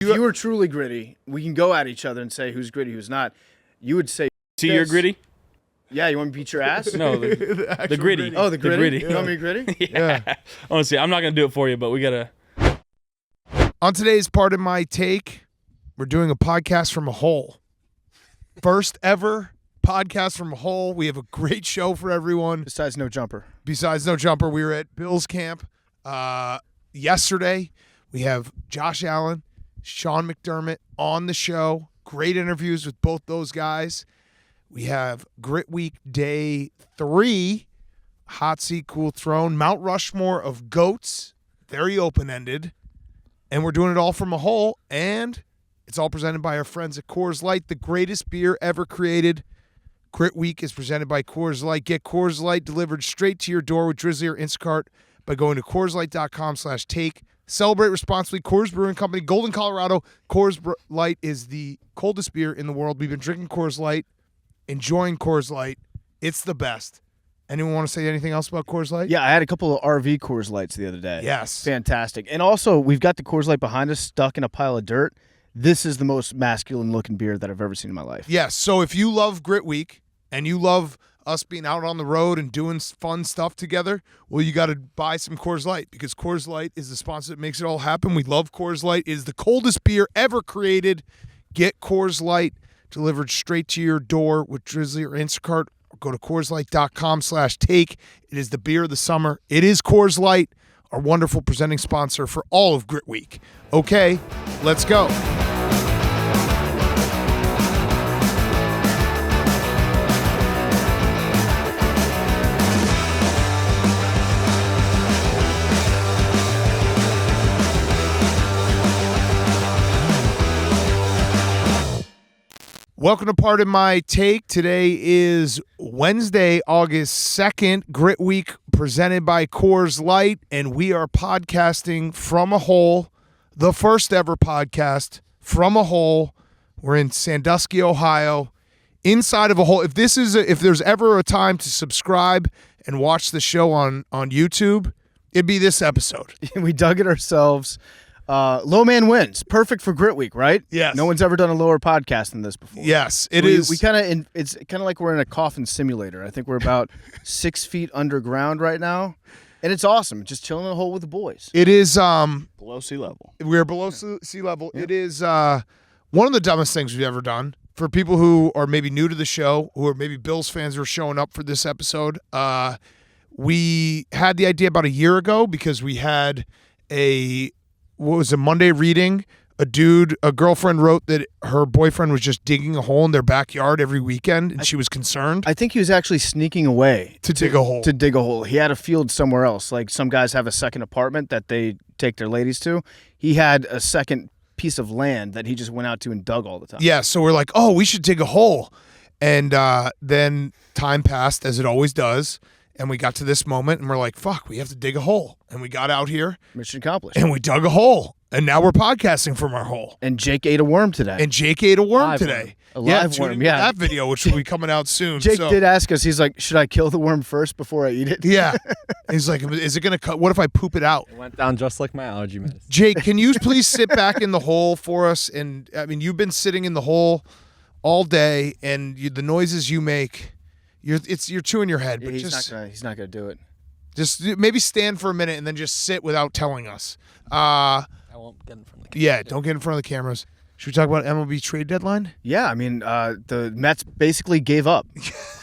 If you were truly gritty, we can go at each other and say who's gritty, who's not. You would say, see, you're gritty? Yeah, you want me to beat your ass? No, the gritty. Oh, the gritty? Yeah. You want me gritty? Yeah. Honestly, I'm not going to do it for you, but we got to. On today's part of my take, we're doing a podcast from a hole. First ever podcast from a hole. We have a great show for everyone. Besides no jumper. We were at Bill's camp yesterday. We have Josh Allen, Sean McDermott on the show. Great interviews with both those guys. We have Grit Week Day 3, Hot Seat, Cool Throne, Mount Rushmore of GOATS, very open-ended. And we're doing it all from a hole, and it's all presented by our friends at Coors Light, the greatest beer ever created. Grit Week is presented by Coors Light. Get Coors Light delivered straight to your door with Drizly or Instacart by going to CoorsLight.com/take. Celebrate responsibly. Coors Brewing Company, Golden, Colorado. Coors Light is the coldest beer in the world. We've been drinking Coors Light, enjoying Coors Light. It's the best. Anyone want to say anything else about Coors Light? Yeah, I had a couple of RV Coors Lights the other day. Yes. Fantastic. And also, we've got the Coors Light behind us stuck in a pile of dirt. This is the most masculine-looking beer that I've ever seen in my life. Yes, so if you love Grit Week and you love us being out on the road and doing fun stuff together, well, you got to buy some Coors Light because Coors Light is the sponsor that makes it all happen. We love Coors Light. It is the coldest beer ever created. Get Coors Light delivered straight to your door with Drizly or Instacart. Go to CoorsLight.com/take. It is the beer of the summer. It is Coors Light, our wonderful presenting sponsor for all of Grit Week. Okay, let's go. Welcome to Part of My Take. Today is Wednesday, August 2nd, Grit Week presented by Coors Light, and we are podcasting from a hole, the first ever podcast from a hole. We're in Sandusky, Ohio, inside of a hole. If there's ever a time to subscribe and watch the show on YouTube, it'd be this episode. We dug it ourselves. Low man wins. Perfect for Grit Week, right? Yes. No one's ever done a lower podcast than this before. Yes, it is. It's kind of like we're in a coffin simulator. I think we're about 6 feet underground right now, and it's awesome. Just chilling in a hole with the boys. It is below sea level. We're below sea level. Yeah. It is one of the dumbest things we've ever done. For people who are maybe new to the show, who are maybe Bills fans who are showing up for this episode, we had the idea about a year ago because we had a Monday reading. A girlfriend wrote that her boyfriend was just digging a hole in their backyard every weekend, and she was concerned. I think he was actually sneaking away to dig a hole. To dig a hole. He had a field somewhere else. Like some guys have a second apartment that they take their ladies to. He had a second piece of land that he just went out to and dug all the time. Yeah, so we're like, oh, we should dig a hole. And then time passed, as it always does. And we got to this moment, and we're like, fuck, we have to dig a hole. And we got out here. Mission accomplished. And we dug a hole. And now we're podcasting from our hole. And Jake ate a worm today. A live worm, yeah. That video, which will be coming out soon. Jake did ask us, he's like, should I kill the worm first before I eat it? Yeah. He's like, is it going to cut? What if I poop it out? It went down just like my allergy medicine. Jake, can you please sit back in the hole for us? And, I mean, you've been sitting in the hole all day, and the noises you make... You're chewing your head, but he's not gonna do it. Just maybe stand for a minute and then just sit without telling us. I won't get in front of the cameras. Yeah, don't get in front of the cameras. Should we talk about MLB Trade Deadline? Yeah, I mean, the Mets basically gave up.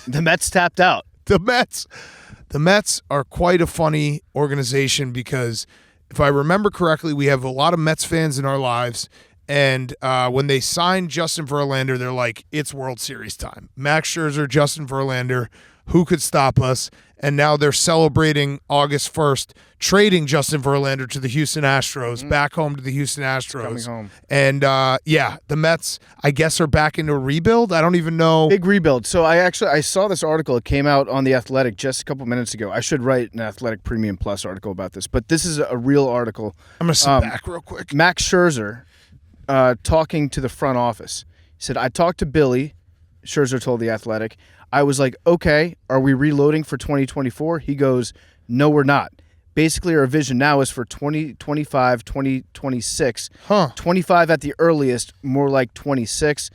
The Mets tapped out. The Mets are quite a funny organization because if I remember correctly, we have a lot of Mets fans in our lives. And when they signed Justin Verlander, they're like, it's World Series time. Max Scherzer, Justin Verlander, who could stop us? And now they're celebrating August 1st, trading Justin Verlander to the Houston Astros, back home to the Houston Astros. Coming home. And, the Mets, I guess, are back into a rebuild. I don't even know. Big rebuild. So I saw this article. It came out on The Athletic just a couple minutes ago. I should write an Athletic Premium Plus article about this, but this is a real article. I'm going to sit back real quick. Max Scherzer talking to the front office. He said, I talked to Billy, Scherzer told The Athletic. I was like, okay, are we reloading for 2024? He goes, no, we're not. basically our vision now is for 2025, 2026. Huh. 25 at the earliest, more like 26.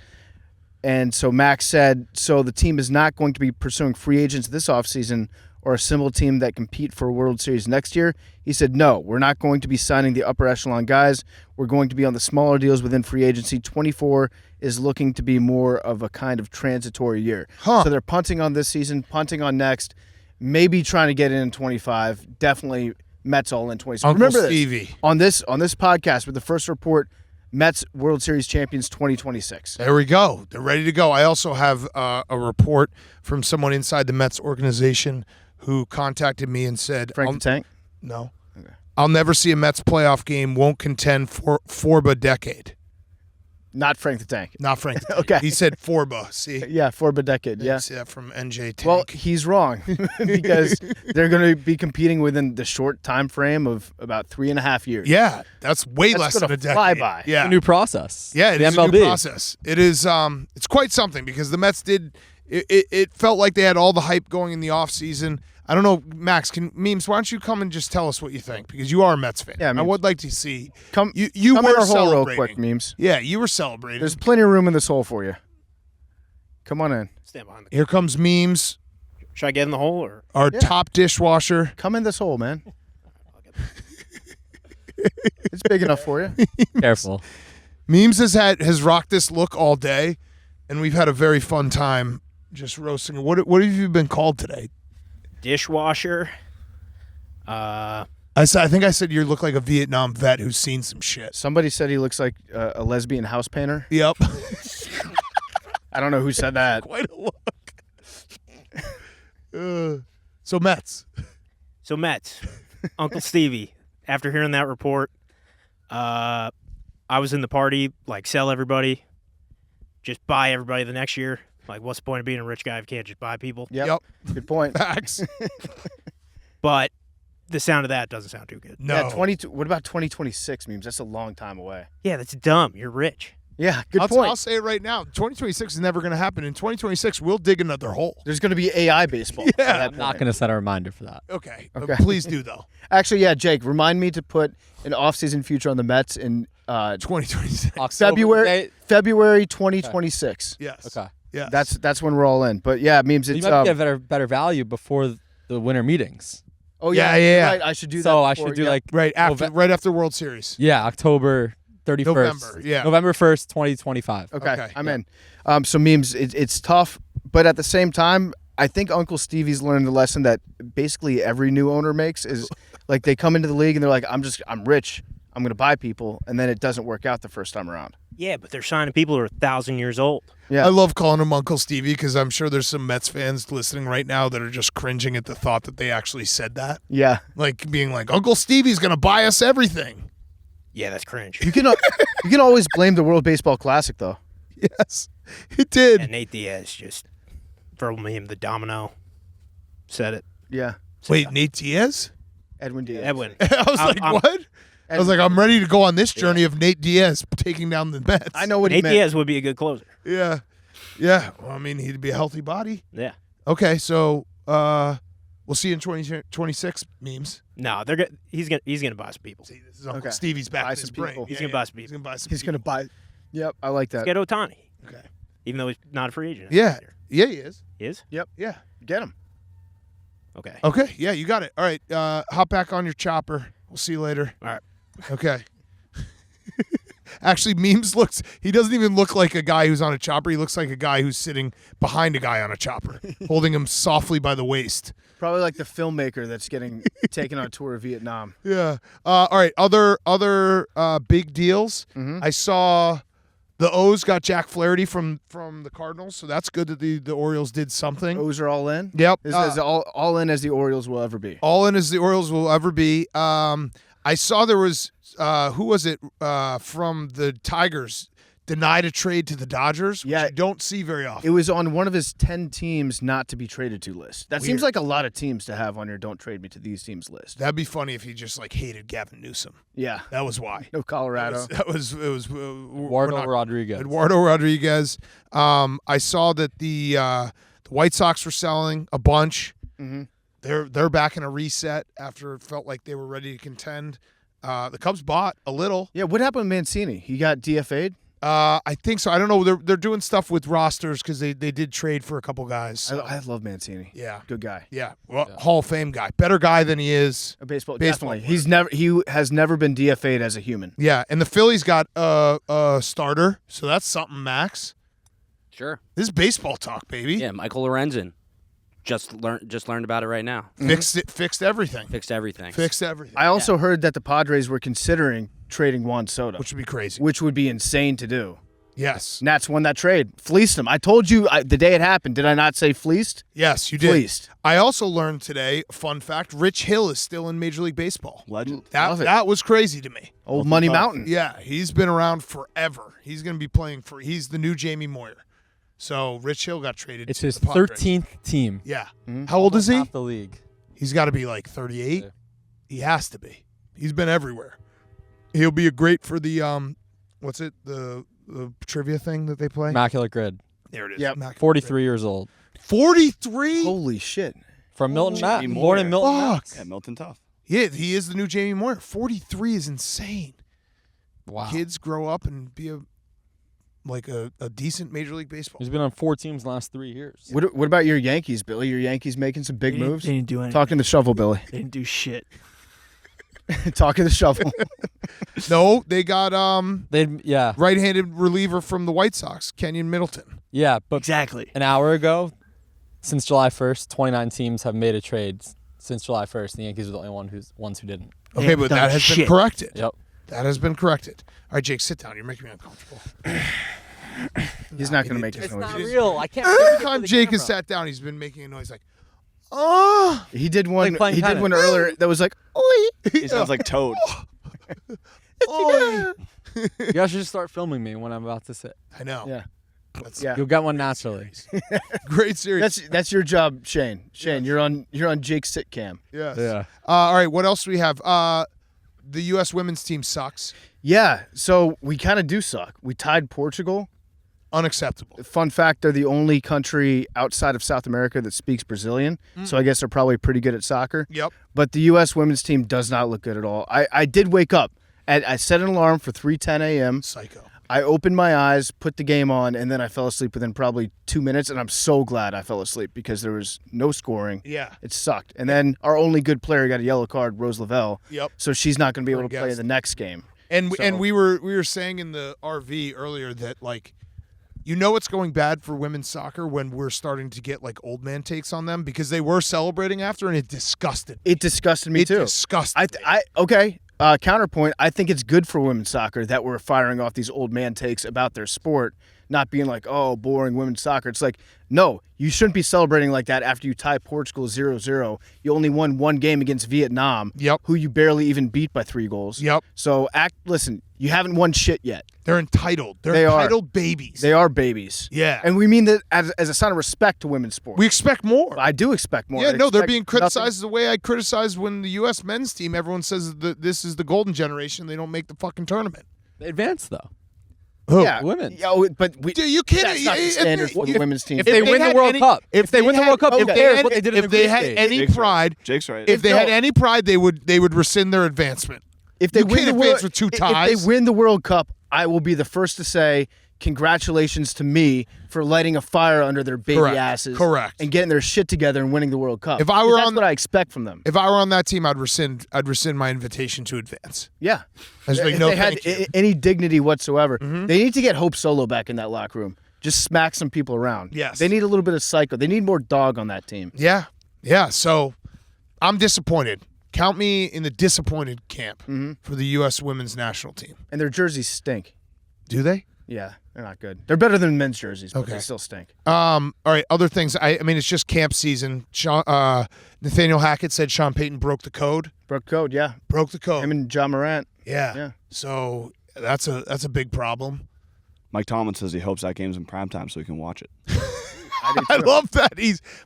And so Max said, so the team is not going to be pursuing free agents this offseason or assemble a team that compete for a World Series next year. He said, no, we're not going to be signing the upper echelon guys. We're going to be on the smaller deals within free agency. 24 is looking to be more of a kind of transitory year. Huh. So they're punting on this season, punting on next, maybe trying to get in 25. Definitely Mets all in 26. Uncle Remember Stevie. this on this podcast with the first report, Mets World Series champions 2026. There we go. They're ready to go. I also have a report from someone inside the Mets organization who contacted me and said, Frank the Tank? No. Okay. I'll never see a Mets playoff game, won't contend for Forba decade. Not Frank the Tank. Not Frank. the Tank. Okay. He said Forba. See? Yeah, Forba decade. Yeah. See that from NJ Tank. Well, he's wrong because they're going to be competing within the short time frame of about 3.5 years. yeah, that's way That's less than gonna a decade. fly by. Yeah. A new process. Yeah, it the is MLB. a new process. It is it's quite something because the Mets did it felt like they had all the hype going in the offseason. I don't know, Max, Memes, why don't you come and just tell us what you think? Because you are a Mets fan. Yeah, I Memes. would like to see. Come, You come were in our hole real celebrating. quick, Memes. Yeah, you were celebrating. There's plenty of room in this hole for you. Come on in. Stand behind the. Here comes Memes, Should I get in the hole or? our Yeah. top dishwasher. Come in this hole, man. It's big enough for you. Careful. Memes has rocked this look all day, and we've had a very fun time just roasting. What have you been called today? Dishwasher. I think I said you look like a Vietnam vet who's seen some shit. Somebody said he looks like a lesbian house painter. Yep. I don't know who said that. Quite a look. So Mets. So Mets, Uncle Stevie. After hearing that report, I was in the party. Like, sell everybody, just buy everybody the next year. Like, what's the point of being a rich guy if you can't just buy people? Yep. Good point. Facts. But the sound of that doesn't sound too good. No. Yeah, 22. What about 2026 Memes? That's a long time away. Yeah, that's dumb. You're rich. Yeah, good I'll point. say it right now. 2026 is never going to happen. In 2026, we'll dig another hole. There's going to be AI baseball. at that I'm not point. going to set a reminder for that. Okay. Okay. Please do, though. Actually, yeah, Jake, remind me to put an off-season future on the Mets in 2026. October, February 2026. Yes. Okay. Yes. That's when we're all in. But yeah, Memes, You it's might get better value before the winter meetings. oh yeah, Yeah. you're right. I should do that. So I before- should do yeah. like right after World Series. October 31st. November, yeah. November 1st, 2025. Okay, I'm yeah. in. So Memes, it's tough, but at the same time, I think Uncle Stevie's learned the lesson that basically every new owner makes is like they come into the league and they're like, I'm rich, I'm going to buy people, and then it doesn't work out the first time around. Yeah, but they're signing people who are 1,000 years old. Yeah. I love calling him Uncle Stevie because I'm sure there's some Mets fans listening right now that are just cringing at the thought that they actually said that. Yeah. Like being like, Uncle Stevie's going to buy us everything. Yeah, that's cringe. You can always blame the World Baseball Classic though. Yes, it did. And Nate Diaz just verbal meme the domino said it. Yeah. Wait, Nate Diaz? Edwin Diaz. Edwin. I was like, I'm- what? I was like, I'm ready to go on this journey of Nate Diaz taking down the Mets. I know what he Nate meant. Diaz would be a good closer. Yeah. Yeah. Well, I mean, he'd be a healthy body. Yeah. Okay, so we'll see you in 2026 memes. No, he's gonna buy some people. See, this is Uncle Okay. Stevie's back Buy in his some brain. people. He's gonna buy some He's people. gonna buy some He's going to people. buy. Yep, I like that. Let's get Otani, Okay. even though he's not a free agent. Yeah. this year. Yeah, he is. He is? Yeah. Get him. Okay. Okay. Yeah, you got it. All right. Hop back on your chopper. We'll see you later. All right. Okay. Actually, Memes he doesn't even look like a guy who's on a chopper. He looks like a guy who's sitting behind a guy on a chopper, holding him softly by the waist. Probably like the filmmaker that's getting taken on a tour of Vietnam. Yeah. All right. Other big deals. Mhm. I saw the O's got Jack Flaherty from the Cardinals, so that's good that the Orioles did something. O's are all in. Yep. This is all in as the Orioles will ever be. All in as the Orioles will ever be. I saw there was who was it from the Tigers denied a trade to the Dodgers, which Yeah. you don't see very often. It was on one of his 10 teams not to be traded to list. That seems Weird. like a lot of teams to have on your don't trade me to these teams list. That'd be funny if he just like hated Gavin Newsom. Yeah. That was why. No Colorado. It was Eduardo Rodriguez. Eduardo Rodriguez. I saw that the White Sox were selling a bunch. Mm-hmm. They're back in a reset after it felt like they were ready to contend. The Cubs bought a little. Yeah, what happened to Mancini? He got DFA'd? I think so. I don't know. They're doing stuff with rosters because they did trade for a couple guys. So. I love Mancini. Yeah. Good guy. Yeah. Well, Hall of Fame guy. Better guy than he is. A baseball Baseball definitely. He has never been DFA'd as a human. Yeah. And the Phillies got a starter, so that's something, Max. Sure. This is baseball talk, baby. Yeah, Michael Lorenzen. Just learned about it right now. Fixed it. Fixed everything. Fixed everything. Fixed everything. I also heard that the Padres were considering trading Juan Soto, Which would be crazy. which would be insane to do. Yes. Nats won that trade. Fleeced them. I told you the day it happened. Did I not say fleeced? Yes, you did. Fleeced. I also learned today, fun fact, Rich Hill is still in Major League Baseball. Legend. Love it. That was crazy to me. Old Money Mountain. Yeah, he's been around forever. He's going to be playing he's the new Jamie Moyer. So Rich Hill got traded It's to his the Padres. 13th team. Yeah. How old is he? Half the league. He's got to be like 38. Yeah. He has to be. He's been everywhere. He'll be a great for the what's it? The trivia thing that they play? Immaculate Grid. There it is. Yep. Immaculate 43 years old. Grid. 43? Holy shit. From Milton, Mass. Jamie Born in Moyer. Milton, Fuck. Mass. Yeah, Milton Tough. Yeah, he is the new Jamie Moyer. 43 is insane. Wow. Kids grow up and be a decent Major League Baseball. He's been on 4 teams the last 3 years. What about your Yankees, Billy? Your Yankees making some big moves? They didn't do anything. Talking the shovel, Billy. They didn't do shit. Talking the shovel. No, they got Yeah. right-handed reliever from the White Sox, Kenyon Middleton. Yeah, but Exactly. an hour ago, since July 1st, 29 teams have made a trade since July 1st. The Yankees are the only ones who didn't. Okay, haven't but done that has been shit. corrected. Yep. That has been corrected. All right, Jake, sit down. You're making me uncomfortable. He's not going to make this It's noise. not real. I can't. Every time Jake has sat down, he's been making a noise like, oh. He did one. Like playing He did tennis. one earlier that was like, oi. He sounds like Toad. Oi. You guys should just start filming me when I'm about to sit. I know. Yeah. That's Yeah. You'll get one naturally. great series. That's your job, Shane. Shane, you're on Jake's sit cam. Yes. Yeah. All right, what else do we have? The U.S. women's team sucks. Yeah, so we kind of do suck. We tied Portugal. Unacceptable. Fun fact, they're the only country outside of South America that speaks Brazilian, so I guess they're probably pretty good at soccer. Yep. But the U.S. women's team does not look good at all. I did wake up. I set an alarm for 3:10 a.m. Psycho. I opened my eyes, put the game on, and then I fell asleep within probably 2 minutes, and I'm so glad I fell asleep because there was no scoring. Yeah. It sucked. And then our only good player got a yellow card, Rose Lavelle. Yep. So she's not going to be able to play guest. the next game. And So- and we were saying in the RV earlier that like, you know, it's going bad for women's soccer when we're starting to get like old man takes on them because they were celebrating after and it disgusted me. It disgusted me It too. disgusted me. Okay. Counterpoint, I think it's good for women's soccer that we're firing off these old man takes about their sport, not being like, oh, boring women's soccer. It's like, no, you shouldn't be celebrating like that after you tie Portugal 0-0. You only won one game against Vietnam, Yep. who you barely even beat by 3 goals. Yep. So listen, you haven't won shit yet. They're entitled. They're They are. entitled babies. They are babies. Yeah. And we mean that as a sign of respect to women's sports. We expect more. I do expect more. Yeah, I no, they're expect being nothing- criticized the way I criticized when the U.S. men's team, everyone says that this is the golden generation. They don't make the fucking tournament. They advanced though. Yeah, women. Yeah, but we. Dude, you can't. That's not the standard for the women's team. If they win the World Cup, if they win the World Cup, who cares what they did in the if they group had stage? any Jake's right. pride, Jake's right. if they had any pride, they would rescind their advancement. If they You win can't the advance World, with 2 if ties. they win the World Cup, I will be the first to say congratulations to me for lighting a fire under their baby Correct. asses, Correct. and getting their shit together and winning the World Cup. If I were that's on what I expect from them. If I were on that team, I'd rescind my invitation to advance. Yeah, I was like, if no, they had thank you. any dignity whatsoever, they need to get Hope Solo back in that locker room. Just smack some people around. Yes. they need a little bit of psycho. They need more dog on that team. Yeah, yeah. So I'm disappointed. Count me in the disappointed camp for the U.S. women's national team. And their jerseys stink. Do they? Yeah, they're not good. They're better than men's jerseys, but Okay. they still stink. All right, other things. I mean, it's just camp season. Nathaniel Hackett said Sean Payton broke the code. Broke code, yeah. Broke the code. Him and John Morant. yeah. Yeah. So that's a big problem. Mike Tomlin says he hopes that game's in primetime so he can watch it. I love that.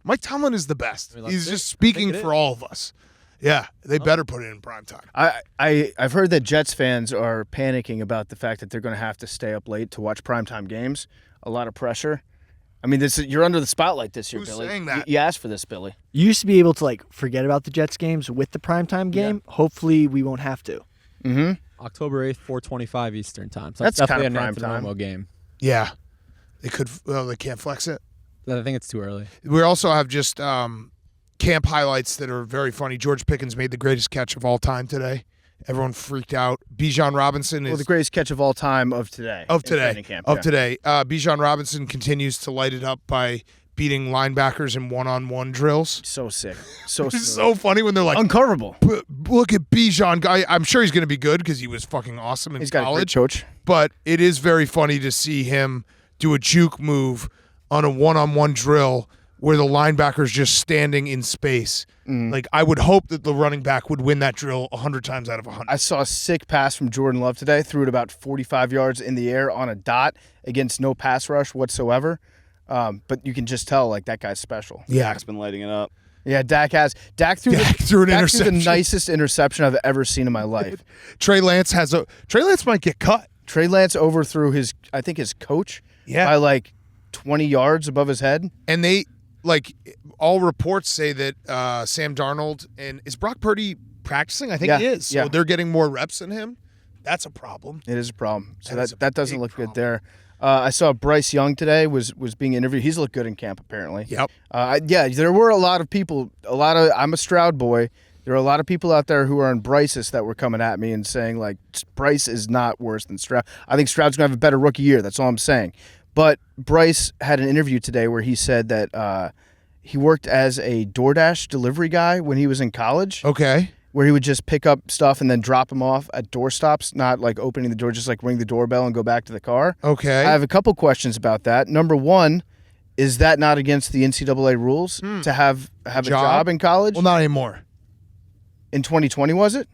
Mike Tomlin is the best. I mean, He's let's just see. speaking Think it for is. all of us. Yeah, they better put it in prime time. I've heard that Jets fans are panicking about the fact that they're going to have to stay up late to watch primetime games. A lot of pressure. I mean, you're under the spotlight this year, Who's Billy. saying that? You asked for this, Billy. You used to be able to like forget about the Jets games with the primetime game. Hopefully, we won't have to. Mm-hmm. October 8th, 4:25 Eastern time. So That's definitely kinda a prime Nancy time. Romo game. Yeah. They could. Well, they can't flex it. I think it's too early. We also have just camp highlights that are very funny. George Pickens made the greatest catch of all time today. Everyone freaked out. Bijan Robinson is the greatest catch of all time of today. of in today. training camp, Of yeah. today. Bijan Robinson continues to light it up by beating linebackers in one-on-one drills. So sick. So It's smooth. so funny when they're like, Uncoverable. look at Bijan. I'm sure he's going to be good because he was fucking awesome in He's got a great college. coach. But it is very funny to see him do a juke move on a one-on-one drill where the linebacker's just standing in space. Like, I would hope that the running back would win that drill 100 times out of 100. I saw a sick pass from Jordan Love today. Threw it about 45 yards in the air on a dot against no pass rush whatsoever. But you can just tell, like, that guy's special. Yeah. Dak's been lighting it up. Yeah, Dak has. Dak threw Dak threw an the interception. nicest interception I've ever seen in my life. Trey Lance might get cut. Trey Lance overthrew his coach by like 20 yards above his head. And they, like, all reports say that Sam Darnold and is Brock Purdy practicing? I think Yeah, he is. So yeah. they're getting more reps than him. That's a problem. It is a problem. So That is a that doesn't big look problem. good there. I saw Bryce Young today was being interviewed. He's looked good in camp apparently. Yep. Yeah, there were a lot of people. I'm a Stroud boy. There are a lot of people out there who are on Bryce's that were coming at me and saying like Bryce is not worse than Stroud. I think Stroud's gonna have a better rookie year. That's all I'm saying. But Bryce had an interview today where he said that he worked as a DoorDash delivery guy when he was in college. Okay. Where he would just pick up stuff and then drop them off at door stops, not like opening the door, just like ring the doorbell and go back to the car. Okay. I have a couple questions about that. Number one, is that not against the NCAA rules to have a job in college? Well, not anymore. In 2020, was it?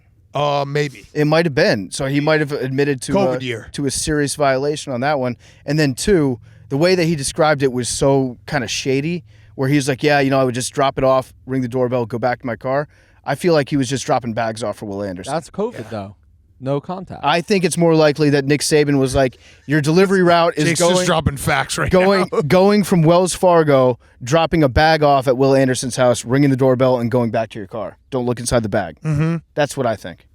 Maybe. It might have been. So he might have admitted to COVID year. to a serious violation on that one. And then two, the way that he described it was so kind of shady, where he was like, yeah, I would just drop it off, ring the doorbell, go back to my car. I feel like he was just dropping bags off for Will Anderson. That's COVID though. No contact. I think it's more likely that Nick Saban was like, your delivery route is Jake's just dropping facts right now. going from Wells Fargo, dropping a bag off at Will Anderson's house, ringing the doorbell, and going back to your car. Don't look inside the bag. Mm-hmm. That's what I think.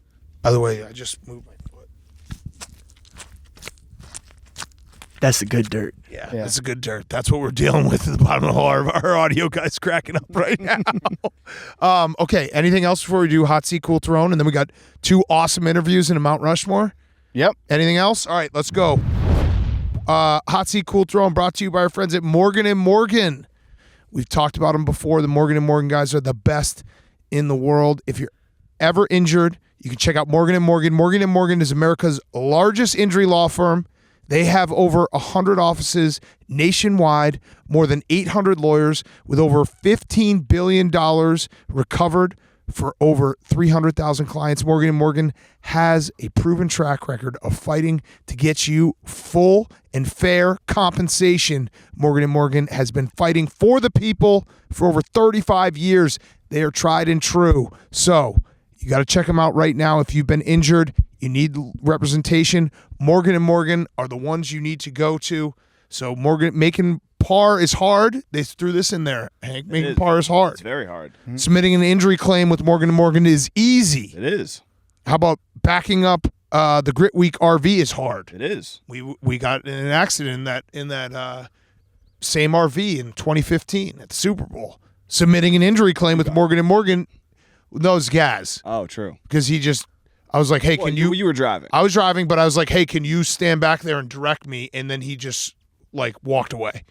By the way, I just moved my foot. That's the good dirt. Yeah, Yeah. that's a good dirt. That's what we're dealing with at the bottom of the hole. Our audio guy's cracking up right now. Okay, anything else before we do Hot Seat Cool Throne? And then we got 2 awesome interviews in a Mount Rushmore. Yep. Anything else? All right, let's go. Hot Seat Cool Throne brought to you by our friends at Morgan & Morgan. We've talked about them before. The Morgan & Morgan guys are the best in the world. If you're ever injured, you can check out Morgan & Morgan. Morgan & Morgan is America's largest injury law firm. They have over 100 offices nationwide, more than 800 lawyers with over $15 billion recovered for over 300,000 clients. Morgan & Morgan has a proven track record of fighting to get you full and fair compensation. Morgan & Morgan has been fighting for the people for over 35 years. They are tried and true. So you got to check them out right now. If you've been injured, you need representation, Morgan & Morgan are the ones you need to go to. So making par is hard. They threw this in there, Hank. Making par is hard. It's very hard. Submitting an injury claim with Morgan & Morgan is easy. It is. How about backing up the Grit Week RV is hard. It is. We got in an accident in that same RV in 2015 at the Super Bowl. Submitting an injury claim with Morgan & Morgan, those guys. Oh, true. Because I was like, hey, Well, can you? You were driving. I was driving, but I was like, hey, can you stand back there and direct me? And then he just walked away.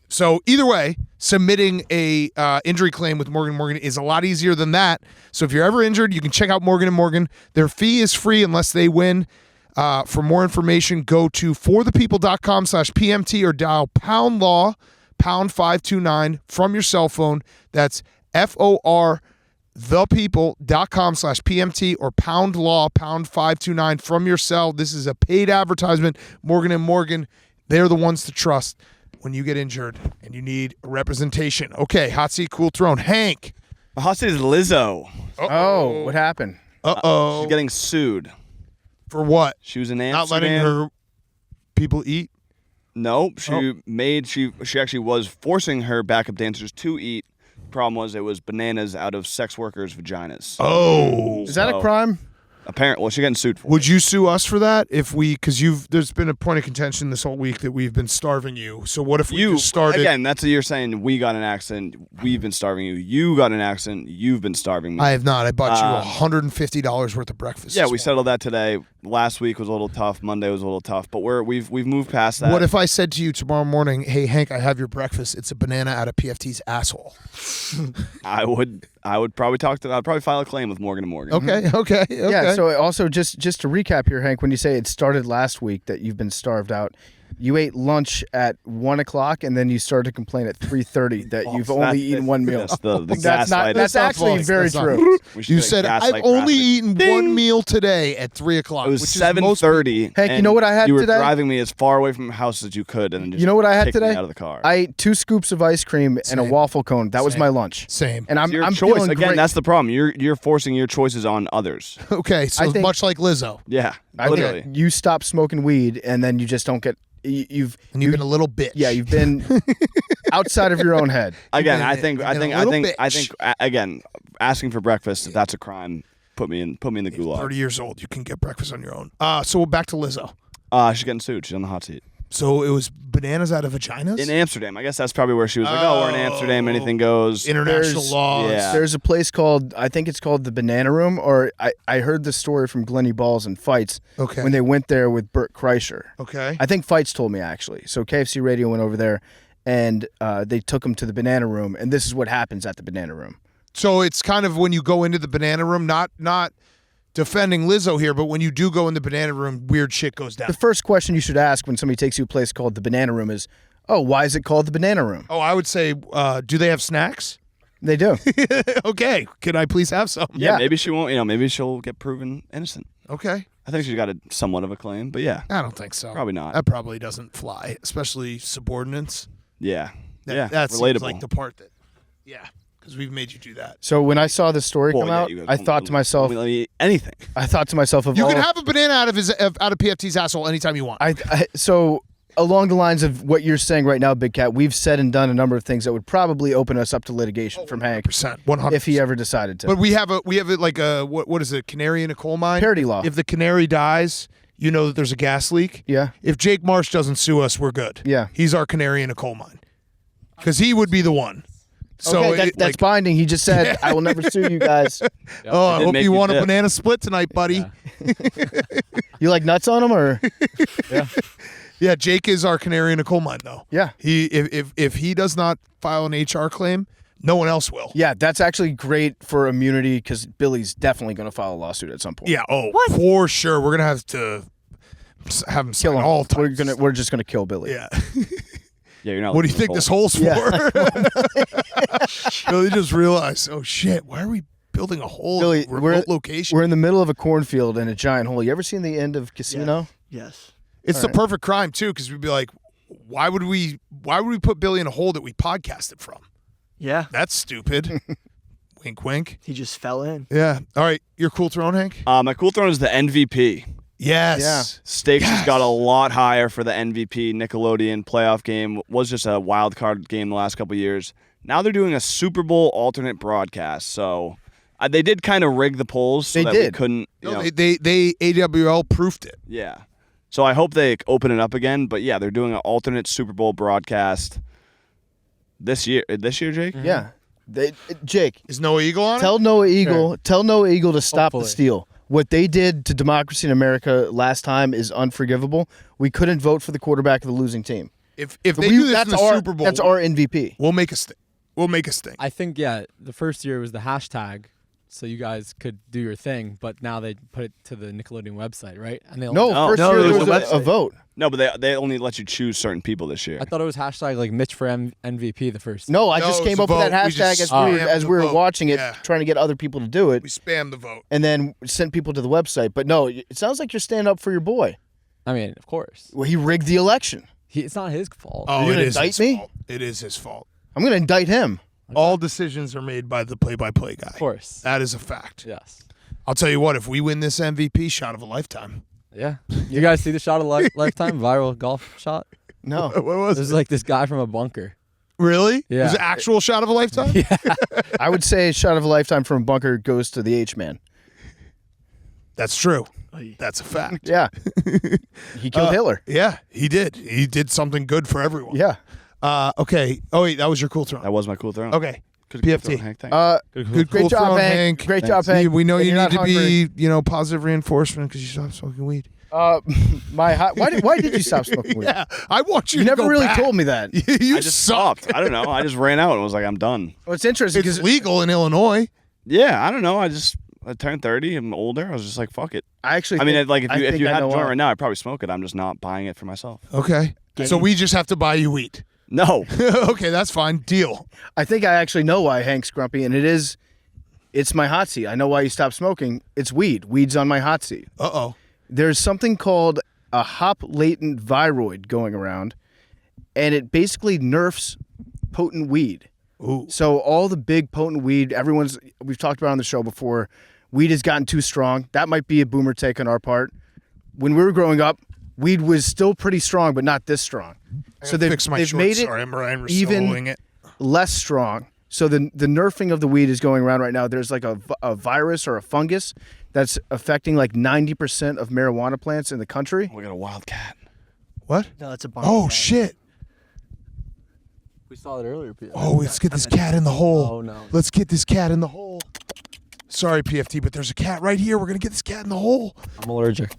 So either way, submitting a injury claim with Morgan & Morgan is a lot easier than that. So if you're ever injured, you can check out Morgan & Morgan. Their fee is free unless they win. For more information, go to forthepeople.com/PMT or dial #law #529 from your cell phone. That's FOR thepeople.com/PMT or #law #529 from your cell. This is a paid advertisement. Morgan & Morgan, they're the ones to trust when you get injured and you need representation. Okay, Hot Seat Cool Throne. Hank. The hot seat is Lizzo. Oh, what happened? Uh-oh. She's getting sued. For what? She was in Not Amsterdam. letting her people eat? No, she actually was forcing her backup dancers to eat. Problem was, it was bananas out of sex workers' vaginas. Oh. Is that a crime? Apparently, well, she's getting sued for it. Would you sue us for that because there's been a point of contention this whole week that we've been starving you. So what if we just started again? That's what you're saying. We got an accident. We've been starving you. You got an accident. You've been starving me. I have not. I bought you $150 worth of breakfast. Yeah, we settled that today. Last week was a little tough. Monday was a little tough, but we've moved past that. What if I said to you tomorrow morning, "Hey Hank, I have your breakfast. It's a banana out of PFT's asshole." I would probably I'd probably file a claim with Morgan & Morgan. Okay. Yeah. So also just to recap here, Hank, when you say it started last week that you've been starved out, you ate lunch at 1 o'clock and then you started to complain at 3:30 that you've only eaten one meal. That's actually very true. You said I've only eaten one meal today at 3 o'clock. It was 7:30. Hank, you know what I had today? You today? were driving me as far away from the house as you could, and then just you know what I had kicked me today? out of the car. I ate 2 scoops of ice cream and a waffle cone. That was my lunch. Same. And I'm choice. feeling Again, great. that's the problem. You're forcing your choices on others. Okay, so much like Lizzo. Yeah, I literally. think you stop smoking weed and then you just don't get. You've been a little bitch. Yeah, you've been outside of your own head. Again, I think again, asking for breakfast, if that's a crime, put me in the gulag. 30 years old, you can get breakfast on your own. So back to Lizzo. She's getting sued. She's on the hot seat. So it was bananas out of vaginas? In Amsterdam. I guess that's probably where she was like, we're in Amsterdam, anything goes. International laws. Yeah. There's a place I think it's called the Banana Room, or I heard the story from Glenny Balls and Fights when they went there with Bert Kreischer. Okay. I think Fights told me, actually. So KFC Radio went over there, and they took him to the Banana Room, and this is what happens at the Banana Room. So it's kind of when you go into the Banana Room, not defending Lizzo here, but when you do go in the Banana Room, weird shit goes down. The first question you should ask when somebody takes you to a place called the Banana Room is, why is it called the Banana Room? Oh, I would say, do they have snacks? They do. Okay. Can I please have some? Yeah, maybe she won't, maybe she'll get proven innocent. Okay. I think she's got somewhat of a claim, but yeah. I don't think so. Probably not. That probably doesn't fly, especially subordinates. Yeah. That's relatable. like the part that, because we've made you do that. So when I saw the story come out, I thought to myself, anything. I thought to myself, you can have a banana out of PFT's asshole anytime you want. So along the lines of what you're saying right now, Big Cat, we've said and done a number of things that would probably open us up to litigation from Hank 100%. if he ever decided to. But we have it like a what is it? Canary in a coal mine. Parity law. If the canary dies, you know that there's a gas leak. Yeah. If Jake Marsh doesn't sue us, we're good. Yeah. He's our canary in a coal mine because he would be the one. So okay, that's binding. He just said, "I will never sue you guys." Oh, I hope you want a banana split tonight, buddy. Yeah. You like nuts on him, or? Yeah. Yeah, Jake is our canary in a coal mine, though. Yeah. If he does not file an HR claim, no one else will. Yeah, that's actually great for immunity because Billy's definitely going to file a lawsuit at some point. Yeah. Oh, for sure. We're gonna have to have him Kill sign him. all types. We're just going to kill Billy. Yeah. Yeah, you're not. What do you think this hole's for? Billy just realized, oh shit, why are we building a hole Billy, in a remote location? We're in the middle of a cornfield in a giant hole. You ever seen the end of Casino? Yes. It's the perfect crime too, because we'd be like, why would we put Billy in a hole that we podcasted from? Yeah. That's stupid. Wink, wink. He just fell in. Yeah. All right, your cool throne, Hank? My cool throne is the MVP. Yes. Yeah. Stakes has got a lot higher for the MVP. Nickelodeon playoff game was just a wild card game the last couple of years. Now they're doing a Super Bowl alternate broadcast. So they did kind of rig the polls so we couldn't. They AWL proofed it. Yeah. So I hope they open it up again. But yeah, they're doing an alternate Super Bowl broadcast this year. This year, Jake? Mm-hmm. Yeah. Jake, is Noah Eagle on it? Tell Noah Eagle to stop Hopefully. the steal. What they did to democracy in America last time is unforgivable. We couldn't vote for the quarterback of the losing team. If they do this in the Super Bowl, that's our MVP. We'll make a stink. I think, the first year was the hashtag, so you guys could do your thing, but now they put it to the Nickelodeon website, right? And they First no, year it there was was the a vote. No, but they only let you choose certain people this year. I thought it was hashtag like Mitch for MVP the first. No, I No, just it came was up a with that vote. We hashtag just as we were spammed the watching it, vote. trying to get other people to do it, We spammed the vote. and then sent people to the website. But no, it sounds like you're standing up for your boy. I mean, of course. Well, he rigged the election. It's not his fault. Oh, you it gonna is indict his me? fault. It is his fault. I'm going to indict him. All decisions are made by the play-by-play guy. Of course. That is a fact. Yes. I'll tell you what, if we win this MVP, shot of a lifetime. Yeah. You guys see the shot of lifetime viral golf shot? No. What was It was it? like this guy from a bunker. Really? Yeah. It was an actual shot of a lifetime? Yeah. I would say a shot of a lifetime from a bunker goes to the H-Man. That's true. That's a fact. Yeah. He killed Hitler. Yeah, he did. He did something good for everyone. Yeah. Okay. Oh, wait, that was your cool throw. That was my cool throw. Okay. Good PFT. throw, Hank. Thanks. Good Great cool job, throw, Hank. Great job, See, Hank. we know And you you're need to not hungry. be, positive reinforcement because you stopped smoking weed. Why did you stop smoking weed? Yeah, I want you You to never go really back. told me that. You I just suck. stopped. I don't know. I just ran out and was like, I'm done. Well, it's interesting It's because legal in Illinois. Yeah, I don't know. I turned 30. I'm older. I was just like, fuck it. I actually I mean, think, like if you had a know joint why. right now, I'd probably smoke it. I'm just not buying it for myself. Okay. So we just have to buy you weed. No. Okay, that's fine. Deal. I think I actually know why Hank's grumpy, and it's my hot seat. I know why you stopped smoking. It's weed. Weed's on my hot seat. Uh-oh. There's something called a hop latent viroid going around, and it basically nerfs potent weed. Ooh. So all the big potent weed, we've talked about on the show before, weed has gotten too strong. That might be a boomer take on our part. When we were growing up, weed was still pretty strong, but not this strong. So they've Fix my made shorts. it Sorry, Ryan, we're even soloing it. less strong. So the nerfing of the weed is going around right now. There's like a virus or a fungus that's affecting like 90% of marijuana plants in the country. We got a wild cat. What? No, that's a barn. Oh, shit. We saw it earlier. Oh, let's get this cat in the hole. Oh, no. Let's get this cat in the hole. Sorry, PFT, but there's a cat right here. We're going to get this cat in the hole. I'm allergic.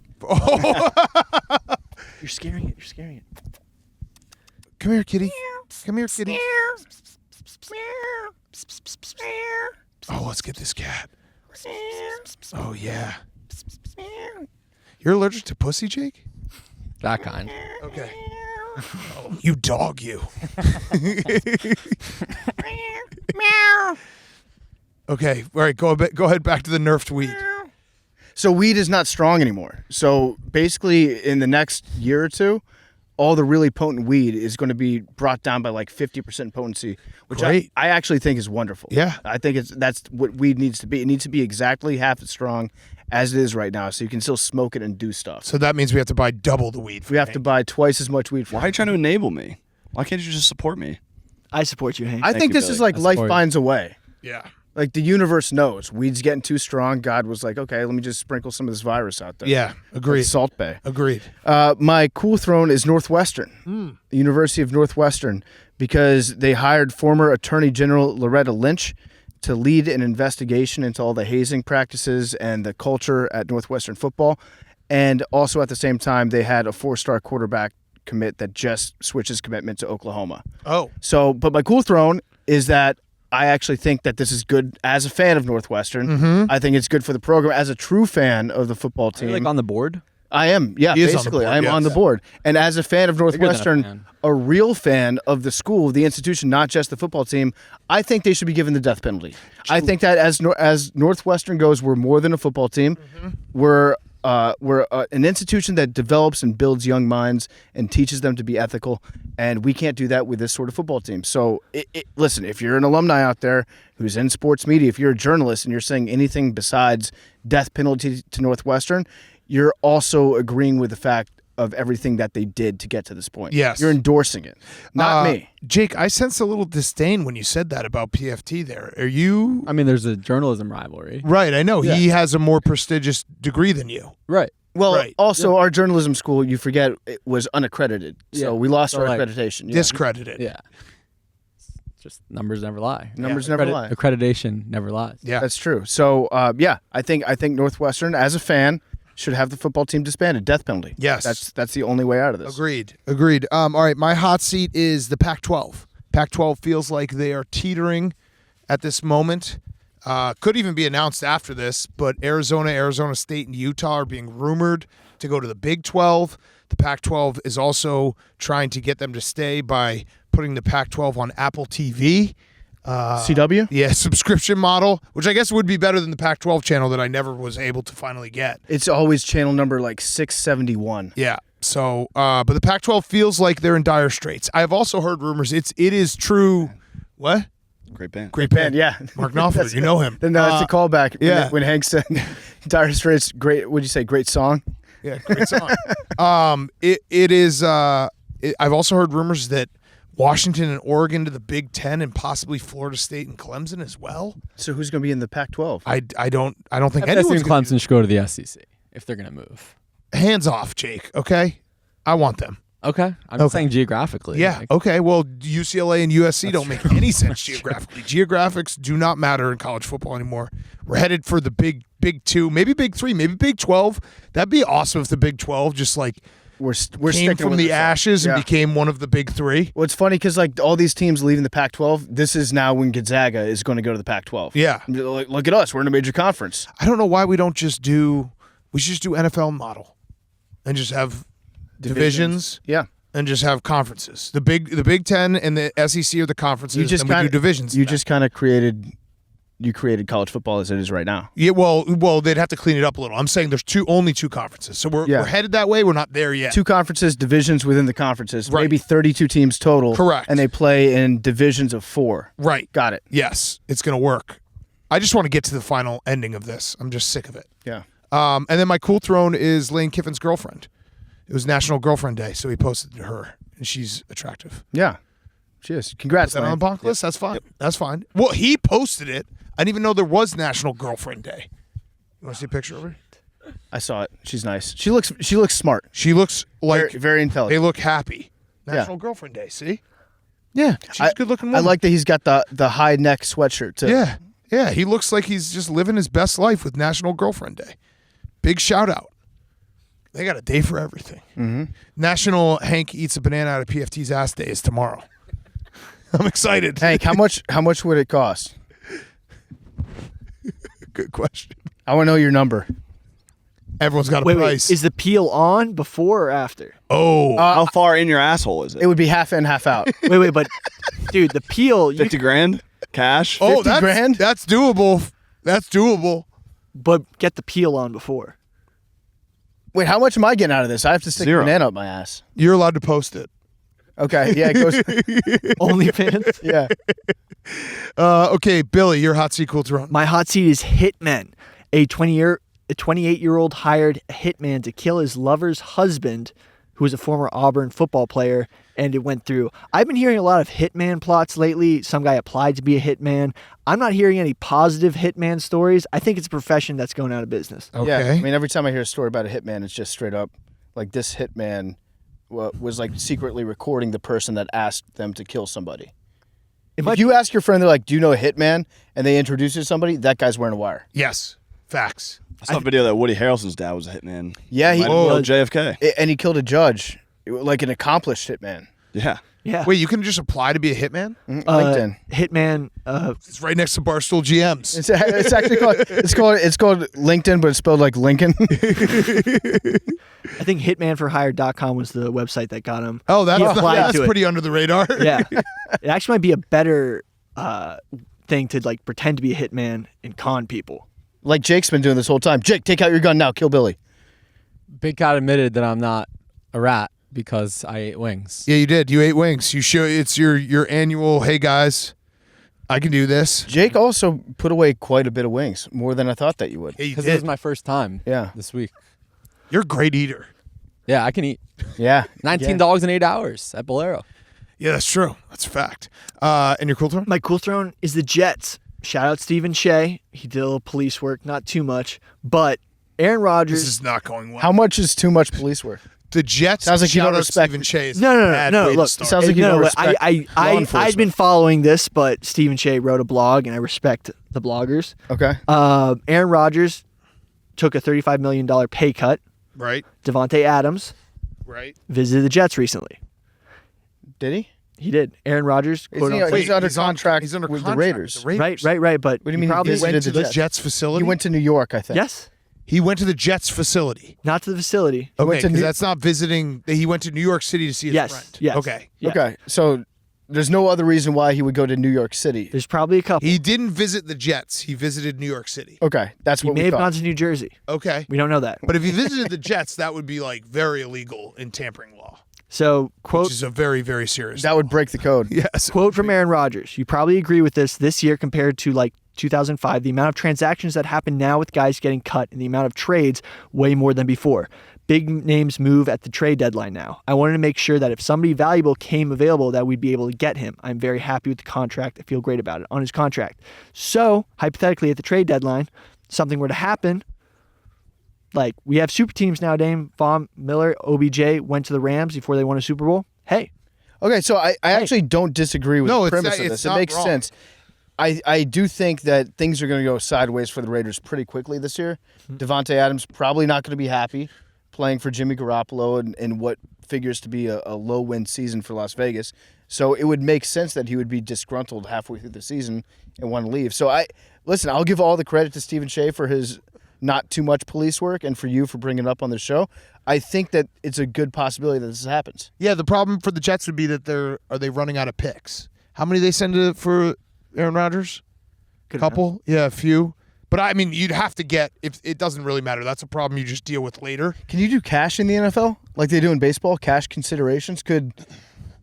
You're scaring it. You're scaring it. Come here, kitty. Come here, kitty. Oh, let's get this cat. Oh, yeah. You're allergic to pussy, Jake? That kind. Okay. Oh, you dog, you. Okay. All right. Go ahead. Back to the nerfed weed. So weed is not strong anymore. So basically, in the next year or two, all the really potent weed is going to be brought down by like 50% potency, which Great. I actually think is wonderful. Yeah. I think that's what weed needs to be. It needs to be exactly half as strong as it is right now, so you can still smoke it and do stuff. So that means we have to buy double the weed. We have to buy twice as much weed for Why are you trying to enable me? Why can't you just support me? I support you, Hank. I think you, this is Billy. like life support you. finds a way. Yeah. Like the universe knows weed's getting too strong. God was like, okay, let me just sprinkle some of this virus out there. Yeah. Agreed. Like Salt Bay. Agreed. My cool throne is Northwestern, the University of Northwestern, because they hired former Attorney General Loretta Lynch to lead an investigation into all the hazing practices and the culture at Northwestern football. And also at the same time, they had a 4-star quarterback commit that just switches commitment to Oklahoma. Oh. So, but my cool throne is that I actually think that this is good as a fan of Northwestern. Mm-hmm. I think it's good for the program. As a true fan of the football Are team, you like on the board? I am. Yeah, He is on the basically, board, I'm yes. on the board. And as a fan of than a Northwestern, fan. a real fan of the school, the institution, not just the football team, I think they should be given the death penalty. I think that as Northwestern goes, we're more than a football team. Mm-hmm. We're an institution that develops and builds young minds and teaches them to be ethical, and we can't do that with this sort of football team. So, listen, if you're an alumni out there who's in sports media, if you're a journalist and you're saying anything besides death penalty to Northwestern, you're also agreeing with the fact of everything that they did to get to this point. Yes. You're endorsing it, not me. Jake, I sensed a little disdain when you said that about PFT there. Are you... I mean, there's a journalism rivalry. Right, I know. He has a more prestigious degree than you. Right. Well, Right. also, our journalism school, you forget, it was unaccredited. So Yeah. we lost So, our like, accreditation. Yeah. Discredited. Yeah. It's just numbers never lie. Numbers never lie. Accreditation never lies. Yeah. That's true. So, I think Northwestern, as a fan, should have the football team disbanded. Death penalty. Yes. That's the only way out of this. Agreed. All right, my hot seat is the Pac-12. Pac-12 feels like they are teetering at this moment. Could even be announced after this, but Arizona State, and Utah are being rumored to go to the Big 12. The Pac-12 is also trying to get them to stay by putting the Pac-12 on Apple TV. CW? Yeah, subscription model, which I guess would be better than the Pac-12 channel that I never was able to finally get. It's always channel number like 671. Yeah. So, but the Pac-12 feels like they're in dire straits. I've also heard rumors. It is true. What? Great band. Great band. Yeah. Mark Knopfler, you know him. Then that's a callback. yeah. When Hank said Dire Straits, great, would you say great song? Yeah, great song. It is I've also heard rumors that Washington and Oregon to the Big Ten and possibly Florida State and Clemson as well. So who's going to be in the Pac-12? I don't think FSU anyone's and gonna Clemson should go to the SEC if they're going to move. hands off, Jake. Okay, I want them. Okay. I'm just saying geographically. Yeah. like- Okay. Well, UCLA and USC don't make any sense geographically. Geographics do not matter in college football anymore. We're headed for the Big 2, maybe Big 3, maybe Big 12. That'd be awesome if the Big 12 just like We're came sticking from with the this one. ashes and Yeah. became one of the Big 3. Well, it's funny because like all these teams leaving the Pac-12, this is now when Gonzaga is going to go to the Pac-12. Yeah. Like, look at us, we're in a major conference. I don't know why we don't just do. We should just do NFL model, and just have divisions Yeah, and just have conferences. The Big 10 and the SEC are the conferences. you just and we do divisions. You in that. just kind of created college football as it is right now. Yeah, well, they'd have to clean it up a little. I'm saying there's only two conferences, so we're headed that way. We're not there yet. 2 conferences, divisions within the conferences, Right. maybe 32 teams total. Correct. And they play in divisions of 4. Right. Got it. Yes, it's gonna work. I just want to get to the final ending of this. I'm just sick of it. Yeah. And then my cool throne is Lane Kiffin's girlfriend. It was National Girlfriend Day, so he posted to her, and she's attractive. Yeah. Cheers. Congrats, Is that man. on the block list? That's fine. That's fine. Well, he posted it. I didn't even know there was National Girlfriend Day. You want to see a picture of her? I saw it. She's nice. She looks smart. She looks like Very they intelligent. look happy. National Girlfriend Day. See? Yeah. She's a good-looking woman. I like that he's got the high neck sweatshirt too. Yeah. Yeah, he looks like he's just living his best life with National Girlfriend Day. Big shout out. They got a day for everything. Mm-hmm. National Hank Eats a Banana Out of PFT's Ass Day is tomorrow. I'm excited. Hank, how much would it cost? Good question. I want to know your number. Everyone's got a Wait, price. is the peel on before or after? Oh, How far in your asshole is It it? would be half in, half out. Wait, but dude, the peel, you, 50 grand? Cash? oh, 50 that's grand? That's doable. That's doable. but get the peel on before. Wait, how much am I getting out of this? I have to stick Zero. a banana up my ass. You're allowed to post it. Okay. Yeah, it goes. OnlyFans. Yeah. Okay, Billy, your hot seat cool throne. My hot seat is Hitman. A 28-year-old hired a hitman to kill his lover's husband, who was a former Auburn football player, and it went through. I've been hearing a lot of hitman plots lately. Some guy applied to be a hitman. I'm not hearing any positive hitman stories. I think it's a profession that's going out of business. Okay. Yeah. I mean, every time I hear a story about a hitman, it's just straight up like this hitman was like secretly recording the person that asked them to kill somebody. If you ask your friend, they're like, "Do you know a hitman?" and they introduce you to somebody, that guy's wearing a wire. Yes. Facts. I saw a video that Woody Harrelson's dad was a hitman. Yeah, he Might have killed JFK. and he killed a judge, like an accomplished hitman. Yeah. Yeah. Wait, you can just apply to be a hitman? LinkedIn. Hitman. It's right next to Barstool GMs. It's actually called LinkedIn, but it's spelled like Lincoln. I think hitmanforhire.com was the website that got him. Oh, that's, He applied that's to it. pretty under the radar. Yeah. It actually might be a better thing to like pretend to be a hitman and con people. Like Jake's been doing this whole time. Jake, take out your gun now. Kill Billy. Big Cat admitted that I'm not a rat because I ate wings. Yeah, you did. You ate wings. You show it's your annual, hey guys, I can do this. Jake also put away quite a bit of wings, more than I thought that you would. Yeah, you Because did. this is my first time Yeah. this week. You're a great eater. Yeah, I can eat Yeah. 19 dogs in 8 hours at Bolero. Yeah, that's true. That's a fact. And your cool throne? My cool throne is the Jets. Shout out Stephen Shea. He did a little police work, not too much, but Aaron Rodgers. This is not going well. How much is too much police work? The Jets Sounds like you shout don't out respect Stephen Shea is No. a bad way to Look, start. sounds like you don't respect law I'd enforcement. been following this, but Stephen Shea wrote a blog, and I respect the bloggers. Okay. Aaron Rodgers took a $35 million pay cut. Right, Devontae Adams right. visited the Jets recently. Did he? He did. Aaron Rodgers. Isn't he- quote-unquote- he's under he's on- contract he's under with the contract Raiders. with the Raiders. Right. But What do you he mean he probably visited Went to the the Jets? Jets facility? He went to New York, I think. Yes, He went to the Jets facility. not to the facility. Okay, went to because New- that's not visiting. He went to New York City to see his Yes, friend. yes. Okay. Yeah. Okay. So there's no other reason why he would go to New York City. There's probably a couple. He didn't visit the Jets. He visited New York City. Okay. That's He what may we have thought. gone to New Jersey. Okay. We don't know that. But if he visited the Jets, that would be like very illegal in tampering law, So, quote which is a very, very serious. That would break the code. yes. quote from Aaron Rodgers. You probably agree with this year compared to like 2005, the amount of transactions that happen now with guys getting cut and the amount of trades way more than before. big names move at the trade deadline now. I wanted to make sure that if somebody valuable came available, that we'd be able to get him. I'm very happy with the contract. I feel great about it on his contract. So, hypothetically, at the trade deadline, something were to happen, like we have super teams now, Dame, Von Miller, OBJ went to the Rams before they won a Super Bowl. Hey. Okay, so I actually don't disagree with the premise of this. It makes sense. I do think that things are going to go sideways for the Raiders pretty quickly this year. Devontae Adams probably not going to be happy playing for Jimmy Garoppolo in what figures to be a low-win season for Las Vegas. So it would make sense that he would be disgruntled halfway through the season and want to leave. So I'll give all the credit to Stephen Shea for his not too much police work and for you for bringing it up on the show. I think that it's a good possibility that this happens. Yeah, the problem for the Jets would be that are they running out of picks? How many they send for Aaron Rodgers? Couple? Yeah, a few. But I mean, you'd have to get, if it doesn't really matter. That's a problem you just deal with later. Can you do cash in the NFL like they do in baseball? Cash considerations? Could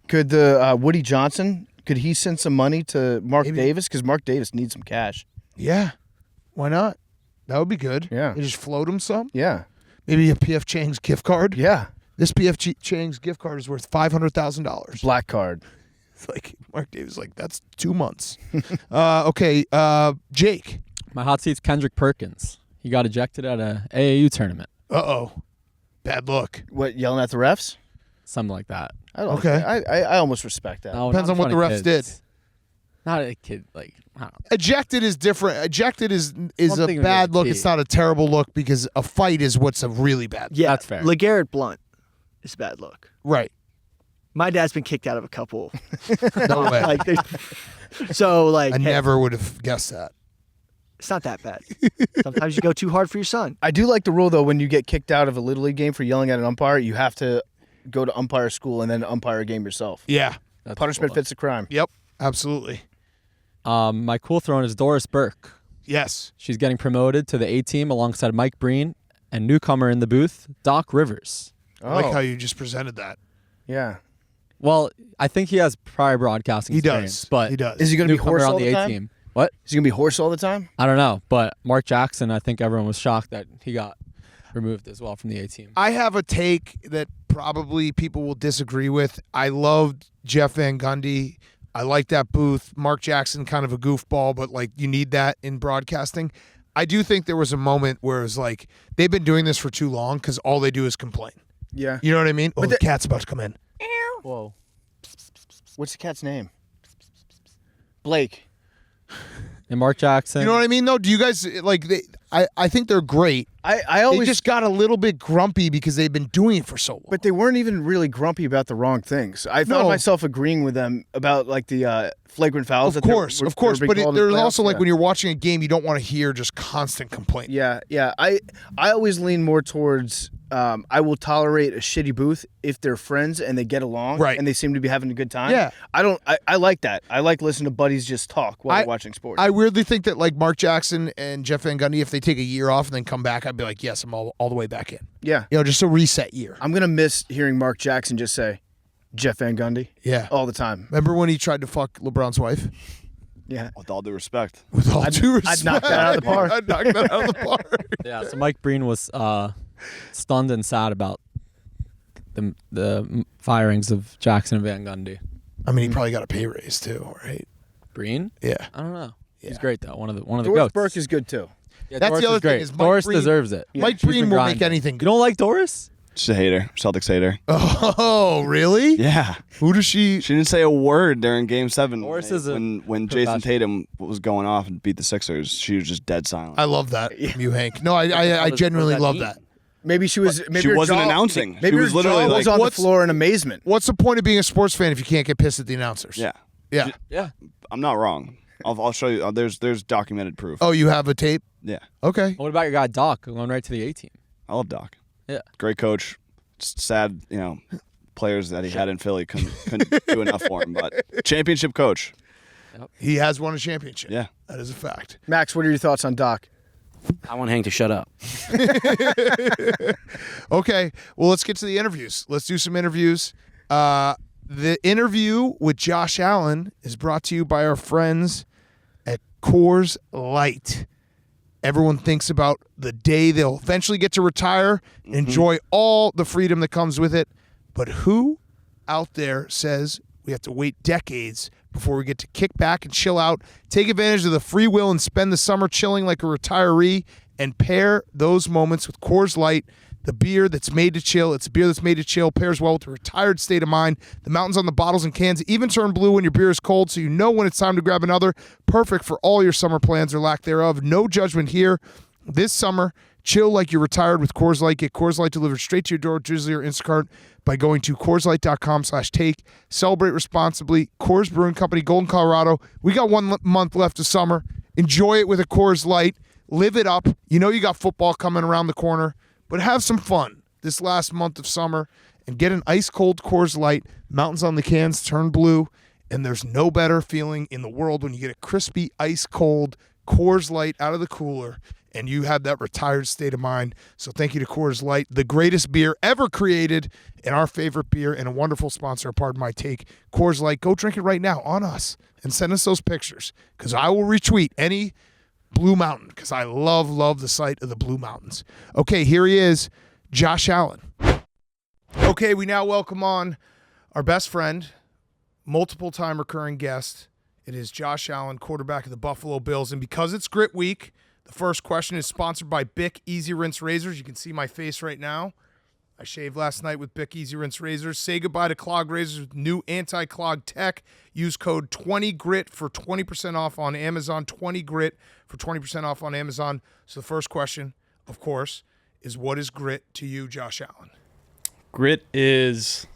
the Woody Johnson, could he send some money to Mark Davis? Because Mark Davis needs some cash. Yeah. Why not? That would be good. Yeah. You just float him some. Yeah. Maybe a PF Chang's gift card. Yeah. This PF Chang's gift card is worth $500,000. Black card. It's like Mark Davis, like that's 2 months. Okay, Jake. My hot seat's Kendrick Perkins. He got ejected at a AAU tournament. Bad look. What, yelling at the refs? Something like that. I don't Okay. I almost respect that. No, Depends not on what in the front refs of did. kids. Not a kid, like, I don't know. Ejected is different. Ejected is One a thing bad with look. the It's not a terrible look because a fight is what's a really bad look. Yeah, That's fair. LeGarrette Blount is a bad look. Right. My dad's been kicked out of a couple. No way. I I never would have guessed that. It's not that bad. Sometimes you go too hard for your son. I do like the rule, though, when you get kicked out of a Little League game for yelling at an umpire, you have to go to umpire school and then umpire a game yourself. Yeah. That's Punishment cool. fits the crime. Yep. Absolutely. My cool throne is Doris Burke. Yes. She's getting promoted to the A team alongside Mike Breen and newcomer in the booth, Doc Rivers. I like how you just presented that. Yeah. Well, I think he has prior broadcasting He experience, does. but He does. Is he going to be newcomer hoarse on all the the A time? team. What? Is he going to be hoarse all the time? I don't know, but Mark Jackson, I think everyone was shocked that he got removed as well from the A team. I have a take that probably people will disagree with. I loved Jeff Van Gundy. I like that booth. Mark Jackson, kind of a goofball, but like you need that in broadcasting. I do think there was a moment where it was like they've been doing this for too long because all they do is complain. Yeah. You know what I mean? Oh, the cat's about to come in. Whoa. What's the cat's name? Blake. And Mark Jackson. You know what I mean? Though, do you guys like? I think they're great. I They always just got a little bit grumpy because they've been doing it for so long. But they weren't even really grumpy about the wrong things. I found myself agreeing with them about like the flagrant fouls. Of course. But there's also like yeah. when you're watching a game, you don't want to hear just constant complaint. Yeah. I always lean more towards I will tolerate a shitty booth if they're friends and they get along, Right. and they seem to be having a good time. Yeah. I like that. I like listening to buddies just talk while they're watching sports. I weirdly think that like Mark Jackson and Jeff Van Gundy, if they take a year off and then come back, I'd be like, yes, I'm all the way back in. Yeah. You know, just a reset year. I'm gonna miss hearing Mark Jackson just say Jeff Van Gundy Yeah. all the time. Remember when he tried to fuck LeBron's wife? Yeah. With all due respect. With all due respect. I'd knock that out of the park. I'd knock that out of the park. Yeah, so Mike Breen was stunned and sad about the firings of Jackson and Van Gundy. I mean, he probably got a pay raise too, right? Breen? Yeah. I don't know. Yeah. He's great though. One of the Doris goats. Burke is good too. Yeah, That's Doris the other is great. thing is Mike Doris Breen- deserves it. Mike She's Breen been will grinding. make anything You good. don't like Doris? Just a hater. Celtics hater. Oh, really? Yeah. Who does she? She didn't say a word during Game 7 Doris is a when Jason professional. Tatum was going off and beat the Sixers. She was just dead silent. I love that from you, Hank. No, I genuinely love that. Maybe she was. Maybe she her wasn't jaw- announcing. Maybe She was her literally jaw was like, on the what's- floor in amazement. What's the point of being a sports fan if you can't get pissed at the announcers? yeah. Yeah. Yeah. I'm not wrong. I'll show you. There's documented proof. Oh, you have a tape? Yeah. Okay. What about your guy Doc going right to the A team? I love Doc. Yeah. Great coach. Just sad, players that he had in Philly couldn't do enough for him. But championship coach. He has won a championship. Yeah. That is a fact. Max, what are your thoughts on Doc? I want Hank to shut up. Okay. Well, let's get to the interviews. Let's do some interviews. The interview with Josh Allen is brought to you by our friends at Coors Light. Everyone thinks about the day they'll eventually get to retire and enjoy all the freedom that comes with it. But who out there says we have to wait decades before we get to kick back and chill out, take advantage of the free will and spend the summer chilling like a retiree, and pair those moments with Coors Light, the beer that's made to chill. It's a beer that's made to chill, pairs well with a retired state of mind. The mountains on the bottles and cans even turn blue when your beer is cold, so you know when it's time to grab another. Perfect for all your summer plans or lack thereof. No judgment here. This summer, chill like you're retired with Coors Light. Get Coors Light delivered straight to your door, Drizly or Instacart, by going to CoorsLight.com/take. Celebrate responsibly. Coors Brewing Company, Golden, Colorado. We got 1 month left of summer. Enjoy it with a Coors Light. Live it up. You know you got football coming around the corner, but have some fun this last month of summer and get an ice-cold Coors Light. Mountains on the cans turn blue, and there's no better feeling in the world when you get a crispy, ice-cold Coors Light out of the cooler and you have that retired state of mind. So thank you to Coors Light, the greatest beer ever created and our favorite beer and a wonderful sponsor, pardon my take. Coors Light, go drink it right now on us and send us those pictures because I will retweet any Blue Mountain because I love the sight of the Blue Mountains. Okay, here he is, Josh Allen. Okay, we now welcome on our best friend, multiple-time recurring guest. It is Josh Allen, quarterback of the Buffalo Bills. And because it's Grit Week, the first question is sponsored by Bic Easy Rinse Razors. You can see my face right now. I shaved last night with Bic Easy Rinse Razors. Say goodbye to clog razors with new anti-clog tech. Use code 20GRIT for 20% off on Amazon. 20GRIT for 20% off on Amazon. So the first question, of course, is what is grit to you, Josh Allen? Grit is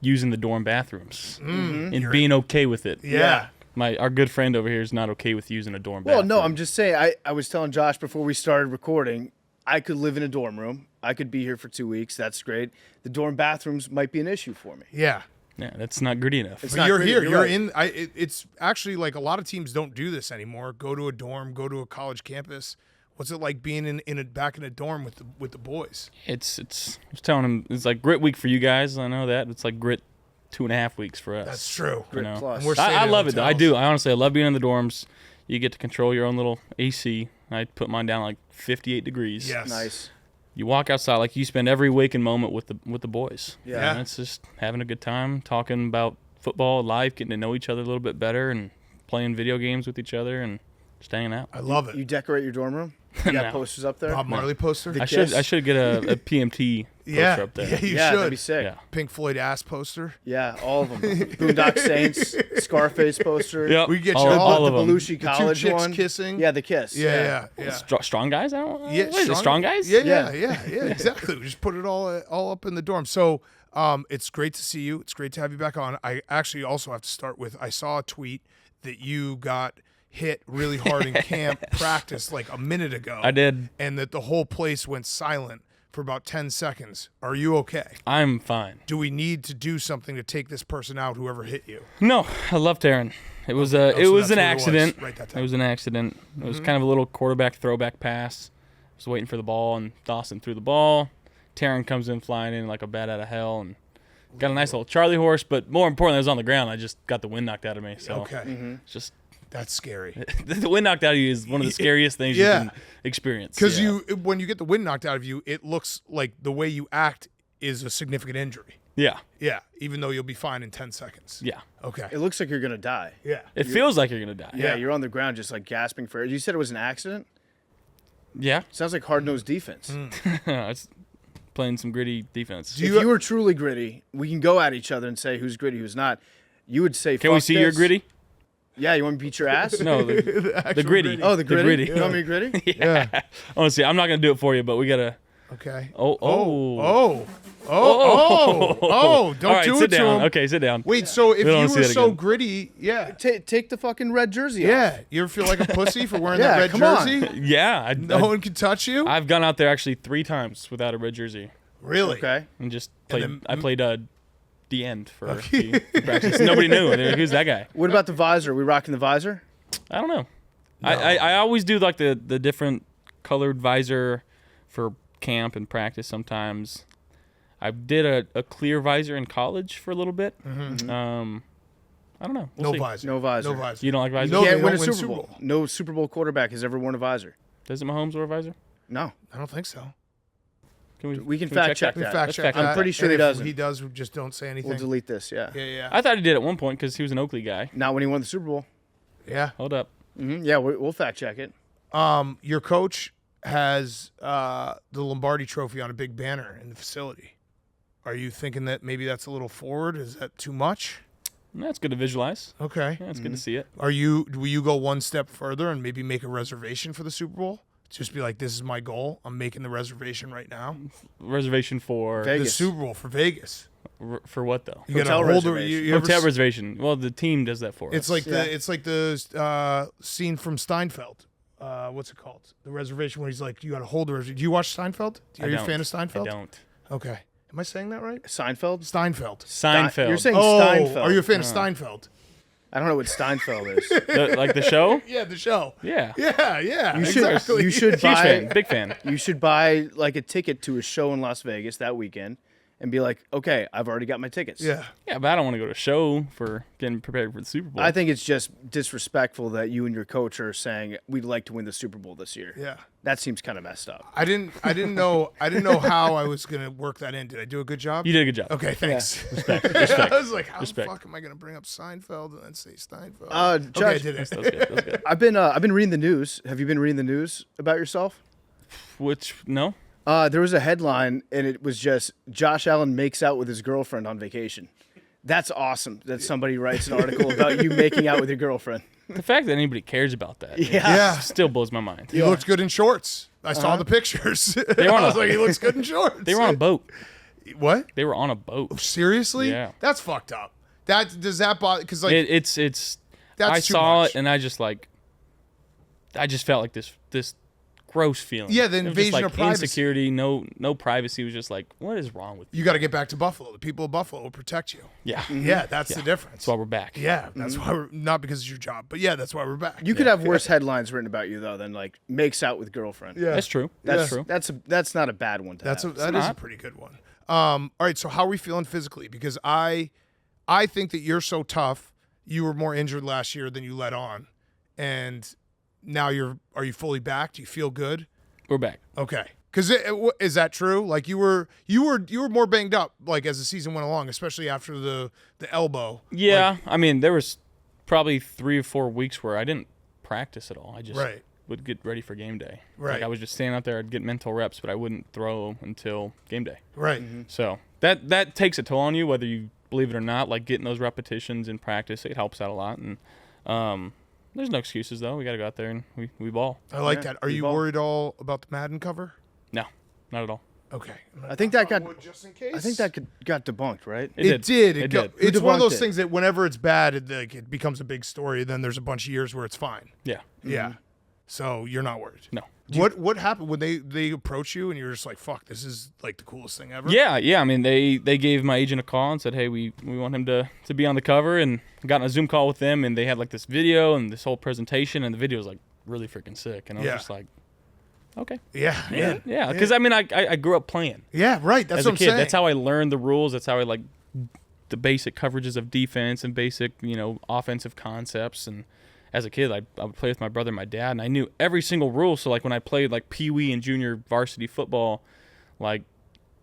using the dorm bathrooms and being okay with it. Yeah. Our good friend over here is not okay with using a dorm Well, bathroom. no, I'm just saying, I was telling Josh before we started recording, I could live in a dorm room. I could be here for 2 weeks. That's great. The dorm bathrooms might be an issue for me. Yeah. Yeah, that's not gritty enough. It's But not you're gritty, here. you're You're right. in. It's actually like a lot of teams don't do this anymore. Go to a dorm. Go to a college campus. What's it like being back in a dorm with the boys? I was telling him, it's like grit week for you guys. I know that. It's like grit 2.5 weeks for us. That's true. You know? Plus. And we're I staying in love it, though. I hotels. do. I honestly, I love being in the dorms. You get to control your own little AC. I put mine down like 58 degrees. Yes. Nice. You walk outside, like you spend every waking moment with the boys. Yeah. And it's just having a good time, talking about football, life, getting to know each other a little bit better, and playing video games with each other, and just hanging out. I love it. You decorate your dorm room? You got No. posters up there? Bob Marley poster. I Kiss? should get a PMT poster yeah. up there. Yeah, you Yeah, that'd should. be sick. Yeah. Pink Floyd ass poster. Yeah, all of them. Boondock Saints, Scarface poster. Yep. We get all, you all the of them. Belushi The College two chicks one. kissing. Yeah, the kiss. Yeah. Strong guys? I don't. Yeah, What is it, strong guys? Yeah, exactly. We just put it all up in the dorm. So it's great to see you. It's great to have you back on. I actually also have to start with, I saw a tweet that you got hit really hard in camp practice like a minute ago. I did. And that the whole place went silent for about 10 seconds. Are you okay? I'm fine. Do we need to do something to take this person out, whoever hit you? No, I love Taryn. It was so it that's was an what it was. accident. Write that down. It was an accident. It was kind of a little quarterback throwback pass. I was waiting for the ball, and Dawson threw the ball. Taryn comes in flying in like a bat out of hell, and got a nice little Charlie horse. But more importantly, I was on the ground. I just got the wind knocked out of me. So Okay. it's just That's scary. the wind knocked out of you is one of the scariest things Yeah. you can experience. Because Yeah. when you get the wind knocked out of you, it looks like the way you act is a significant injury. Yeah. Yeah, even though you'll be fine in 10 seconds. Yeah. Okay. It looks like you're going to die. Yeah. It feels like you're gonna die. Yeah, Yeah. you're on the ground just like gasping for air. You said it was an accident? Yeah. Sounds like hard-nosed defense. It's playing some gritty defense. Do If you were truly gritty, we can go at each other and say who's gritty, who's not. You would say, Can we "Fuck see your this." gritty? Yeah, you want me to beat your ass? No, the gritty. Oh, the gritty? gritty. You want me to gritty? Yeah. Honestly, I'm not gonna do it for you, but we gotta. Okay. Oh. Don't All right, do sit it to down. him. Okay, sit down. Wait, so if We don't you wanna see were that so again. gritty, yeah. Take the fucking red jersey off. Yeah. You ever feel like a pussy for wearing Yeah, that red come on. jersey? Yeah, No one can touch you? I've gone out there actually 3 times without a red jersey Really? Okay. and just played. then- I played the end for practice. Nobody knew. They're like, who's that guy? What about the visor? Are we rocking the visor? I don't know. I always do like the different colored visor for camp and practice sometimes. I did a clear visor in college for a little bit. I don't know. We'll No see. visor. No visor. No visor. You don't like visors? No, You they can't win a don't win Super Bowl. No Super Bowl quarterback has ever worn a visor. Doesn't Mahomes wear a visor? No. I don't think so. We can fact check We that. fact Let's check fact that. I'm pretty sure And he if doesn't. He does. We just don't say anything. We'll delete this, yeah. Yeah. I thought he did at one point because he was an Oakley guy. Not when he won the Super Bowl. Yeah. Hold up. Yeah, we'll fact check it. Your coach has the Lombardi trophy on a big banner in the facility. Are you thinking that maybe that's a little forward? Is that too much? That's good to visualize. Okay. Yeah, it's good to see it. Will you go one step further and maybe make a reservation for the Super Bowl? Just be like, this is my goal. I'm making the reservation right now. Reservation for Vegas. The Super Bowl for Vegas. For what though? You got Hotel a holder. reservation. You ever Hotel reservation. Well, the team does that for It's us. like the scene from Steinfeld. What's it called? The reservation where he's like, you got to hold the reservation. Do you watch Seinfeld? Are you a fan of Steinfeld? I don't. Okay. Am I saying that right? Seinfeld? Steinfeld. Seinfeld. You're saying Oh, Steinfeld. are you a fan of Steinfeld? I don't know what Steinfeld is. Like the show? Yeah, the show. Yeah. Yeah, You should, exactly. you should Huge fan. buy Big fan. you should buy like a ticket to a show in Las Vegas that weekend and be like, okay, I've already got my tickets. Yeah. Yeah, but I don't want to go to a show for getting prepared for the Super Bowl. I think it's just disrespectful that you and your coach are saying we'd like to win the Super Bowl this year. Yeah. That seems kind of messed up. I didn't know how I was gonna work that in. Did I do a good job? you did a good job. Okay, thanks. Respect. I was like, how Respect. the fuck am I gonna bring up Seinfeld and then say Steinfeld? Judge, okay, I did it. That was good. That was good. I've been reading the news. Have you been reading the news about yourself? Which no? There was a headline, and it was just Josh Allen makes out with his girlfriend on vacation. That's awesome that somebody writes an article about you making out with your girlfriend. The fact that anybody cares about that Yeah. still blows my mind. He looked good in shorts. I saw the pictures. They were on I was a- like, he looks good in shorts. They were on a boat. What? They were on a boat. Seriously? Yeah. That's fucked up. Does that bother? Because like It's. that's I too saw much. it and I just felt like this gross feeling. Yeah, the It was invasion just like of privacy. insecurity, no privacy. It was just like, what is wrong with you? You got to get back to Buffalo. The people of Buffalo will protect you. Yeah, Yeah, that's the difference. that's why we're back. Yeah, that's why we're not because it's your job, but yeah, that's why we're back. You could have worse headlines written about you though than like makes out with girlfriend. Yeah. That's true. That's true. That's not a bad one to That have. is a not. pretty good one. All right, so how are we feeling physically? Because I think that you're so tough. You were more injured last year than you let on, and now are you fully back? Do you feel good? We're back. Okay. Because is that true? Like you were more banged up like as the season went along, especially after the elbow. Yeah, I mean, there was probably 3 or 4 weeks where I didn't practice at all. I just Right. would get ready for game day. Right. Like I was just standing out there, I'd get mental reps, but I wouldn't throw until game day. Right. So that takes a toll on you, whether you believe it or not. Like getting those repetitions in practice, it helps out a lot. And there's no excuses though. We got to go out there and we ball. I like Yeah, that. Are you you ball. worried all about the Madden cover? No, not at all. Okay. I think that got just in case. I think that got debunked, right? It did. It did. It's Who one of debunked those it? things that whenever it's bad, it becomes a big story. Then there's a bunch of years where it's fine. Yeah. Yeah. So you're not worried. No. What happened when they approached you and you were just like, "Fuck, this is like the coolest thing ever." Yeah. I mean, they gave my agent a call and said, hey, we want him to be on the cover, and got on a Zoom call with them, and they had like this video and this whole presentation, and the video was like really freaking sick, and I was Yeah. just like, okay. Yeah. Yeah, because I mean, I grew up playing Yeah. Right. That's as what a I'm kid. saying. That's how I learned the rules. That's how I like the basic coverages of defense and basic, offensive concepts. And as a kid, I would play with my brother and my dad, and I knew every single rule. So like when I played like Pee Wee and junior varsity football, like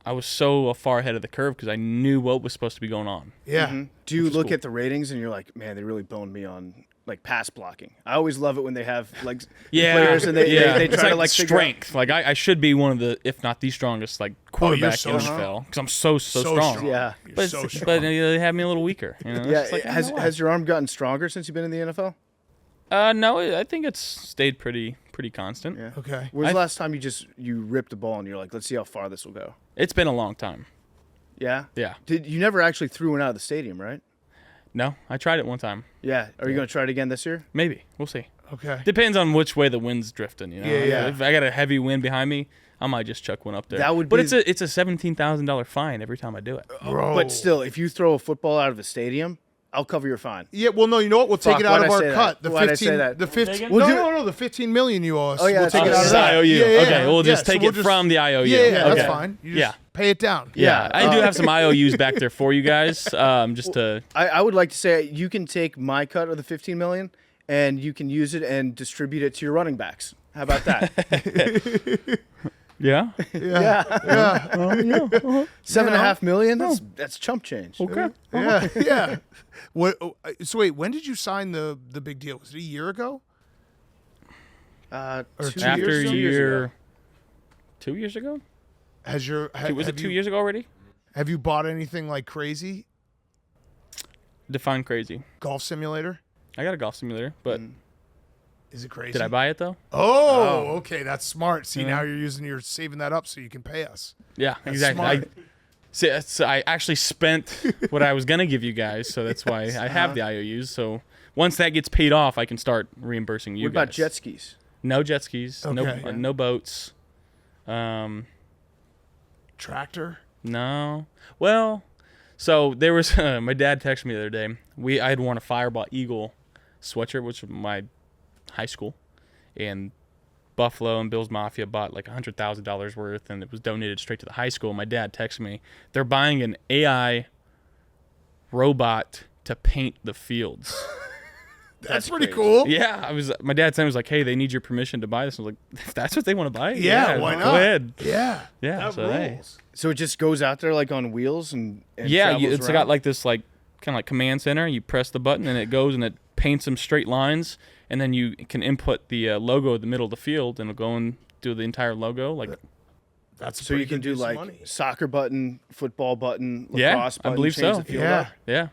I was so far ahead of the curve because I knew what was supposed to be going on. Yeah. Do you Which is look cool. at the ratings and you're like, man, they really boned me on like pass blocking? I always love it when they have like players and they It's try to like figure out- strength. Like I should be one of the, if not the strongest, like quarterback so in the strong. NFL because I'm so strong. Yeah. You're But so strong. but they have me a little weaker. It's Yeah, like, has your arm gotten stronger since you've been in the NFL? no, I think it's stayed pretty constant. Yeah. Okay. When's the last time you ripped a ball and you're like, let's see how far this will go? It's been a long time. Yeah. Yeah. Did you never actually threw one out of the stadium, right? No, I tried it one time. Yeah. Are you going to try it again this year? Maybe. We'll see. Okay. Depends on which way the wind's drifting, Yeah. If I got a heavy wind behind me, I might just chuck one up there. That would but be- it's a $17,000 fine every time I do it. Bro. But still, if you throw a football out of the stadium, I'll cover your fine. Yeah, well, no, you know what? We'll take Fuck, it out why'd of I our say that? cut. The Why'd I 15. say that? The 15. We'll do No, the 15 million you owe us. Oh, yeah, we'll take take it it out out of of that. IOU. Yeah, yeah, Okay, we'll just so take we'll it from the IOU. Yeah, Okay. that's fine. You just pay it down. Yeah, I do have some IOUs back there for you guys. Just to I would like to say you can take my cut of the $15 million and you can use it and distribute it to your running backs. How about that? Yeah. Yeah. Yeah. $7.5 million. That's chump change. Okay. Yeah. Yeah. What? So wait, when did you sign the big deal? Was it a year ago? Or 2 After years a ago? year. 2 years ago? Was Was it 2 years ago already? Have you bought anything like crazy? Define crazy. Golf simulator? I got a golf simulator, but Is it crazy? did I buy it though? Oh, okay, that's smart. See, now you're saving that up so you can pay us. Yeah, That's exactly. smart. So I actually spent what I was gonna give you guys, so that's why I have the IOUs. So once that gets paid off, I can start reimbursing you What about guys. jet skis? No jet skis. Okay. No boats. Tractor? No. Well, so there was my dad texted me the other day. I had worn a Fireball Eagle sweatshirt, which was my high school, and Buffalo and Bills Mafia bought like $100,000 worth, and it was donated straight to the high school. My dad texted me, they're buying an AI robot to paint the fields. That's pretty cool. Yeah, my dad was like, hey, they need your permission to buy this. I was like, if that's what they want to buy, Yeah, why not? Go ahead. Yeah. Yeah, That so hey. rules. So it just goes out there like on wheels and Yeah, travels it's around? got like this like kind of like command center. You press the button and it goes and it paints some straight lines, and then you can input the logo in the middle of the field, and it'll go and do the entire logo. Like, That's a So you pretty can good do use of like money. soccer button, football button, Yeah, lacrosse I button. believe change so. the field Yeah. up. yeah,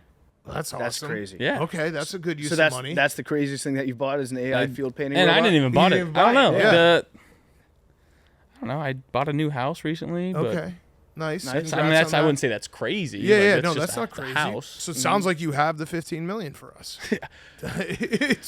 That's awesome. That's crazy. yeah. Okay, that's a good use So of that's money. that's the craziest thing that you bought is an AI field painting And I robot? didn't even bought You it. didn't I don't buy know. it, yeah. I don't know. I bought a new house recently. But okay. Nice. Nice. I mean, Congrats on I that. wouldn't say that's crazy. Yeah, Like, yeah, that's no, just that's not the crazy. house. So it sounds like you have the $15 million for us.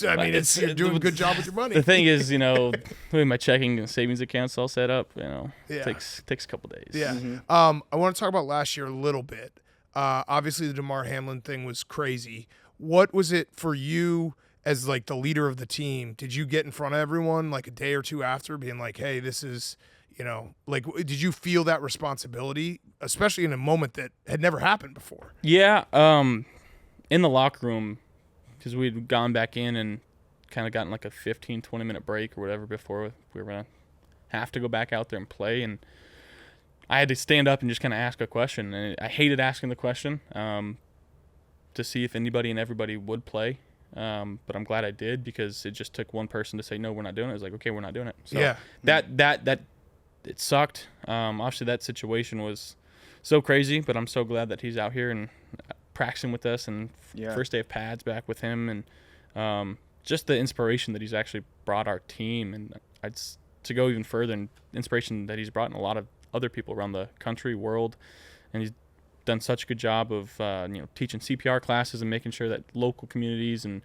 You're doing a good job with your money. The thing is, having my checking and savings accounts all set up, Yeah. takes a couple days. Yeah. I want to talk about last year a little bit. Obviously, the DeMar Hamlin thing was crazy. What was it for you as like the leader of the team? Did you get in front of everyone like a day or two after, being like, "Hey, this is," like, did you feel that responsibility, especially in a moment that had never happened before? Yeah. In the locker room, because we'd gone back in and kind of gotten like a 15, 20-minute break or whatever before we were going to have to go back out there and play. And I had to stand up and just kind of ask a question. And I hated asking the question to see if anybody and everybody would play. But I'm glad I did, because it just took one person to say, no, we're not doing it. It was like, okay, we're not doing it. So Yeah. that it sucked. Obviously, that situation was so crazy, but I'm so glad that he's out here and practicing with us, and first day of pads back with him, and just the inspiration that he's actually brought our team, and to go even further, and inspiration that he's brought in a lot of other people around the country, world, and he's done such a good job of teaching CPR classes and making sure that local communities and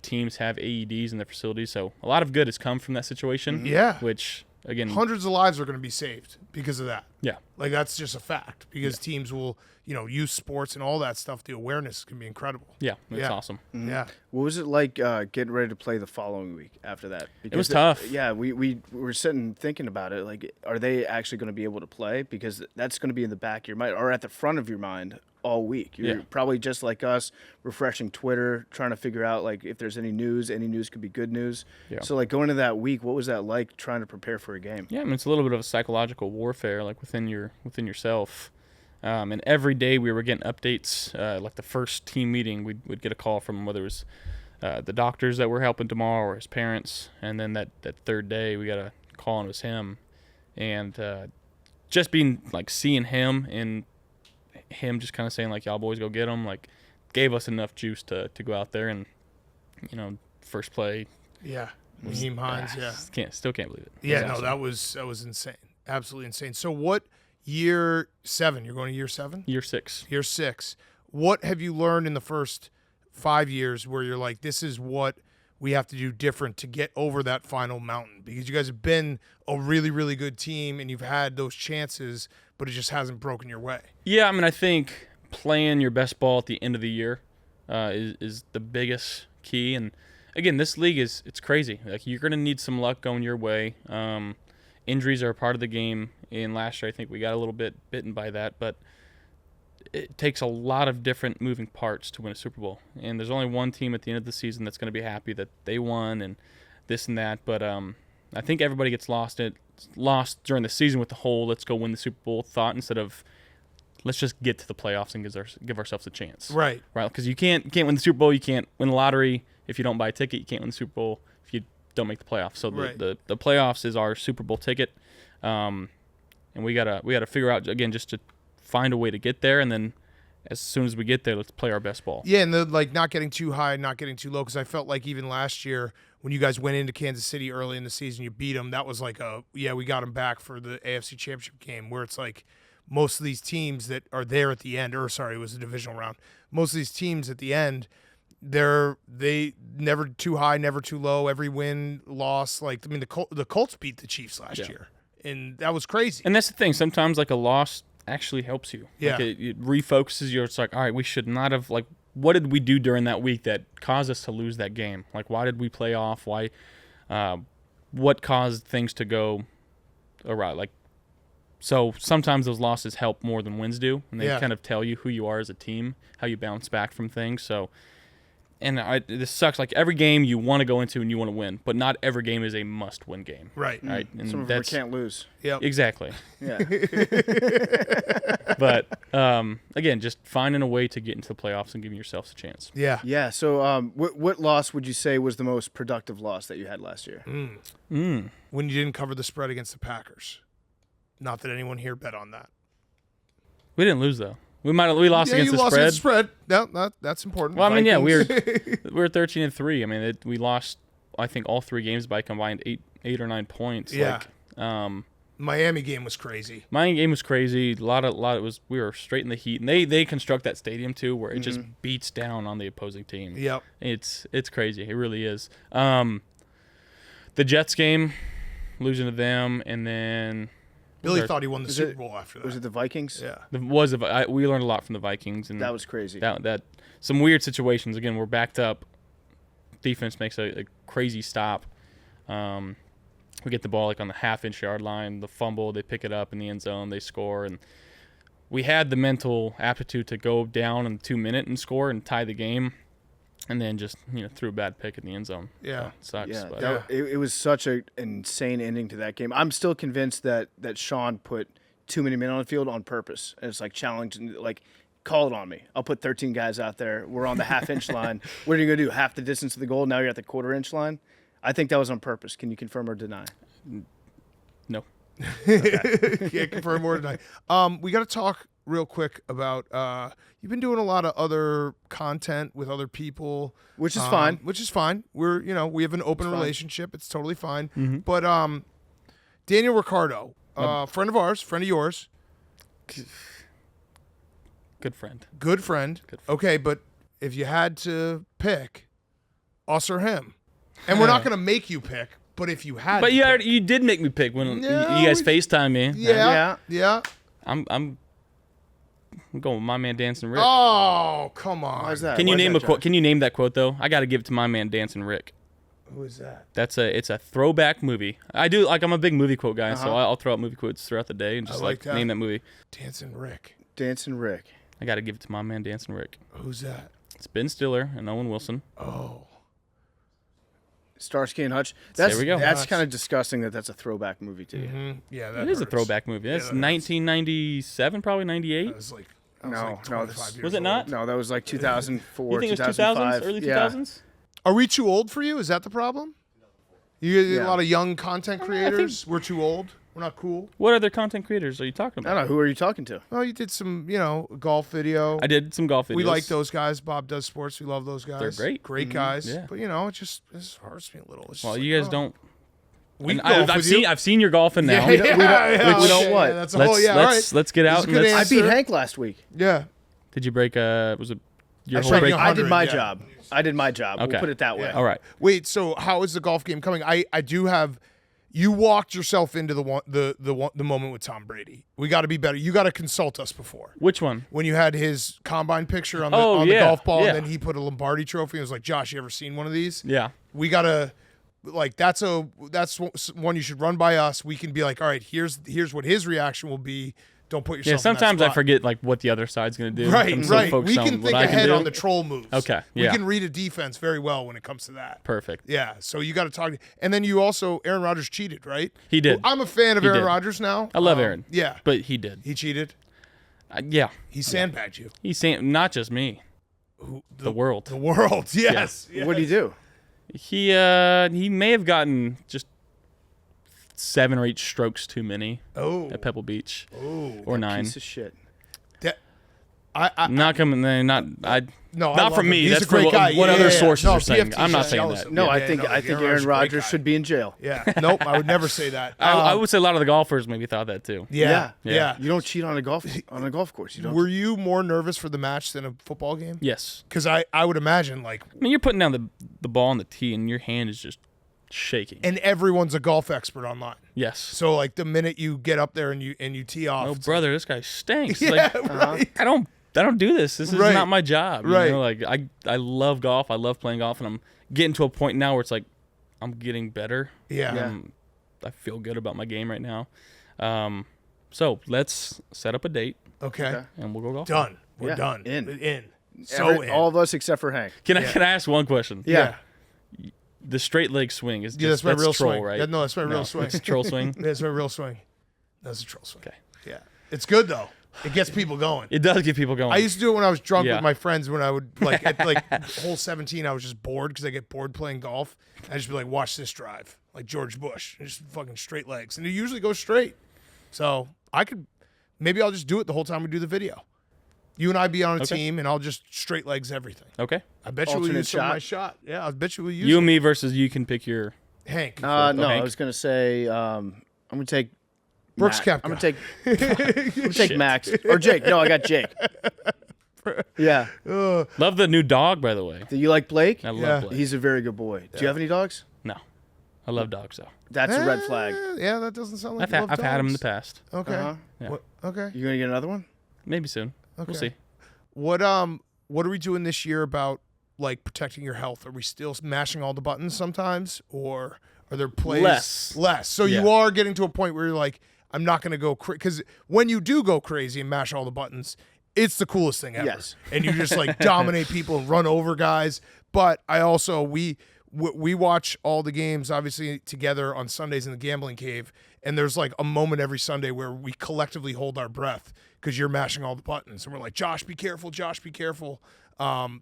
teams have AEDs in their facilities. So a lot of good has come from that situation. Yeah. Which, again, Hundreds of lives are going to be saved because of that. yeah. Like, that's just a fact, because teams will, use sports and all that stuff. The awareness can be incredible. Yeah, it's Yeah. awesome. Yeah. What was it like getting ready to play the following week after that? It was tough. Yeah, we were sitting thinking about it. Like, are they actually going to be able to play? Because that's going to be in the back of your mind, or at the front of your mind all week. You're Yeah. probably just like us, refreshing Twitter, trying to figure out like if there's any news. Any news could be good news. Yeah. So like going into that week, what was that like trying to prepare for a game? Yeah, I mean, it's a little bit of a psychological warfare, like within yourself. And every day we were getting updates. Like the first team meeting, we'd get a call from whether it was the doctors that were helping tomorrow or his parents. And then that third day, we got a call and it was him. And just being like seeing him and him just kind of saying like, y'all boys go get him, like gave us enough juice to go out there and, first play. Yeah. Raheem Hines, yeah. Still can't believe it. Yeah, It was no, awesome. that was insane. Absolutely insane. So what year 7? You're going to year 7? Year 6. Year 6. What have you learned in the first 5 years where you're like, this is what we have to do different to get over that final mountain? Because you guys have been a really, really good team and you've had those chances, but it just hasn't broken your way. Yeah, I mean, I think playing your best ball at the end of the year is the biggest key. And again, this league it's crazy. Like, you're going to need some luck going your way. Injuries are a part of the game. And last year, I think we got a little bit bitten by that. But it takes a lot of different moving parts to win a Super Bowl. And there's only one team at the end of the season that's going to be happy that they won and this and that. But I think everybody gets lost during the season with the whole let's go win the Super Bowl thought instead of let's just get to the playoffs and give ourselves a chance. Right. Right. Because you can't win the Super Bowl. You can't win the lottery if you don't buy a ticket. You can't win the Super Bowl if you don't make the playoffs. So the playoffs is our Super Bowl ticket, and we gotta figure out again just to find a way to get there, and then as soon as we get there, let's play our best ball. Yeah, and like not getting too high, not getting too low. Because I felt like even last year when you guys went into Kansas City early in the season, you beat them. That was like we got them back for the AFC Championship game, where it's like most of these teams that are there at the end, or sorry, it was a divisional round. Most of these teams at the end, they never too high, never too low. Every win, loss. Like I mean, the Colts beat the Chiefs last year, and that was crazy. And that's the thing. Sometimes like a loss actually helps you. Yeah. Like it refocuses you. It's like, all right, we should not have like. What did we do during that week that caused us to lose that game? Like, why did we play off? Why? What caused things to go awry? Like, so sometimes those losses help more than wins do, and they kind of tell you who you are as a team, how you bounce back from things. So, and this sucks. Like every game you want to go into and you want to win, but not every game is a must-win game. Right. Right. And Some of them we can't lose. Yep. Exactly. Yeah. But again, just finding a way to get into the playoffs and giving yourselves a chance. Yeah. Yeah. So, what loss would you say was the most productive loss that you had last year? When you didn't cover the spread against the Packers. Not that anyone here bet on that. We didn't lose though. We lost against you the lost spread. Against the spread. No, that's important. Well, I mean, we were Vikings. 13-3. I mean, we lost. I think all 3 games by combined 8 or 9 points. Yeah. Like, Miami game was crazy. Miami game was crazy. A lot. It was. We were straight in the heat, and they construct that stadium too, where it just beats down on the opposing team. Yep. It's crazy. It really is. The Jets game, losing to them, and then. Billy thought he won the Super Bowl after that. Was it the Vikings? Yeah. We learned a lot from the Vikings, and That was crazy. That some weird situations. Again, we're backed up. Defense makes a crazy stop. We get the ball like on the half-inch yard line. The fumble, they pick it up in the end zone, they score, and we had the mental aptitude to go down in 2 minutes and score and tie the game, and then just threw a bad pick in the end zone. Yeah. So it sucks. Yeah, But it was such an insane ending to that game. I'm still convinced that Sean put too many men on the field on purpose. And it's like challenging, like, call it on me. I'll put 13 guys out there. We're on the half-inch line. What are you going to do? Half the distance to the goal? Now you're at the quarter-inch line? I think that was on purpose. Can you confirm or deny? no. Can't confirm or deny. We got to talk real quick about you've been doing a lot of other content with other people, Which is fine. Which is fine. We're we have an open relationship. It's totally fine. Mm-hmm. But Daniel Ricciardo, friend of ours, friend of yours, Good friend. good friend. Okay, but if you had to pick us or him, and we're not going to make you pick, but if you had, But to you pick, you did make me pick when No, you guys FaceTime me. yeah. I'm going with my man Dancing Rick. Oh, come on. Why's that? Can you Why's name that, a quote? Josh? Can you name that quote though? I got to give it to my man Dancing Rick. Who is that? It's a throwback movie. I'm a big movie quote guy, so I'll throw out movie quotes throughout the day and just like that. name that movie. Dancing Rick. Dancing Rick. I got to give it to my man Dancing Rick. Who's that? It's Ben Stiller and Owen Wilson. Oh. Starsky and Hutch. There we go. That's kind of disgusting that that's a throwback movie to you. Mm-hmm. Yeah, that It is a hurts. throwback movie. That's that hurts. 1997, probably 98. That was like, I was No, like no, 25 years Was it old. not? No, that was like 2004, You think it was 2005. 2000s, early Yeah. 2000s? Are we too old for you? Is that the problem? You get a Yeah. lot of young content creators. We're too old. We're not cool. What other content creators are you talking I about? don't know. Who are you talking to? Oh, you did some, golf video. I did some golf videos. We like those guys. Bob does sports. We love those guys. They're great. Great guys. Yeah. But it hurts me a little. It's just Well, like, you guys oh. don't. We and golf I've with seen you. I've seen your golfing now. Yeah, we don't what? That's a whole, all right. Let's get out. a And good let's, I beat Answer. Hank last week. Yeah. did you break? Was it your I, whole tried- break? I did my 100, yeah. job. I did my job. Okay. We'll put it that way. Yeah. All right. Wait, so how is the golf game coming? I do have. You walked yourself into the moment with Tom Brady. We got to be better. You got to consult us before. Which one? When you had his combine picture on the, Oh, on the yeah, golf ball, yeah. and then he put a Lombardi trophy. And was like, Josh, you ever seen one of these? Yeah. We gotta, that's one you should run by us. We can be like, all right, here's what his reaction will be Don't put yourself. Yeah, in that sometimes I spot. forget like what the other side's gonna do. Right, I'm so right. focused We on can what think I can ahead do. on the troll moves. Okay, We yeah. can read a defense very well when it comes to that. Perfect. Yeah, so you got to talk. And then you also, Aaron Rodgers cheated, right? He did. Well, I'm a fan of He Aaron did. Rodgers now. I love Aaron. Yeah, But he did. he cheated. Yeah. He sandbagged you. He's saying not just me, the world. The world, yes. What do you do? He may have gotten just 7 or 8 strokes too many Oh, at Pebble Beach, oh. or 9. Piece of shit. Not coming there. Not I. No, I Not love from him. me. He's That's a great from guy. what Yeah, other yeah. sources No, are saying. PFT I'm not is saying jealous that. of No, him. I Yeah, think no, Aaron Rodgers is a great Rodgers guy. should be in jail. Yeah, nope, I would never say that. I would say a lot of the golfers maybe thought that too. Yeah, Yeah. yeah. You don't cheat on a golf course. You don't. Were you more nervous for the match than a football game? Yes. Because I would imagine like, I mean, you're putting down the ball on the tee, and your hand is just shaking. and everyone's a golf expert online. Yes. So like the minute you get up there and you tee off, Oh, it's brother, this guy stinks. like, Like, right. I don't do this. This is Right. not my job. You Right. know? Like I love golf. I love playing golf, and I'm getting to a point now where it's like I'm getting better. Yeah. I feel good about my game right now. So let's set up a date, Okay. and we'll go golf. Done. We're Yeah. done. In. So in. All of us except for Hank. Can I ask one question? Yeah. The straight leg swing is just, Yeah, that's my real troll, swing. right? Yeah, no, that's my real swing. It's a troll swing. That's my real swing. That's a troll swing. Okay. Yeah. It's good though. It gets people going. It does get people going. I used to do it when I was drunk Yeah. with my friends. When I would like at like hole 17, I was just bored because I get bored playing golf. I just be like, watch this drive, like George Bush, just fucking straight legs, and it usually goes straight. So maybe I'll just do it the whole time we do the video. You and I be on a Okay. team, and I'll just straight legs everything. Okay. I bet you we'll Alternate use some of shot? my shot. Yeah, I bet you we'll use You it. and me versus you can pick your. Hank. No, I Hank. was gonna say I'm gonna take Brooks Matt. Koepka. I'm gonna take Shit. Max or Jake. No, I got Jake. Yeah. Love the new dog, by the way. Do you like Blake? I love Yeah. Blake. He's a very good boy. Do you have any dogs? No, I love dogs though. That's a red flag. Yeah, that doesn't sound like I've you love had them in the dogs. past. Okay. Uh-huh. Yeah. What, okay. You gonna get another one? Maybe soon. Okay. We'll see. What are we doing this year about like protecting your health? Are we still mashing all the buttons sometimes, or are there plays Less. So Yeah. you are getting to a point where you're like, I'm not going to go crazy, because when you do go crazy and mash all the buttons, it's the coolest thing ever. Yes. And you just like dominate people and run over guys. But I also we watch all the games obviously together on Sundays in the gambling cave, and there's like a moment every Sunday where we collectively hold our breath because you're mashing all the buttons, and we're like, Josh, be careful, Josh, be careful.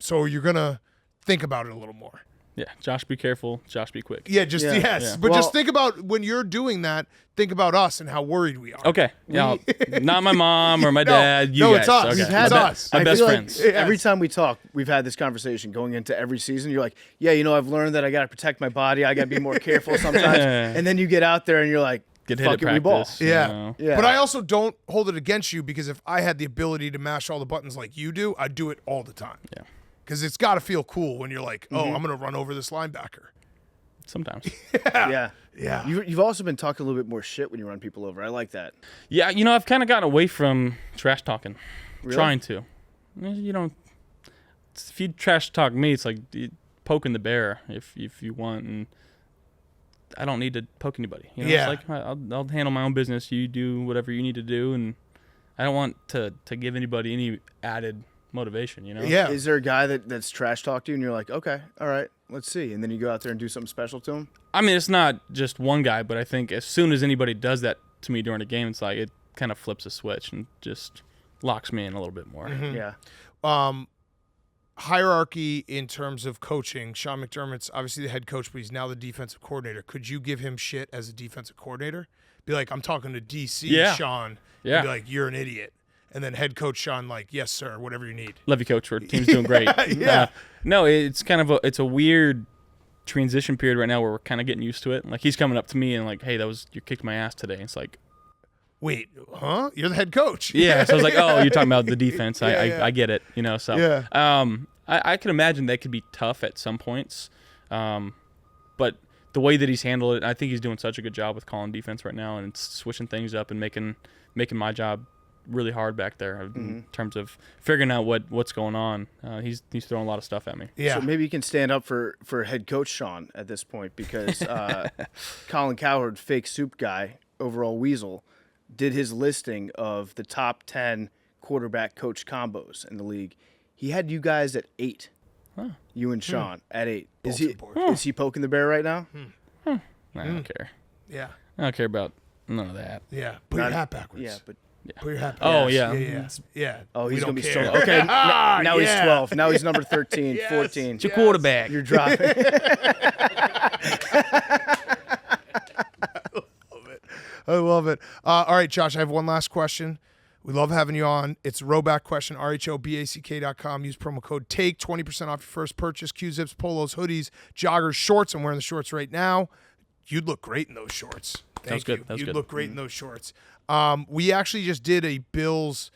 So you're gonna think about it a little more. Yeah. Josh, be careful. Josh, be quick. Yeah, just Yeah. yes, Yeah. but Well- just think about when you're doing that. Think about us and how worried we are. Okay. Yeah. Not my mom or my No, dad. You no, guys. it's us. Okay. It's My be- us. My I best feel like friends. Every time we talk, we've had this conversation going into every season. You're like, yeah, I've learned that I got to protect my body. I got to be more careful sometimes. And then you get out there and you're like, Get hit fuck at it, we ball. practice. you Yeah. know. Yeah. But I also don't hold it against you, because if I had the ability to mash all the buttons like you do, I'd do it all the time. Yeah. Because it's got to feel cool when you're like, oh, Mm-hmm. I'm going to run over this linebacker. Sometimes. Yeah. Yeah. You've also been talking a little bit more shit when you run people over. I like that. Yeah. I've kind of gotten away from trash talking. Really? Trying to. You don't. If you trash talk me, it's like poking the bear if you want, and I don't need to poke anybody. Yeah. It's like I'll handle my own business. You do whatever you need to do, and I don't want to give anybody any added motivation. Yeah. Is there a guy that's trash talked you and you're like, okay, all right, let's see. And then you go out there and do something special to him? I mean, it's not just one guy, but I think as soon as anybody does that to me during a game, it's like it kind of flips a switch and just locks me in a little bit more. Mm-hmm. Yeah. Hierarchy in terms of coaching. Sean McDermott's obviously the head coach, but he's now the defensive coordinator. Could you give him shit as a defensive coordinator? Be like, I'm talking to DC, Yeah. Sean. Yeah. And be like, you're an idiot. And then head coach Sean, like, yes, sir, whatever you need. Love you, coach. Our team's doing great. Yeah. No, it's kind of it's a weird transition period right now where we're kind of getting used to it. Like he's coming up to me and like, hey, you kicked my ass today. It's like, Wait, huh? You're the head coach. yeah. So I was like, oh, you're talking about the defense. Yeah. I get it. So Yeah. I can imagine that could be tough at some points. But the way that he's handled it, I think he's doing such a good job with calling defense right now and switching things up and making my job really hard back there in terms of figuring out what's going on. He's throwing a lot of stuff at me. Yeah. So maybe you can stand up for head coach Sean at this point, because Colin Cowherd, fake soup guy, overall weasel, did his listing of the top 10 quarterback coach combos in the league, he had you guys at 8. Huh. You and Sean at 8. Bulletin board. Is he poking the bear right now? I don't care. Yeah. I don't care about none of that. Yeah. Put your hat backwards. Yeah, but Put your hat Oh, backwards. yeah. Yeah. oh, We he's don't gonna be care. so okay. Now he's Yeah. 12. Now he's number 13, Yes. 14. It's your quarterback. You're dropping. I love it. All right, Josh, I have one last question. We love having you on. It's a Roback question, rhoback.com. Use promo code TAKE, 20% off your first purchase. Q-zips, polos, hoodies, joggers, shorts. I'm wearing the shorts right now. You'd look great in those shorts. Thank good. you. That was You'd good. look great in those shorts. We actually just did a Bills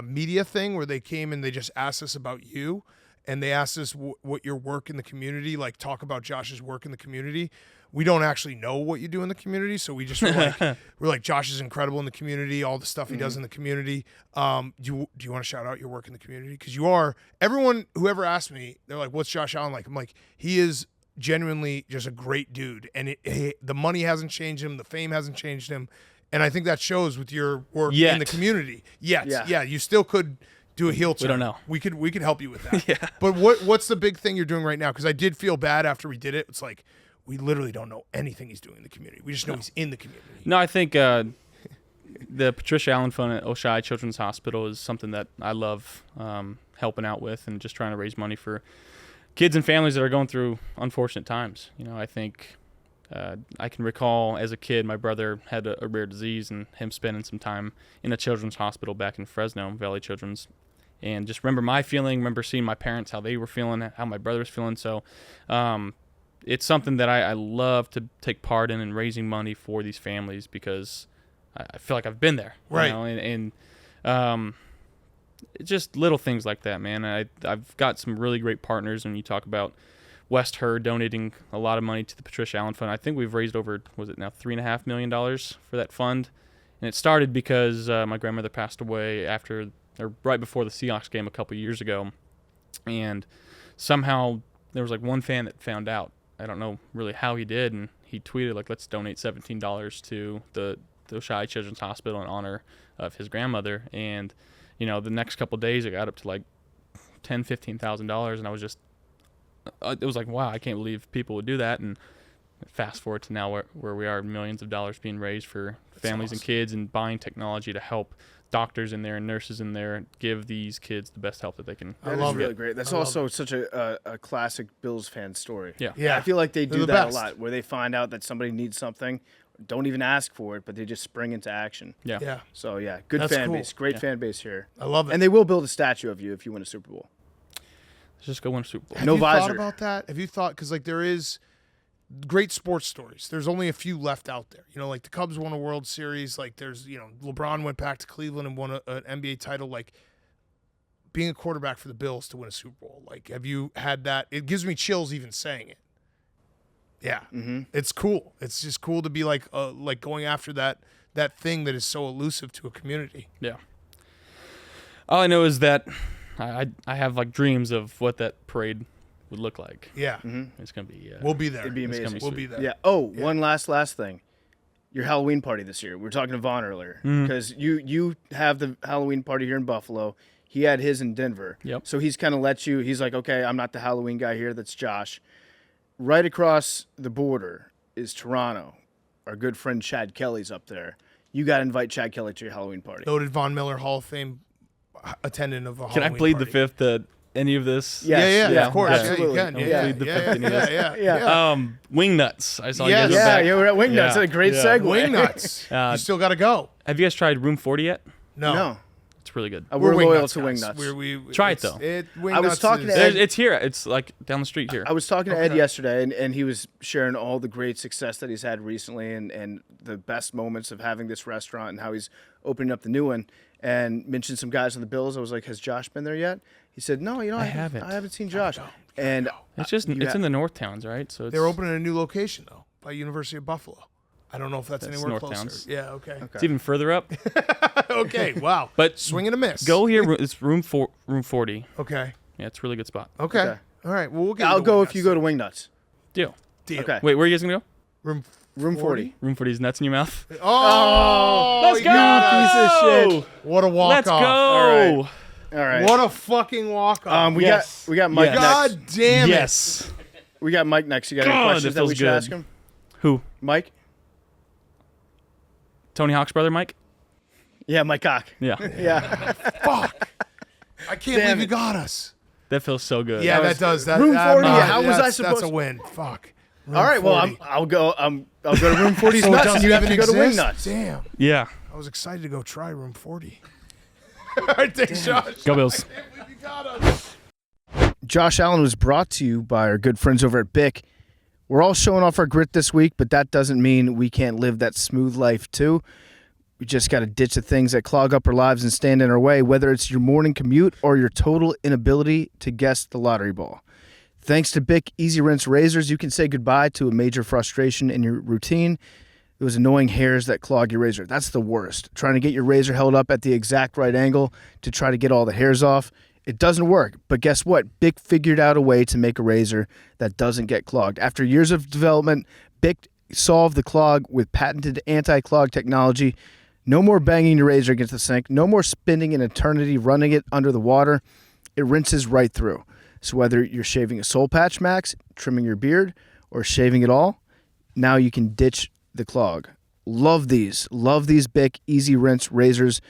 media thing where they came and they just asked us about you. And they asked us what your work in the community, like talk about Josh's work in the community. We don't actually know what you do in the community, so we just were like, Josh is incredible in the community, all the stuff he does in the community. Do you want to shout out your work in the community? Because you are, everyone, whoever asked me, they're like, what's Josh Allen like? I'm like, he is genuinely just a great dude. And the money hasn't changed him, the fame hasn't changed him. And I think that shows with your work in the community. Yeah, you still could do a heel turn. We don't know. We could help you with that. But what's the big thing you're doing right now? Because I did feel bad after we did it. It's like we literally don't know anything he's doing in the community. We just know he's in the community. No, I think the Patricia Allen Fund at Oshai Children's Hospital is something that I love helping out with and just trying to raise money for kids and families that are going through unfortunate times. You know, I think I can recall as a kid, my brother had a rare disease and him spending some time in a children's hospital back in Fresno, Valley Children's. And just remember seeing my parents, how they were feeling, how my brother was feeling. So it's something that I love to take part in raising money for these families because I feel like I've been there. Right. You know, and just little things like that, man. I've got some really great partners when you talk about West Hurd donating a lot of money to the Patricia Allen Fund. I think we've raised over, was it now $3.5 million for that fund? And it started because my grandmother passed away right before the Seahawks game a couple years ago. And somehow there was like one fan that found out. I don't know really how he did, and he tweeted like, let's donate $17 to the Oshai Children's Hospital in honor of his grandmother. And, you know, the next couple of days it got up to like $10,000-$15,000, and I was just, it was like, wow, I can't believe people would do that. And fast forward to now where we are, millions of dollars being raised for families and kids and buying technology to help doctors in there and nurses in there give these kids the best help that they can. That is really great. That's also such a classic Bills fan story. Yeah. I feel like they do the that best. a lot, where they find out that somebody needs something, don't even ask for it, but they just spring into action. Yeah. So, yeah, good That's fan cool. base. Great fan base here. I love it. And they will build a statue of you if you win a Super Bowl. Let's just go win a Super Bowl. Have No you visor. thought about that? Have you thought, because like there is great sports stories. There's only a few left out there. You know, like the Cubs won a World Series. Like there's, you know, LeBron went back to Cleveland and won an NBA title. Like being a quarterback for the Bills to win a Super Bowl. Like, have you had that? It gives me chills even saying it. Yeah, It's cool. It's just cool to be like going after that thing that is so elusive to a community. Yeah. All I know is that I have like dreams of what that parade would look like. Yeah, It's gonna be. we'll be there. It'd be It's gonna amazing. be We'll sweet. be there. Yeah. Oh, one last thing. Your Halloween party this year. We were talking to Vaughn earlier because you have the Halloween party here in Buffalo. He had his in Denver. Yep. So he's kind of let you. He's like, okay, I'm not the Halloween guy here. That's Josh. Right across the border is Toronto. Our good friend Chad Kelly's up there. You got to invite Chad Kelly to your Halloween party. Noted Von Miller Hall of Fame attendant of a Can I Halloween plead party. the fifth to any of this? Yes. Yeah, of course. absolutely. Yeah, you can. I'll Yeah, plead the fifth yeah, into this. yeah. Wing nuts. I saw Yes. you guys Yeah, back. you were at Wingnuts. Yeah. That's a great Yeah. segue. Wing nuts. You still got to go. Have you guys tried Room 40 yet? No. It's really good. We're Wing loyal Nuts to guys. Wingnuts. We Try it, it's- though. Wing I was Nuts talking to is- Ed- It's here. It's like down the street here. I was talking to Ed yesterday, and he was sharing all the great success that he's had recently and the best moments of having this restaurant and how he's opening up the new one, and mentioned some guys on the Bills. I was like, has Josh been there yet? He said, no, I haven't. I haven't seen Josh. And It's just it's in the North Towns, right? So it's, They're opening a new location, though, by University of Buffalo. I don't know if that's anywhere North closer. Towns. Yeah, okay. it's even further up. Okay, wow. But Swing and a miss. Go here. It's room 40. Okay. Yeah, it's a really good spot. Okay. Okay. All right. Well, we'll get I'll you to go Wing if you Nuts. go to Wingnuts. Deal. Deal. Okay. Wait, where are you guys gonna go? Room Room 40. Room for these nuts in your mouth. Oh, Let's you go! got us. Piece of What a walk Let's off. go! All right. What a fucking walk off. We Yes. got Mike Yes. next. God damn it. Yes. We got Mike next. You got any God, questions that that we feels should good. ask him? Who? Mike? Tony Hawk's brother, Mike? Yeah, Mike Cock. Yeah. Yeah. Fuck. I can't believe you got us. That feels so good. Yeah, was- that does. That, Room 40, I'm not- how was I that's- supposed- That's a win. Fuck. Room All right. Well, 40. I'll go to Room 40's So it nuts, doesn't and you have even to go to Wing exist? Nuts. Damn. Yeah. I was excited to go try Room 40. All right, thanks, Josh. Go Bills. I can't believe you got us. Josh Allen was brought to you by our good friends over at BIC. We're all showing off our grit this week, but that doesn't mean we can't live that smooth life too. We just got to ditch the things that clog up our lives and stand in our way, whether it's your morning commute or your total inability to guess the lottery ball. Thanks to BIC Easy Rinse Razors, you can say goodbye to a major frustration in your routine. Those annoying hairs that clog your razor. That's the worst. Trying to get your razor held up at the exact right angle to try to get all the hairs off. It doesn't work, but guess what? BIC figured out a way to make a razor that doesn't get clogged. After years of development, BIC solved the clog with patented anti-clog technology. No more banging your razor against the sink. No more spending an eternity running it under the water. It rinses right through. So whether you're shaving a soul patch max, trimming your beard, or shaving it all, now you can ditch the clog. Love these BIC Easy Rinse Razors.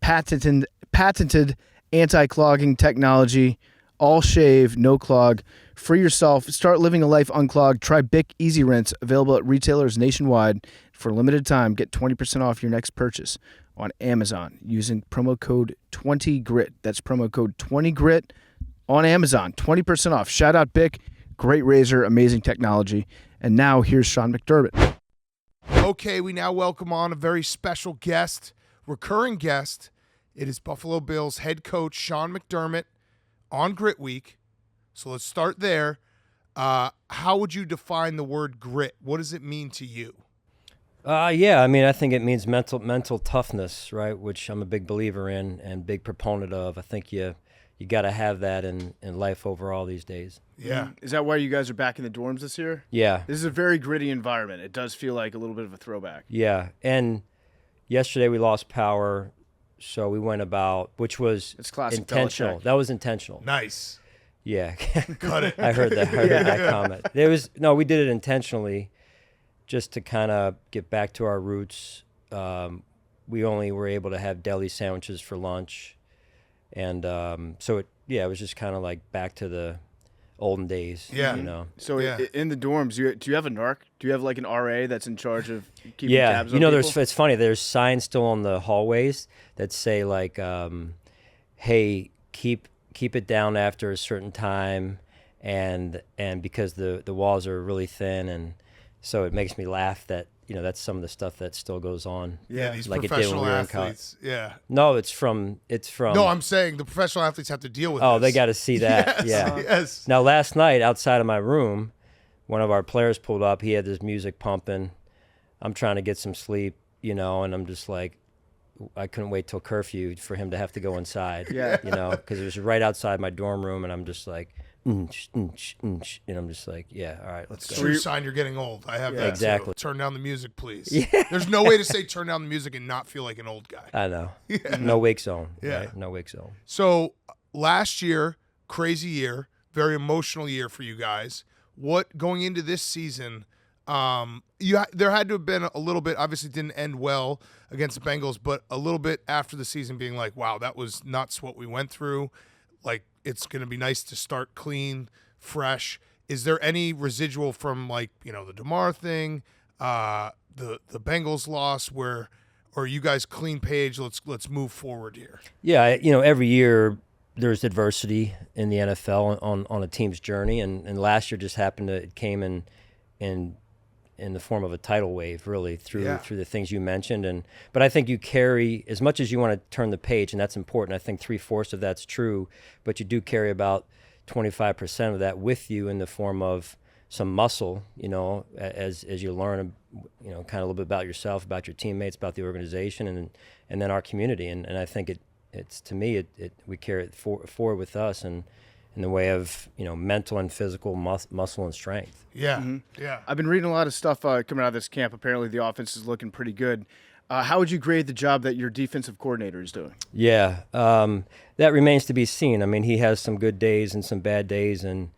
Patented anti-clogging technology. All shave, no clog. Free yourself. Start living a life unclogged. Try BIC Easy Rinse, available at retailers nationwide. For a limited time, get 20% off your next purchase on Amazon using promo code 20GRIT. That's promo code 20GRIT on Amazon. 20% off. Shout out BIC. Great razor, amazing technology. And now here's Sean McDermott. Okay, we now welcome on a very special guest, recurring guest. It is Buffalo Bills head coach Sean McDermott on Grit Week. So let's start there. How would you define the word grit? What does it mean to you? Yeah, I mean, I think it means mental toughness, right? Which I'm a big believer in and big proponent of. I think you got to have that in life overall these days. Yeah. Is that why you guys are back in the dorms this year? Yeah, This is a very gritty environment. It does feel like a little bit of a throwback. yeah. And yesterday we lost power, so we went about, which was It's classic intentional. Belichick. That was intentional. Nice. Yeah, Cut it. I heard that comment. We did it intentionally, just to kind of get back to our roots. We only were able to have deli sandwiches for lunch, and so it was just kind of like back to the olden days. Yeah. you know. So Yeah. in the dorms, do you have a narc? Do you have like an RA that's in charge of keeping Yeah, tabs you on know, people? it's funny. There's signs still on the hallways that say like, "Hey, keep it down after a certain time," and because the walls are really thin, and so it makes me laugh that that's some of the stuff that still goes on. Yeah, these like it did when professional we were in college. athletes. Yeah. No, it's from. No, I'm saying the professional athletes have to deal with Oh, this. they got to see that. Yes, Yeah. yes. Now, last night outside of my room, one of our players pulled up. He had this music pumping. I'm trying to get some sleep, and I'm just like, I couldn't wait till curfew for him to have to go inside. Yeah. Because it was right outside my dorm room, and I'm just like, and I'm just like, yeah, all right, let's It's a go. true sign you're getting old. I have that too. Exactly. Turn down the music, please. Yeah. There's no way to say turn down the music and not feel like an old guy. I know. No wake zone. Yeah. Right? No wake zone. So last year, crazy year, very emotional year for you guys. What going into this season? There had to have been a little bit. Obviously, didn't end well against the Bengals, but a little bit after the season, being like, "Wow, that was nuts what we went through." Like, it's going to be nice to start clean, fresh. Is there any residual from the DeMar thing, the Bengals loss, or you guys clean page? Let's move forward here. Yeah, every year there's adversity in the NFL on a team's journey, and last year just happened to it came in the form of a tidal wave, really, through the things you mentioned. But I think you carry, as much as you want to turn the page, and that's important. I think 3/4 of that's true, but you do carry about 25% of that with you in the form of some muscle, as you learn, kind of a little bit about yourself, about your teammates, about the organization, and then our community. And I think it's to me, we carry it forward with us, and in the way of mental and physical muscle and strength. Yeah, Mm-hmm. yeah. I've been reading a lot of stuff coming out of this camp. Apparently, the offense is looking pretty good. How would you grade the job that your defensive coordinator is doing? Yeah, that remains to be seen. I mean, he has some good days and some bad days, and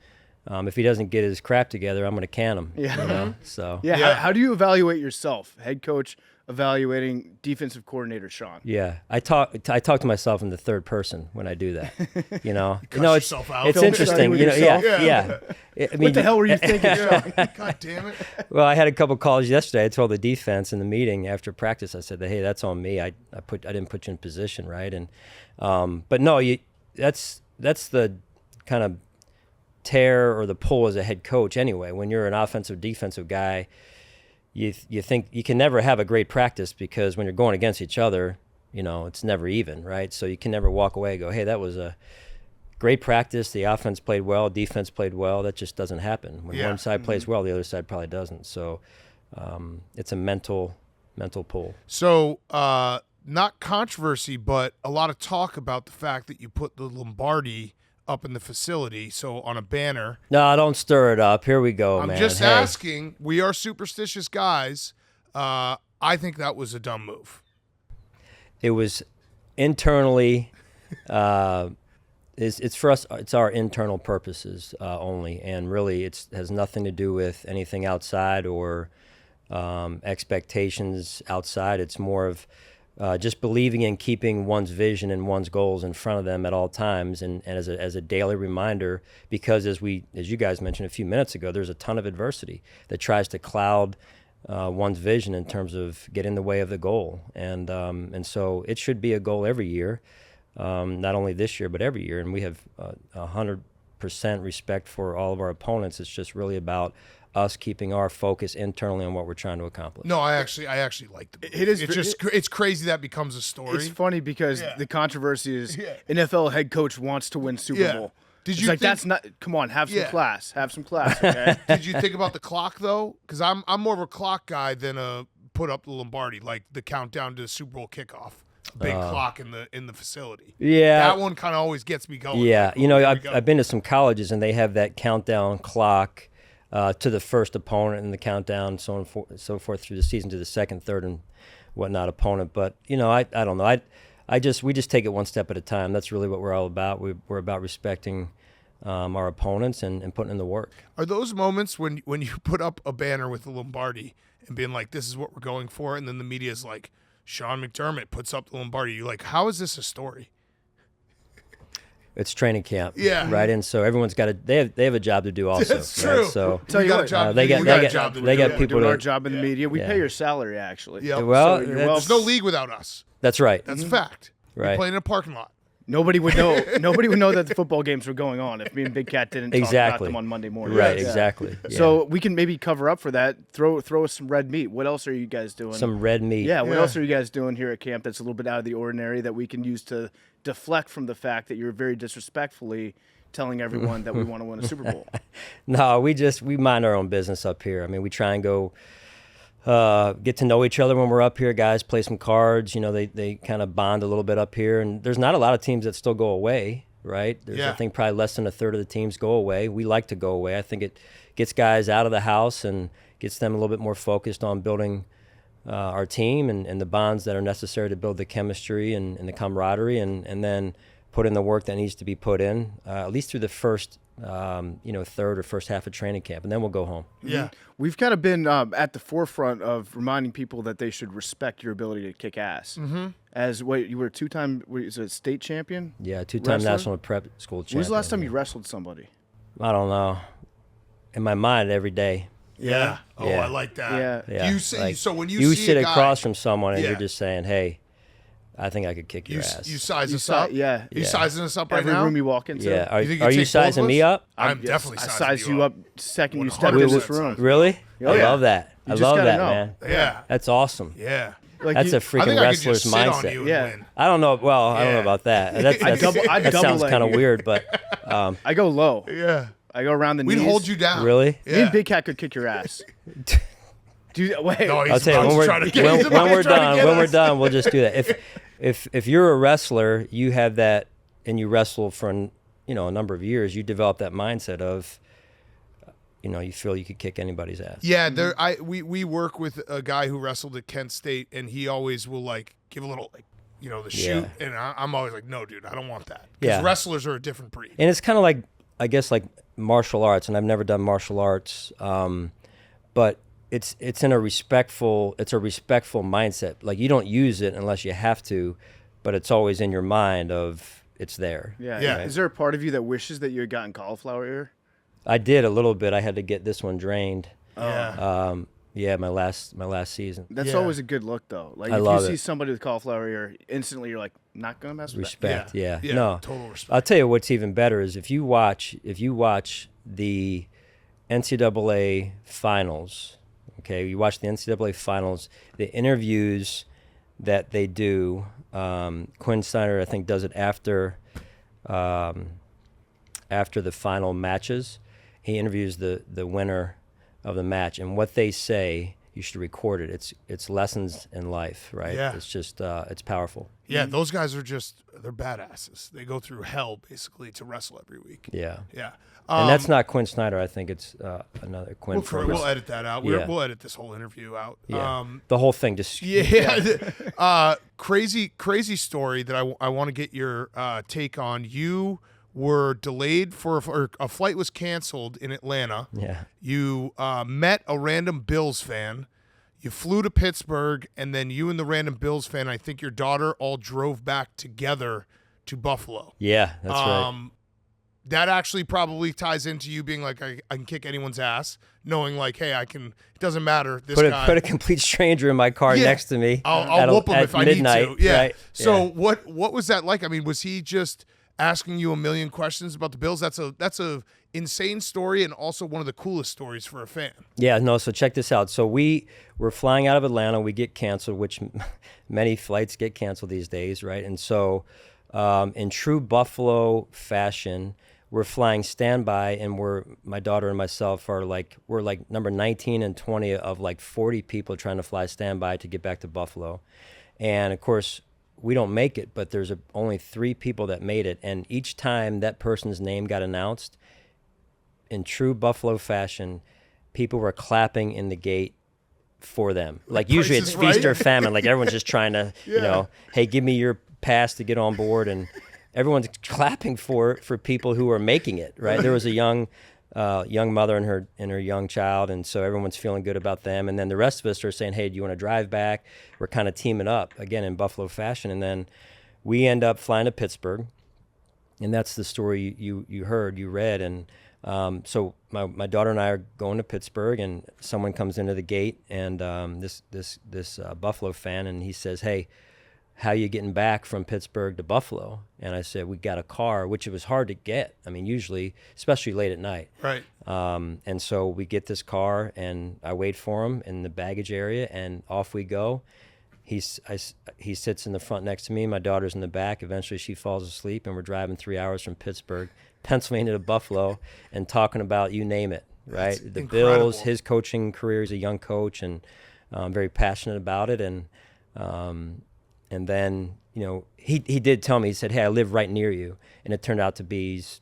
if he doesn't get his crap together, I'm going to can him. Yeah. So Yeah. Yeah. How do you evaluate yourself, head coach evaluating defensive coordinator Sean? yeah, I talk to myself in the third person when I do that. Cuss It's yourself out. it's Film interesting. study with Yeah, yourself. yeah. I mean, What the hell were you thinking, Sean? God damn it. Well, I had a couple calls yesterday. I told the defense in the meeting after practice. I said, "Hey, that's on me. I didn't put you in position, right?" And but no, that's the kind of tear or the pull as a head coach anyway. When you're an offensive defensive guy, you think you can never have a great practice because when you're going against each other, it's never even, right? So you can never walk away and go, "Hey, that was a great practice. The offense played well, defense played well." That just doesn't happen. When one side plays well, the other side probably doesn't. So it's a mental pull. So, not controversy, but a lot of talk about the fact that you put the Lombardi up in the facility, so on a banner. No, don't stir it up. Here we go, I'm man. just Hey. asking. We are superstitious guys. I think that was a dumb move. It was internally. It's for us. It's our internal purposes only, and really, it has nothing to do with anything outside or expectations outside. It's more of just believing in keeping one's vision and one's goals in front of them at all times, and as a daily reminder. Because as you guys mentioned a few minutes ago, there's a ton of adversity that tries to cloud one's vision in terms of get in the way of the goal, and so it should be a goal every year. Not only this year, but every year. And we have 100% respect for all of our opponents. It's just really about us keeping our focus internally on what we're trying to accomplish. No, I actually like the move. It is- It's just it's crazy that becomes a story. It's funny because Yeah. the controversy is Yeah. NFL head coach wants to win Super Yeah. Bowl. Did It's you like think- that's not? Come on, have some Yeah. class. Have some class. Okay. Did you think about the clock though? Because I'm more of a clock guy than a put up the Lombardi, like the countdown to the Super Bowl kickoff. A big clock in the facility. Yeah. That one kind of always gets me going. Yeah, Like, oh, here we go. I've been to some colleges and they have that countdown clock to the first opponent and the countdown so forth through the season to the second, third, and whatnot opponent. But I don't know. We just take it one step at a time. That's really what we're all about. We're about respecting our opponents and putting in the work. Are those moments when you put up a banner with the Lombardi and being like, "This is what we're going for," and then the media's like, "Sean McDermott puts up the Lombardi." You're like, "How is this a story?" It's training camp, Yeah. right? And so everyone's got they have a job to do also. That's right? true. So Tell We you got a what, job to they do. got We they got a got job to they do. got We're people doing our to. job in the media. We Yeah. pay your salary actually. Yep. Well, So you're that's- There's no league without us. That's right. That's a fact. Right. We play in a parking lot. Nobody would know. Nobody would know that the football games were going on if me and Big Cat didn't talk about Exactly. them on Monday morning. Right. Yeah. Exactly. Yeah. So we can maybe cover up for that. Throw us some red meat. What else are you guys doing? some red meat. Yeah. What Yeah. else are you guys doing here at camp that's a little bit out of the ordinary that we can use to deflect from the fact that you're very disrespectfully telling everyone that we want to win a Super Bowl? No, we mind our own business up here. I mean, we try and go get to know each other when we're up here. Guys play some cards. They kind of bond a little bit up here. And there's not a lot of teams that still go away, right? There's, Yeah. I think, probably less than a third of the teams go away. We like to go away. I think it gets guys out of the house and gets them a little bit more focused on building our team and the bonds that are necessary to build the chemistry and the camaraderie, and then put in the work that needs to be put in, at least through the first third or first half of training camp, and then we'll go home. Yeah. We've kind of been at the forefront of reminding people that they should respect your ability to kick ass. Mm-hmm. As you were a two-time state champion? Yeah, two-time Wrestler? national prep school champion. When was the last time you wrestled somebody? I don't know. In my mind, every day. Yeah. Oh, Yeah. I like that. Yeah. Yeah. You say Like, so when you see sit a guy, across from someone and Yeah. you're just saying, "Hey, I think I could kick your ass." you size You us si- up. yeah. You Yeah. sizing us up right Every now. room you walk into. Yeah. Are You think you take both sizing of me us? up? I'm Yes, definitely I sizing size you up second you step 100% into this room. sizing. Really? Oh, I yeah. love that. You I just love gotta that, know. man. Yeah. That's awesome. Yeah. Like That's you- a freaking I think I could wrestler's just sit mindset. on you and Yeah. win. I don't know. Well, I don't know Yeah. about that. That's, I'd that double sounds leg kind of you. weird, but I go low. Yeah. I go around the We'd knees. hold you down. really? Yeah. Me and Big Cat could kick your ass. Dude, wait. No, he's I'll tell you about when to try to we're get- he's about when to we're try to done. get When we're us. done, we'll just do that. If you're a wrestler, you have that, and you wrestle for a number of years, you develop that mindset of, you feel you could kick anybody's ass. Yeah, we work with a guy who wrestled at Kent State, and he always will like give a little like the shoot, and I'm always like, no, dude, I don't want that, because wrestlers are a different breed. And it's kind of like, I guess, like martial arts, and I've never done martial arts, but it's in a respectful mindset. Like, you don't use it unless you have to, but it's always in your mind of it's there. Yeah. Right? Is there a part of you that wishes that you had gotten cauliflower ear? I did a little bit. I had to get this one drained. Yeah. My last season. That's always a good look, though. Like, if you see somebody with cauliflower ear, instantly you're like, not gonna mess with Respect. that. Yeah. Yeah, No. total respect. I'll tell you what's even better is if you watch the NCAA finals. Okay, you watch the NCAA finals. The interviews that they do. Quinn Snyder, I think, does it after the final matches. He interviews the winner of the match, and what they say, you should record it. It's lessons in life, right? Yeah. It's just it's powerful. Yeah, those guys are they're badasses. They go through hell basically to wrestle every week. Yeah. Yeah. And that's not Quinn Snyder. I think it's another Quinn. We'll edit that out. Yeah. We'll edit this whole interview out. Yeah. The whole thing just. Yeah. Crazy story that I want to get your take on. You were delayed or a flight was canceled in Atlanta. Yeah. You met a random Bills fan. You flew to Pittsburgh, and then you and the random Bills fan, I think your daughter, all drove back together to Buffalo. Yeah, that's right. That actually probably ties into you being like, I can kick anyone's ass, knowing like, hey, it doesn't matter. This guy. Put a complete stranger in my car next to me. I'll whoop him if I need to. Yeah. Right? So what was that like? I mean, was he just asking you a million questions about the Bills? That's a insane story, and also one of the coolest stories for a fan. Yeah, no, so check this out. So we're flying out of Atlanta. We get canceled, which many flights get canceled these days, right? And so in true Buffalo fashion, we're flying standby, and my daughter and myself we're like number 19 and 20 of like 40 people trying to fly standby to get back to Buffalo. And of course, we don't make it, but there's only 3 people that made it. And each time that person's name got announced, in true Buffalo fashion, people were clapping in the gate for them. Like usually it's feast or famine. Like everyone's just trying to, hey, give me your pass to get on board. And everyone's clapping for people who are making it, right? There was a young mother and her young child, and so everyone's feeling good about them. And then the rest of us are saying, hey, do you want to drive back? We're kind of teaming up, again, in Buffalo fashion. And then we end up flying to Pittsburgh, and that's the story you read. And so my daughter and I are going to Pittsburgh, and someone comes into the gate, and this Buffalo fan, and he says, hey, how you getting back from Pittsburgh to Buffalo? And I said, we got a car, which it was hard to get. I mean, usually, especially late at night. Right. And so we get this car, and I wait for him in the baggage area, and off we go. He sits in the front next to me. My daughter's in the back. Eventually, she falls asleep, and we're driving 3 hours from Pittsburgh, Pennsylvania to Buffalo, and talking about you name it, right? That's the incredible. Bills, his coaching career. He's a young coach, and very passionate about it. And then, he did tell me, he said, hey, I live right near you. And it turned out to be, he's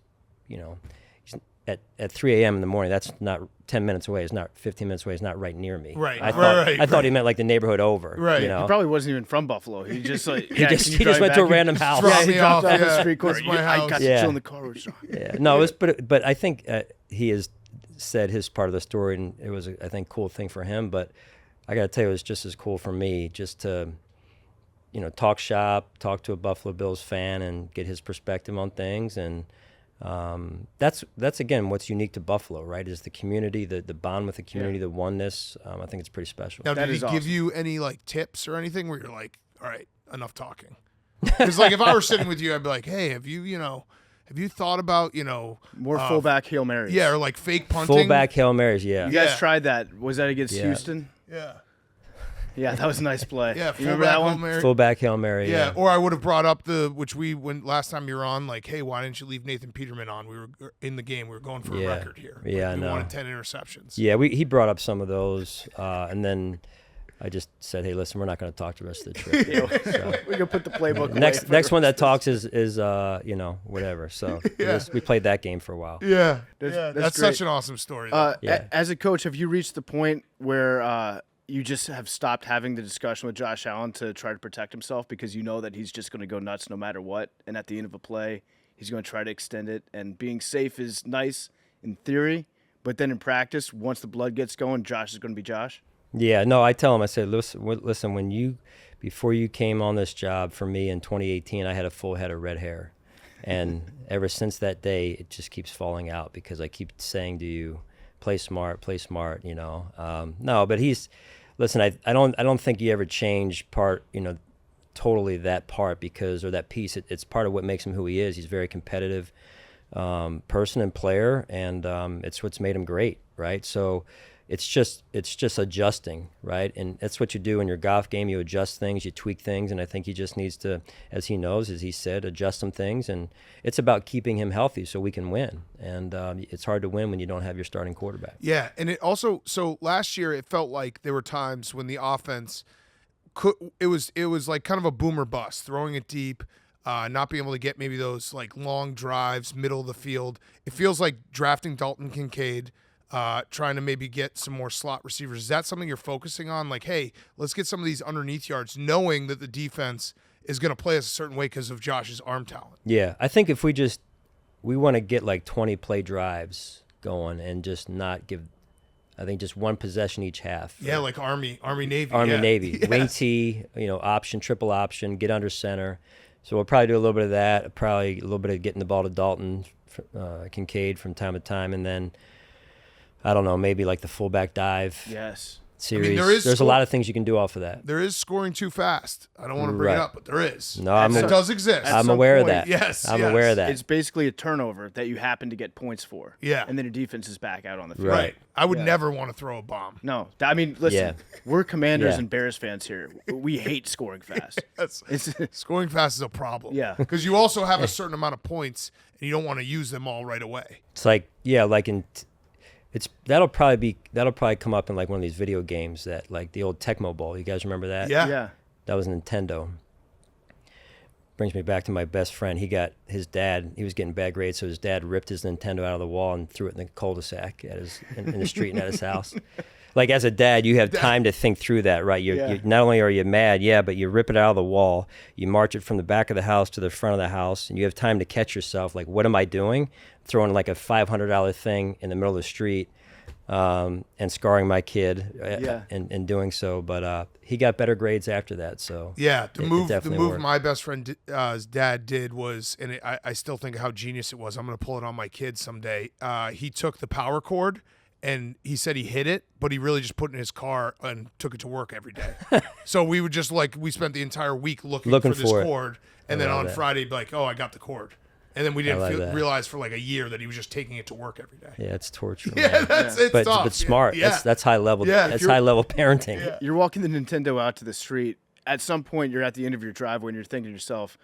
at 3 a.m. in the morning. That's not 10 minutes away. It's not 15 minutes away. It's not right near me. Right. I thought he meant like the neighborhood over. Right. He probably wasn't even from Buffalo. He just like he just went to a random house. Drop he me dropped off, off yeah. the street corner. This is my house. I got to chill in the car with Sean. Yeah. No, but I think he has said his part of the story, and it was I think cool thing for him. But I got to tell you, it was just as cool for me just to talk shop, talk to a Buffalo Bills fan, and get his perspective on things. And that's again what's unique to Buffalo, right? Is the community, the bond with the community, the oneness. I think it's pretty special. Now, That did is he give awesome. you any like tips or anything where you're like, all right, enough talking? Because like if I were sitting with you, I'd be like, hey, have you thought about More fullback Hail Marys. yeah, or like fake punting? Fullback Hail Marys, yeah. You guys Yeah. tried that. Was that against Yeah. Houston? Yeah. Yeah, that was a nice play. Yeah. You remember that fullback one? Hail Mary. Fullback Hail Mary, Yeah, yeah. or I would have brought up which we when last time you were on, like, hey, why didn't you leave Nathan Peterman on? We were in the game. We were going for a Yeah. record here. Yeah, I we know. wanted 10 interceptions. Yeah, he brought up some of those, and then I just said, hey, listen, we're not going to talk the rest of the trip. So, We're gonna put the playbook. next one that talks is whatever. So we played that game for a while. Yeah, That's such great. an awesome story. though. As a coach, have you reached the point where you just have stopped having the discussion with Josh Allen to try to protect himself because you know that he's just going to go nuts no matter what, and at the end of a play, he's going to try to extend it, and being safe is nice in theory, but then in practice, once the blood gets going, Josh is going to be Josh? Yeah, no, I tell him, I said, listen, before you came on this job for me in 2018, I had a full head of red hair. And ever since that day, it just keeps falling out because I keep saying to you, play smart, No, but listen, I don't think you ever change totally that part or that piece. It's part of what makes him who he is. He's a very competitive person and player, and it's what's made him great, right? So it's just adjusting, right? And that's what you do in your golf game. You adjust things, you tweak things, and I think he just needs to, as he knows, as he said, adjust some things. And it's about keeping him healthy so we can win. And it's hard to win when you don't have your starting quarterback. Yeah, and it also so last year it felt like there were times when the offense it was like kind of a boomer bust, throwing it deep, not being able to get maybe those like long drives, middle of the field. It feels like drafting Dalton Kincaid. Trying to maybe get some more slot receivers. Is that something you're focusing on? Like, hey, let's get some of these underneath yards, knowing that the defense is going to play us a certain way because of Josh's arm talent. Yeah, I think if we want to get like 20 play drives going and just not give, I think just one possession each half. Yeah, like Army, Navy. Navy. Yes. Wing T, option, triple option, get under center. So we'll probably do a little bit of that, probably a little bit of getting the ball to Dalton, Kincaid from time to time, and then I don't know, maybe like the fullback dive series. I mean, there's a lot of things you can do off of that. There is scoring too fast. I don't want to bring it up, but there is. No, it does exist. I'm aware of that. Yes, I'm aware of that. It's basically a turnover that you happen to get points for. Yeah. And then your defense is back out on the field. Right. I would never want to throw a bomb. No. I mean, listen, we're Commanders Yeah. and Bears fans here. We hate scoring fast. Scoring fast is a problem. Yeah. Because you also have a certain amount of points, and you don't want to use them all right away. It's like, that'll probably come up in like one of these video games that like the old Tecmo Bowl. You guys remember that? Yeah. That was Nintendo. Brings me back to my best friend. He was getting bad grades, so his dad ripped his Nintendo out of the wall and threw it in the cul-de-sac in the street and at his house. Like as a dad, you have time to think through that, right? You not only are you mad, but you rip it out of the wall, you march it from the back of the house to the front of the house, and you have time to catch yourself. Like, what am I doing? Throwing like a $500 thing in the middle of the street, and scarring my kid, and doing so. But he got better grades after that. So the move worked. my best friend's dad did was, and I still think how genius it was. I'm going to pull it on my kids someday. He took the power cord. And he said he hid it, but he really just put it in his car and took it to work every day. So we would just we spent the entire week looking for this cord. And then on Friday, be like, oh, I got the cord. And then we didn't realize for like a year that he was just taking it to work every day. Yeah, it's torture. It's but tough. But smart. Yeah. That's high level. Yeah, that's high level parenting. Yeah. You're walking the Nintendo out to the street. At some point, you're at the end of your driveway and you're thinking to yourself,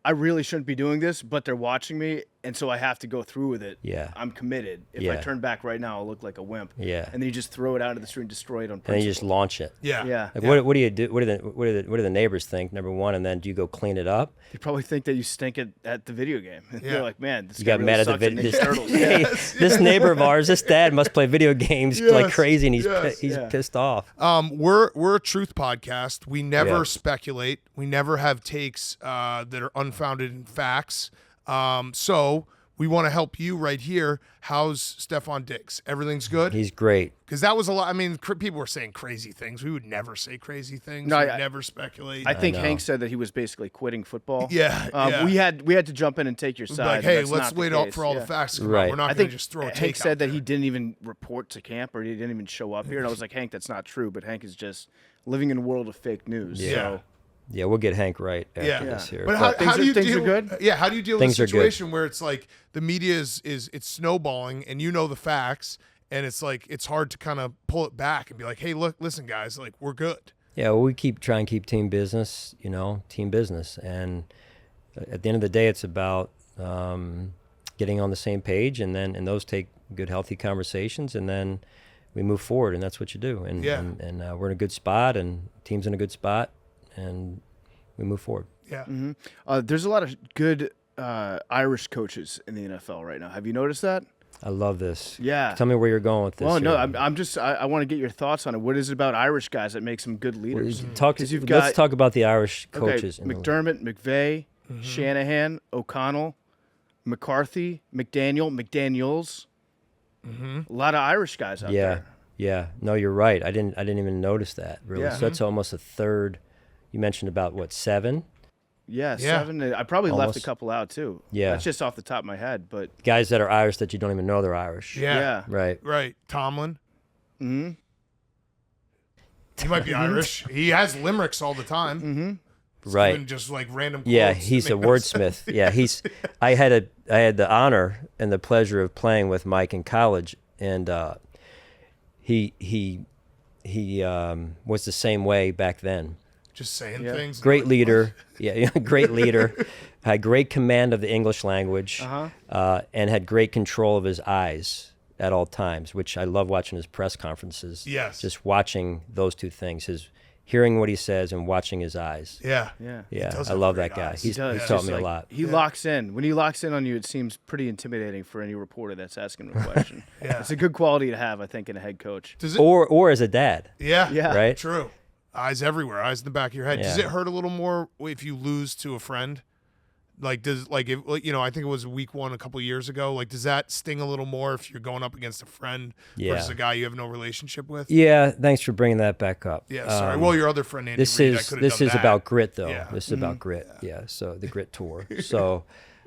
I really shouldn't be doing this, but they're watching me, and so I have to go through with it. Yeah. I'm committed. If I turn back right now, I'll look like a wimp. Yeah. And then you just throw it out of the street and destroy it on principle. And then you just launch it. Yeah. Yeah. Like, what do you do? What do the neighbors think? Number one, and then do you go clean it up? They probably think that you stink at the video game. They're like, man, this You guy got really mad at the sucks at video. Ninja Turtles. Hey, this neighbor of ours, this dad must play video games like crazy, and he's pissed off. We're a truth podcast. We never speculate. We never have takes that are unfounded in facts. So we want to help you right here. How's Stephon Diggs? Everything's good? He's great. Because that was a lot. I mean, people were saying crazy things. We would never say crazy things. No, we would never speculate. I think Hank said that he was basically quitting football. Yeah. We had to jump in and take your side. Like, hey, That's let's not the wait out case. for all the facts to come Right. out. We're not I going to think just throw a take Hank said out that there. he didn't even report to camp or he didn't even show up here. And I was like, Hank, that's not true. But Hank is just living in a world of fake news. Yeah. So. Yeah, we'll get Hank right after this here. But how do you things deal? are good? Yeah, how do you deal with a Things are good. situation where it's like the media is it's snowballing and you know the facts and it's like it's hard to kind of pull it back and be like, hey, look, listen, guys, like we're good. Yeah, well, we try and keep team business, team business, and at the end of the day, it's about getting on the same page, and those take good, healthy conversations, and then we move forward, and that's what you do. And Yeah. and we're in a good spot, and team's in a good spot, and we move forward. Yeah. There's a lot of good Irish coaches in the NFL right now. Have you noticed that? I love this. Yeah. Tell me where you're going with this. Well, no, here. I'm just I want to get your thoughts on it. What is it about Irish guys that makes them good leaders? Let's talk about the Irish coaches. Okay, McDermott, McVay, Shanahan, O'Connell, McCarthy, McDaniels. A lot of Irish guys out there. Yeah. No, you're right. I didn't even notice that, really. Yeah. So that's almost a third. You mentioned about, what, 7? Yeah, 7. I probably left a Almost. couple out, too. Yeah. That's just off the top of my head, but Guys that are Irish that you don't even know they're Irish. Yeah. Right. Right. Tomlin. Mm-hmm. He might be Irish. He has limericks all the time. Mm-hmm. Right. Even just like random quotes. Yeah, that he's a make no wordsmith. sense. Yeah, I had the honor and the pleasure of playing with Mike in college, and he was the same way back then. Just saying things. Great leader. Yeah, great leader. Had great command of the English language, and had great control of his eyes at all times, which I love watching his press conferences. Yes. Just watching those two things, his hearing what he says and watching his eyes. Yeah. Yeah. Yeah, does I have love great that guy. eyes. He's He does. he's It's taught just me a like, lot. He locks in. When he locks in on you, it seems pretty intimidating for any reporter that's asking him a question. Yeah. It's a good quality to have, I think, in a head coach. Does it? Or as a dad. Yeah. Yeah. Right? True. Eyes everywhere. Eyes in the back of your head. Does Yeah. it hurt a little more if you lose to a friend? Like, if, you know, I think it was week 1 a couple years ago. Like, does that sting a little more if you're going up against a friend versus a guy you have no relationship with? Yeah, thanks for bringing that back up. Yeah, sorry. Well, your other friend, Andy This Reid, I is could've this done is that. about grit, though. Yeah. This is about grit. Yeah. So the grit tour. So,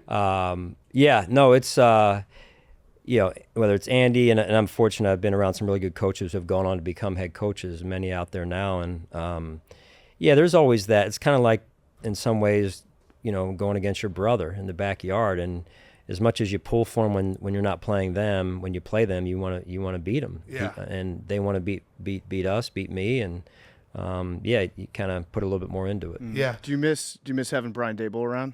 yeah, no, it's you know, whether it's Andy and I'm fortunate. I've been around some really good coaches who have gone on to become head coaches. Many out there now, and yeah, there's always that. It's kind of like in some ways, you know, going against your brother in the backyard, and as much as you pull for them when you're not playing them, when you play them, you want to beat them. Yeah. And they want to beat us, beat me, and yeah, you kind of put a little bit more into it. Yeah. Do you miss having Brian Dable around?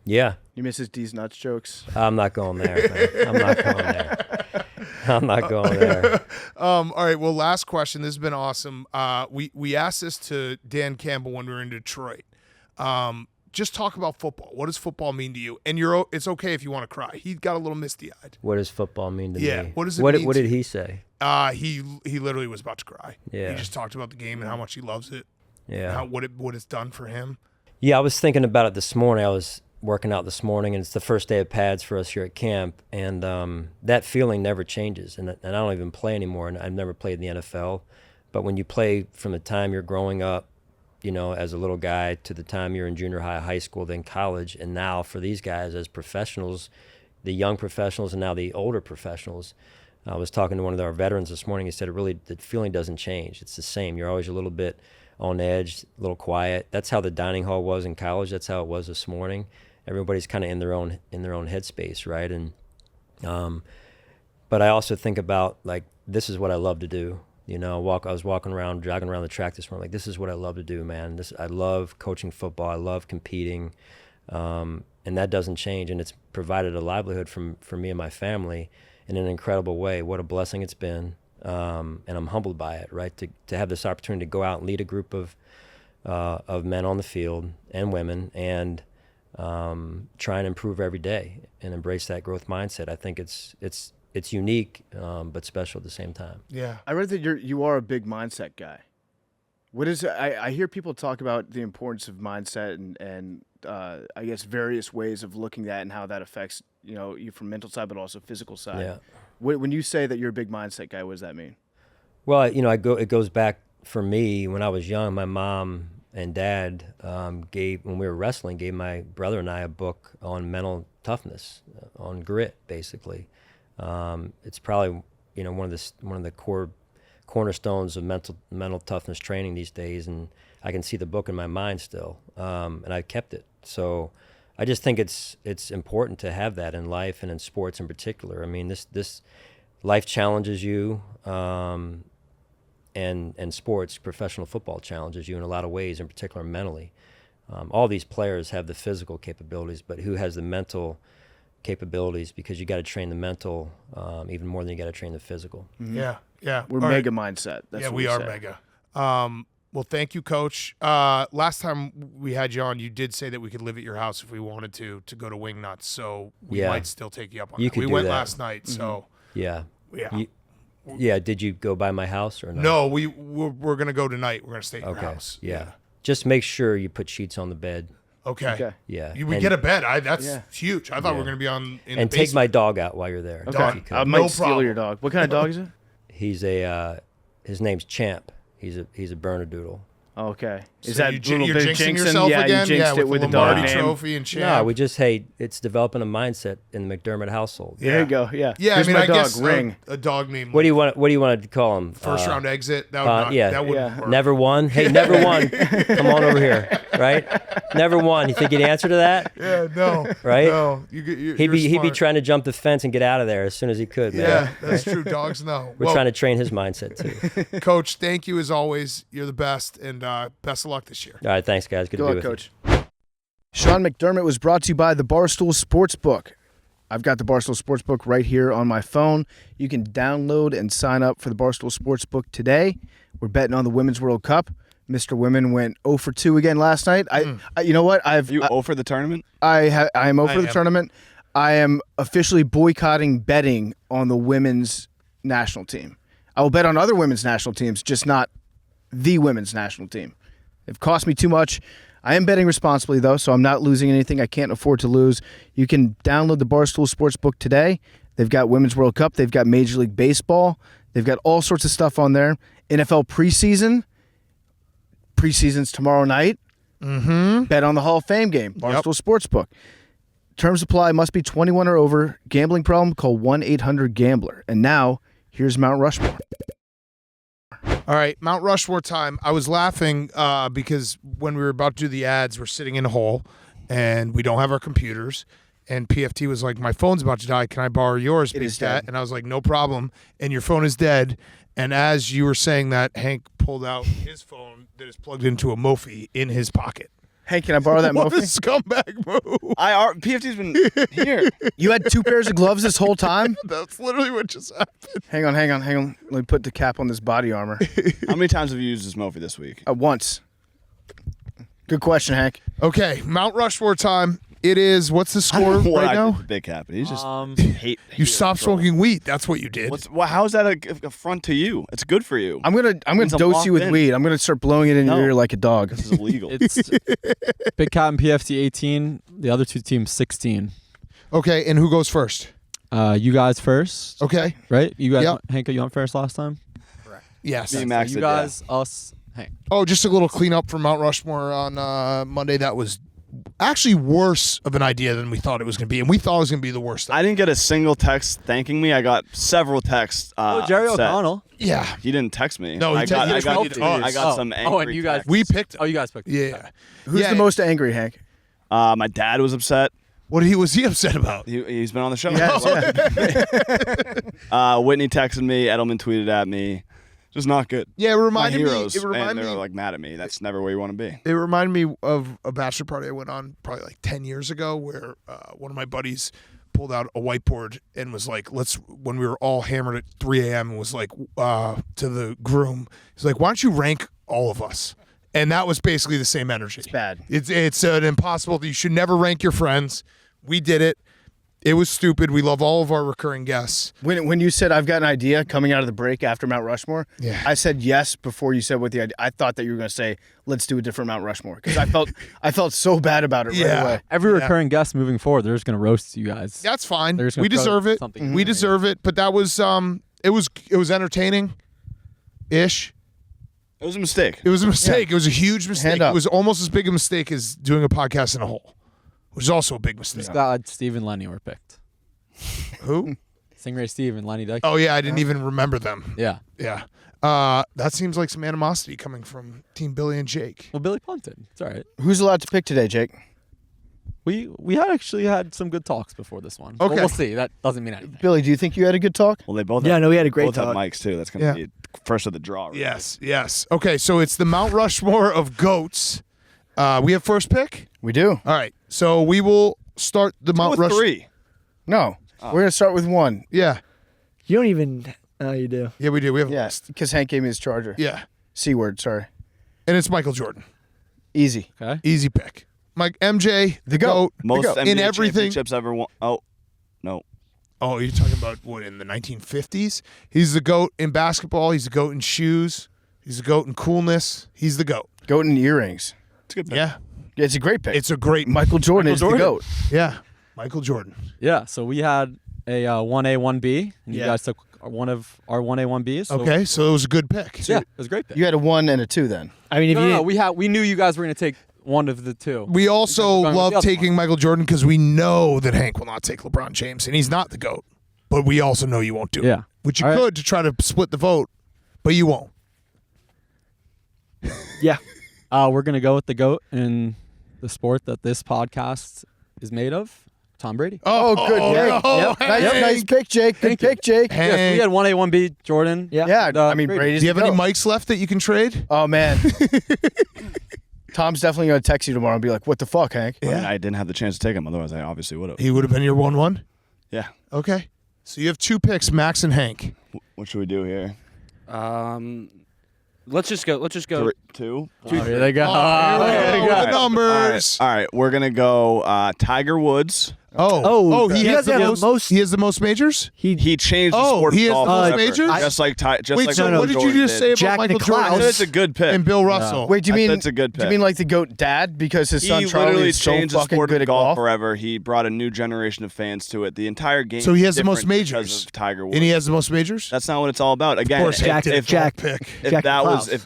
Yeah, You miss his D's nuts jokes? I'm not going there, man. I'm not going there. I'm not going there. All right. Well, last question. This has been awesome. We asked this to Dan Campbell when we were in Detroit. Just talk about football. What does football mean to you? And it's okay if you want to cry. He got a little misty-eyed. What does football mean to Yeah, me? what does it What mean did to- he say? He literally was about to cry. Yeah. He just talked about the game and how much he loves it. Yeah. And what it's done for him. Yeah, I was thinking about it this morning. I was working out this morning, and it's the first day of pads for us here at camp, and that feeling never changes. And I don't even play anymore, and I've never played in the NFL. But when you play from the time you're growing up, you know, as a little guy to the time you're in junior high, high school, then college, and now for these guys as professionals, the young professionals and now the older professionals. I was talking to one of our veterans this morning. He said the feeling doesn't change. It's the same. You're always a little bit on edge, a little quiet. That's how the dining hall was in college. That's how it was this morning. Everybody's kind of in their own headspace, right? And but I also think about, like, this is what I love to do. You know, I was jogging around the track this morning. Like, this is what I love to do, man. I love coaching football. I love competing, and that doesn't change. And it's provided a livelihood for me and my family in an incredible way. What a blessing it's been, and I'm humbled by it. Right, to have this opportunity to go out and lead a group of men on the field and women, and try and improve every day and embrace that growth mindset. I think it's unique, but special at the same time. Yeah. I read that you are a big mindset guy. What is I hear people talk about the importance of mindset and I guess various ways of looking at it and how that affects, you know, you from mental side but also physical side. Yeah. When you say that you're a big mindset guy, what does that mean? Well, you know, it goes back for me when I was young. My mom and dad when we were wrestling, gave my brother and I a book on mental toughness, on grit, basically. It's probably, you know, one of the cornerstones of mental toughness training these days, and I can see the book in my mind still, and I kept it. So I just think it's important to have that in life and in sports in particular. I mean, this life challenges you, and sports, professional football challenges you in a lot of ways, in particular mentally. All these players have the physical capabilities, but who has the mental capabilities because you got to train the mental even more than you got to train the physical. Yeah. We're All mega mindset. That's yeah, what we are say. mega. Well, thank you, Coach. Last time we had you on, you did say that we could live at your house if we wanted to go to Wingnuts. So we Yeah. might still take you up on You that. could We do went that. last night, so Yeah. yeah. Yeah. Did you go by my house or not? No, we're gonna go tonight. We're gonna stay at your Okay. house. Yeah. Just make sure you put sheets on the bed. Okay. Yeah. We And- get a bed. That's Yeah. huge. I thought we Yeah. were gonna be on in and the take my basement. dog out while you're there. Okay. if you could. I might No steal problem. your dog. What kind of dog is it? He's his name's Champ. He's a Bernedoodle. Oh, okay. Is So that you're little bit jinxing jinxing? yourself Yeah, again? you jinxed yeah, it with the Lombardi dog name. trophy and No, champ. it's developing a mindset in the McDermott household. There you go. Yeah. Yeah, Here's I mean, my I dog, guess Ring. a dog named What do you want to call him? first round exit. That would not, yeah. that wouldn't Yeah. work. Never won. Hey, never won. Come on over here, right? Never won. You think he'd answer to that? Yeah, no, Right? No, He'd be smart. trying to jump the fence and get out of there as soon as he could, man. Yeah, that's true. Dogs know. We're trying to train his mindset too. Coach, thank you as always. You're the best, and best of luck this year. All right, thanks guys. Good to Good be luck, with you. Coach. Sean McDermott was brought to you by the Barstool Sportsbook. I've got the Barstool Sportsbook right here on my phone. You can download and sign up for the Barstool Sportsbook today. We're betting on the Women's World Cup. Mr. Women went 0 for 2 again last night. I you know what? You for the tournament? I am 0 for the am. tournament. I am officially boycotting betting on the women's national team. I will bet on other women's national teams, just not the women's national team. They've cost me too much. I am betting responsibly, though, so I'm not losing anything I can't afford to lose. You can download the Barstool Sportsbook today. They've got Women's World Cup. They've got Major League Baseball. They've got all sorts of stuff on there. NFL preseason. Preseason's tomorrow night. Mm-hmm. Bet on the Hall of Fame game. Barstool Sportsbook. Terms apply. Must be 21 or over. Gambling problem? Call 1-800-GAMBLER. And now, here's Mount Rushmore. All right, Mount Rushmore time. I was laughing because when we were about to do the ads, we're sitting in a hall, and we don't have our computers. And PFT was like, "My phone's about to die. Can I borrow yours, It Big is Cat?" dead. And I was like, "No problem." And your phone is dead. And as you were saying that, Hank pulled out his phone that is plugged into a Mophie in his pocket. Hey, can I borrow that What a Mophie? scumbag move! PFT's been here. You had 2 pairs of gloves this whole time? That's literally what just happened. Hang on. Let me put the cap on this body armor. How many times have you used this Mophie this week? Once. Good question, Hank. Okay, Mount Rushmore time. It is. What's the score What right I now? did to Big happened. He's just hate. You stopped smoking weed. That's what you did. How is that a affront to you? It's good for you. I'm gonna Means I'm dose you with locked in. weed. I'm gonna start blowing it in your No. ear like a dog. This is illegal. It's Big Cat and PFT 18. The other two teams 16. Okay, and who goes first? You guys first, Okay. right? You guys, Yep. Hank, you went first last time. Yes. Me, Max you did, guys, us, Hank. Oh, just a little cleanup for Mount Rushmore on Monday. That was actually worse of an idea than we thought it was going to be, and we thought it was going to be the worst. I didn't get a single text thanking me. I got several texts. Jerry upset. O'Connell. Yeah. He didn't text me. No, he I got, texted I got, me to us. I got some angry and you guys. texts. We picked. Oh, you guys picked. Yeah. Who's Yeah. the most angry, Hank? My dad was upset. What was he upset about? He's been on the show. Yes, Whitney texted me. Edelman tweeted at me. Just not good. Yeah, it My reminded heroes. me. It reminded and they me. were like mad at me. That's never where you want to be. It reminded me of a bachelor party I went on probably like 10 years ago where one of my buddies pulled out a whiteboard and was like, when we were all hammered at 3 a.m. and was like to the groom, he's like, why don't you rank all of us? And that was basically the same energy. It's bad. It's an impossible. You should never rank your friends. We did it. It was stupid. We love all of our recurring guests. When you said I've got an idea coming out of the break after Mount Rushmore, Yeah. I said yes before you said what the idea. I thought that you were going to say let's do a different Mount Rushmore because I felt so bad about it right Yeah. away. Every recurring guest moving forward, they're just gonna roast you guys. That's fine. They're just gonna We throw deserve it. something We in there. deserve it. But that was it was entertaining ish. It was a mistake. It was a mistake. It was a huge mistake. Hand up. It was almost as big a mistake as doing a podcast in a hole, which is also a big mistake. Just glad Steve and Lenny were picked. Who? Stingray Steve and Lenny Dyke. Oh yeah, I didn't even remember them. Yeah. Yeah. That seems like some animosity coming from Team Billy and Jake. Well, Billy punted. It's all right. Who's allowed to pick today, Jake? We had actually had some good talks before this one. Okay. Well, we'll see. That doesn't mean anything. Billy, do you think you had a good talk? Well, they both. Yeah, have, no, we had a great both talk. have mics too. That's gonna Yeah. be first of the draw. Right? Yes. Okay, so it's the Mount Rushmore of goats. We have first pick. We do. All right, so we will start the Go Mount with Rushmore. 3. No. We're going to start with 1. Yeah. You don't even. Oh, you do. Yeah, we do. We have a Yeah, list. because Hank gave me his charger. Yeah. C-word, sorry. And it's Michael Jordan. Easy. Okay. Easy pick. Mike MJ, the GOAT. Most go. NBA In everything- championships ever won. Oh, no. Oh, you're talking about what, in the 1950s? He's the GOAT in basketball. He's the GOAT in shoes. He's the GOAT in coolness. He's the GOAT. Goat and earrings. It's a good pick. Yeah. Yeah, it's a great pick. It's a great Michael Jordan is Jordan. the GOAT. Yeah. Michael Jordan. Yeah. So we had a 1A, 1B, and you Yeah. guys took one of our 1A, 1Bs. So, Okay, so it was a good pick. Yeah, it was a great pick. You had a 1 and a 2 then. I mean, if No, you no, didn't- we knew you guys were going to take one of the two. We also We're going with love the other taking one. Michael Jordan because we know that Hank will not take LeBron James, and he's not the GOAT. But we also know you won't do it. Yeah. Which you All right. could to try to split the vote, but you won't. yeah. We're going to go with the GOAT in the sport that this podcast is made of, Tom Brady. Oh, good pick. no, Nice pick, Jake. Good Thank you. pick, Jake. Hank. Yes, we had 1A, 1B, Jordan. Yeah. Yeah, And, I mean, Brady. Brady's Do you have the any GOAT. mics left that you can trade? Oh, man. Tom's definitely going to text you tomorrow and be like, what the fuck, Hank? I mean, I didn't have the chance to take him. Otherwise, I obviously would have. He would have been your 1-1? Yeah. Okay. So you have 2 picks, Max and Hank. What should we do here? Let's just go. 2. Oh, here they go. Oh, here we go with the numbers. All right. We're gonna go Tiger Woods. Oh, he has doesn't the have most- He has the most majors. He changed the Oh, sport he has of golf the most forever. majors? Just like Wait, like so Michael what did you Jordan just say about Jack Michael Nicklaus. Jordan That's a good pick. and Bill Russell? Wait, do you mean That's a good Do you pick. mean like the GOAT dad because his son He Charlie literally is so changed the fucking sport good of at golf golf? forever. He brought a new generation of fans to it. The entire game. So he has is the most different because majors. of Tiger Woods. And he has the most majors? That's not what it's all about. Again, Of course, Jack- if Jack- pick. if Jack that Nicklaus. if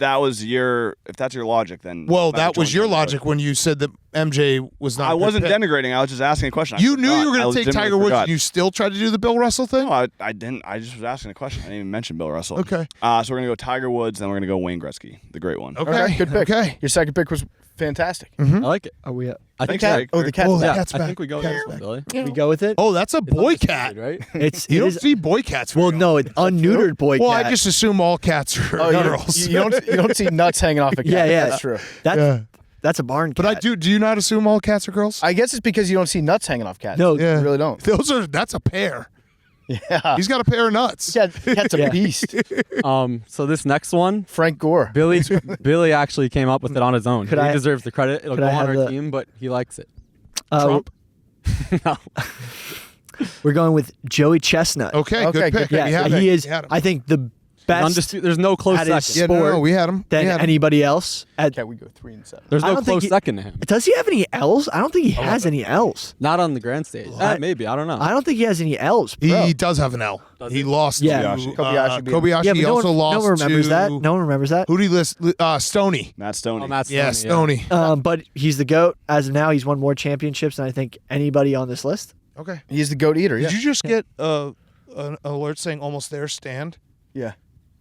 that's your logic, then Well, Michael that was Jordan's your the GOAT. logic when you said that MJ was not. I a good wasn't pick. denigrating. I was just asking a question. I You knew forgot. you were I going to take legitimately Tiger Woods, forgot. and you still tried to do the Bill Russell thing. No, I didn't. I just was asking a question. I didn't even mention Bill Russell. Okay. So we're gonna go Tiger Woods, then we're gonna go Wayne Gretzky, the great one. Okay, Okay, good pick. Okay. Your second pick was fantastic. I like it. Are we? I Thanks, think Jake. Oh, the cat's Oh, back. the cat's I back. think we go Cat's with back. Billy. We go with it. Oh, that's a boy It's cat. right? It's You it don't is- see boy cats. Well, very no, often. it's unneutered boy Well, cat. I just assume all cats are Oh, girls. you don't see nuts hanging off a cat. Yeah, yeah. That's true. That's that's a barn cat. But I do. Do you not assume all cats are girls? I guess it's because you don't see nuts hanging off cats. No. You really don't. That's a pair. Yeah. He's got a pair of nuts. Cat's a Yeah. beast. So this next one, Frank Gore. Billy actually came up with it on his own. Could He I- deserves the credit. It'll could go I on have our the- team, but he likes it. Trump. No. We're going with Joey Chestnut. Okay, Okay, good good pick. pick. We Yeah, had he it. is. We had him. I think the best Undisputed. There's no close at his second. Yeah, no, sport we had him. than We had him. anybody else. Okay, we go 3 and 7. There's I no don't think close he- second to him. Does he have any L's? I don't think he has any L's. Not on the grand stage. Maybe. I don't know. I don't think he has any L's, bro. He does have an L. He lost Yeah. to Kobayashi beat him. Kobayashi. yeah, but He no also one, lost no one remembers to that. No one remembers that. Who did he list? Stoney. Matt Stoney. Oh, Matt Yeah, Stoney, Stoney. But he's the GOAT. As of now, he's won more championships than I think anybody on this list. Okay. He's the goat eater. Yeah. Did you just get an alert saying almost there, stand? Yeah.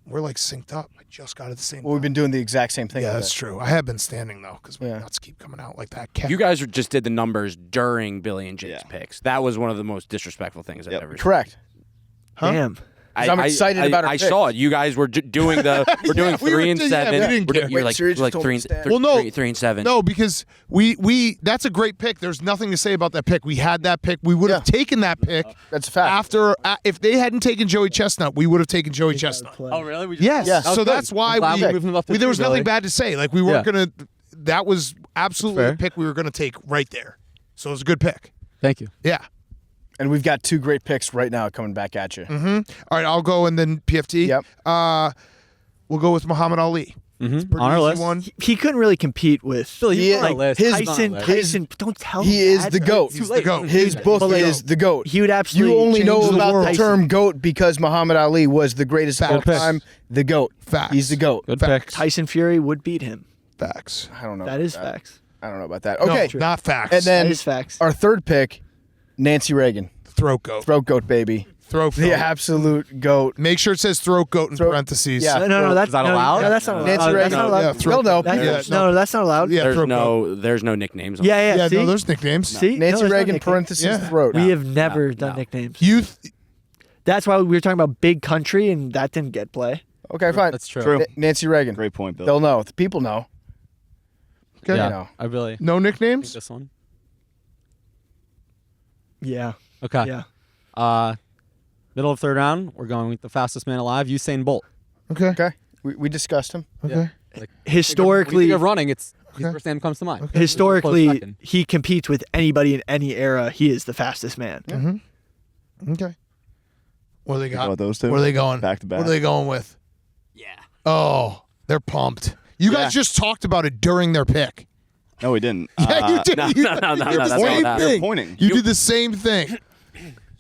We're like synced up. I just got it the same Well, we've time. been doing the exact same thing. Yeah, with that's it. true. I have been standing though because my Yeah. nuts keep coming out like that cat. You guys just did the numbers during Billy and Jake's Yeah. picks. That was one of the most disrespectful things I've ever seen. Correct. Huh? Damn. I'm excited about our I picks. saw it. You guys were doing the. We're doing we were 3 and yeah, 7. we didn't care. You're Wait, like Siri just like told 3 me and to stand. Well, no. 3 and 7. No, because we that's a great pick. There's nothing to say about that pick. We had that pick. We would have taken that pick That's a fact. after if they hadn't taken Joey Chestnut, we would have taken Joey Chestnut. Oh, really? We just, Yes. Yeah. So that's why I'm glad we moved him up to there was 2, nothing Billy. bad to say. Like we weren't Yeah. gonna. That was absolutely Fair. the pick we were gonna take right there. So it was a good pick. Thank you. Yeah. And we've got 2 great picks right now coming back at you. All right, I'll go and then PFT. Yep. We'll go with Muhammad Ali. Mm-hmm. Pretty On our easy list. one. He couldn't really compete with Billy, He he's is- on our list. his- He's on our Tyson. list. Tyson, don't tell He me is that. the GOAT. He's the GOAT. His book But, like, is the GOAT. He would absolutely. You only know change the about the world. term GOAT because Muhammad Ali was the greatest of all Facts. time. The GOAT. Facts. He's the GOAT. Good Facts. picks. Tyson Fury would beat him. Facts. I don't know. That about is facts. I don't know about that. No, Okay. not facts. And then That is facts. our third pick, Nancy Reagan. throat goat. Throat GOAT, baby. Throat The goat. absolute GOAT. Make sure it says throat goat in Throat- parentheses. Yeah. No, that's Is that no, allowed? No, that's not allowed. Nancy That's Reagan. not allowed. Yeah, throat They'll know. goat. Yeah, No, that's not allowed. Yeah, throat goat. There's no nicknames. Yeah, Yeah, see? no, there's nicknames. See? Nancy No, there's no Reagan, nickname. parentheses, Yeah. throat. We have never done nicknames. Youth. That's why we were talking about big country, and that didn't get play. Okay, fine. That's true. True. Nancy Reagan. Great point, Bill. They'll know. The people know. Okay. Yeah. You know. I really No think nicknames. this one. Yeah. Okay. Yeah. Middle of third round, we're going with the fastest man alive, Usain Bolt. Okay. Okay. We discussed him. Okay. Like, Historically, when you think of running, it's Okay. his first name comes to mind. Okay. historically, Close second. he competes with anybody in any era. He is the fastest man. Mm-hmm. Okay. What do they Go got? with those two? Where are they going? Back to back. What are they going with? Yeah. Oh, they're pumped. You guys just talked about it during their pick. No, we didn't. Yeah, you did. no, You no, did no, the no, that's same all that. thing. You're pointing. You did the same thing.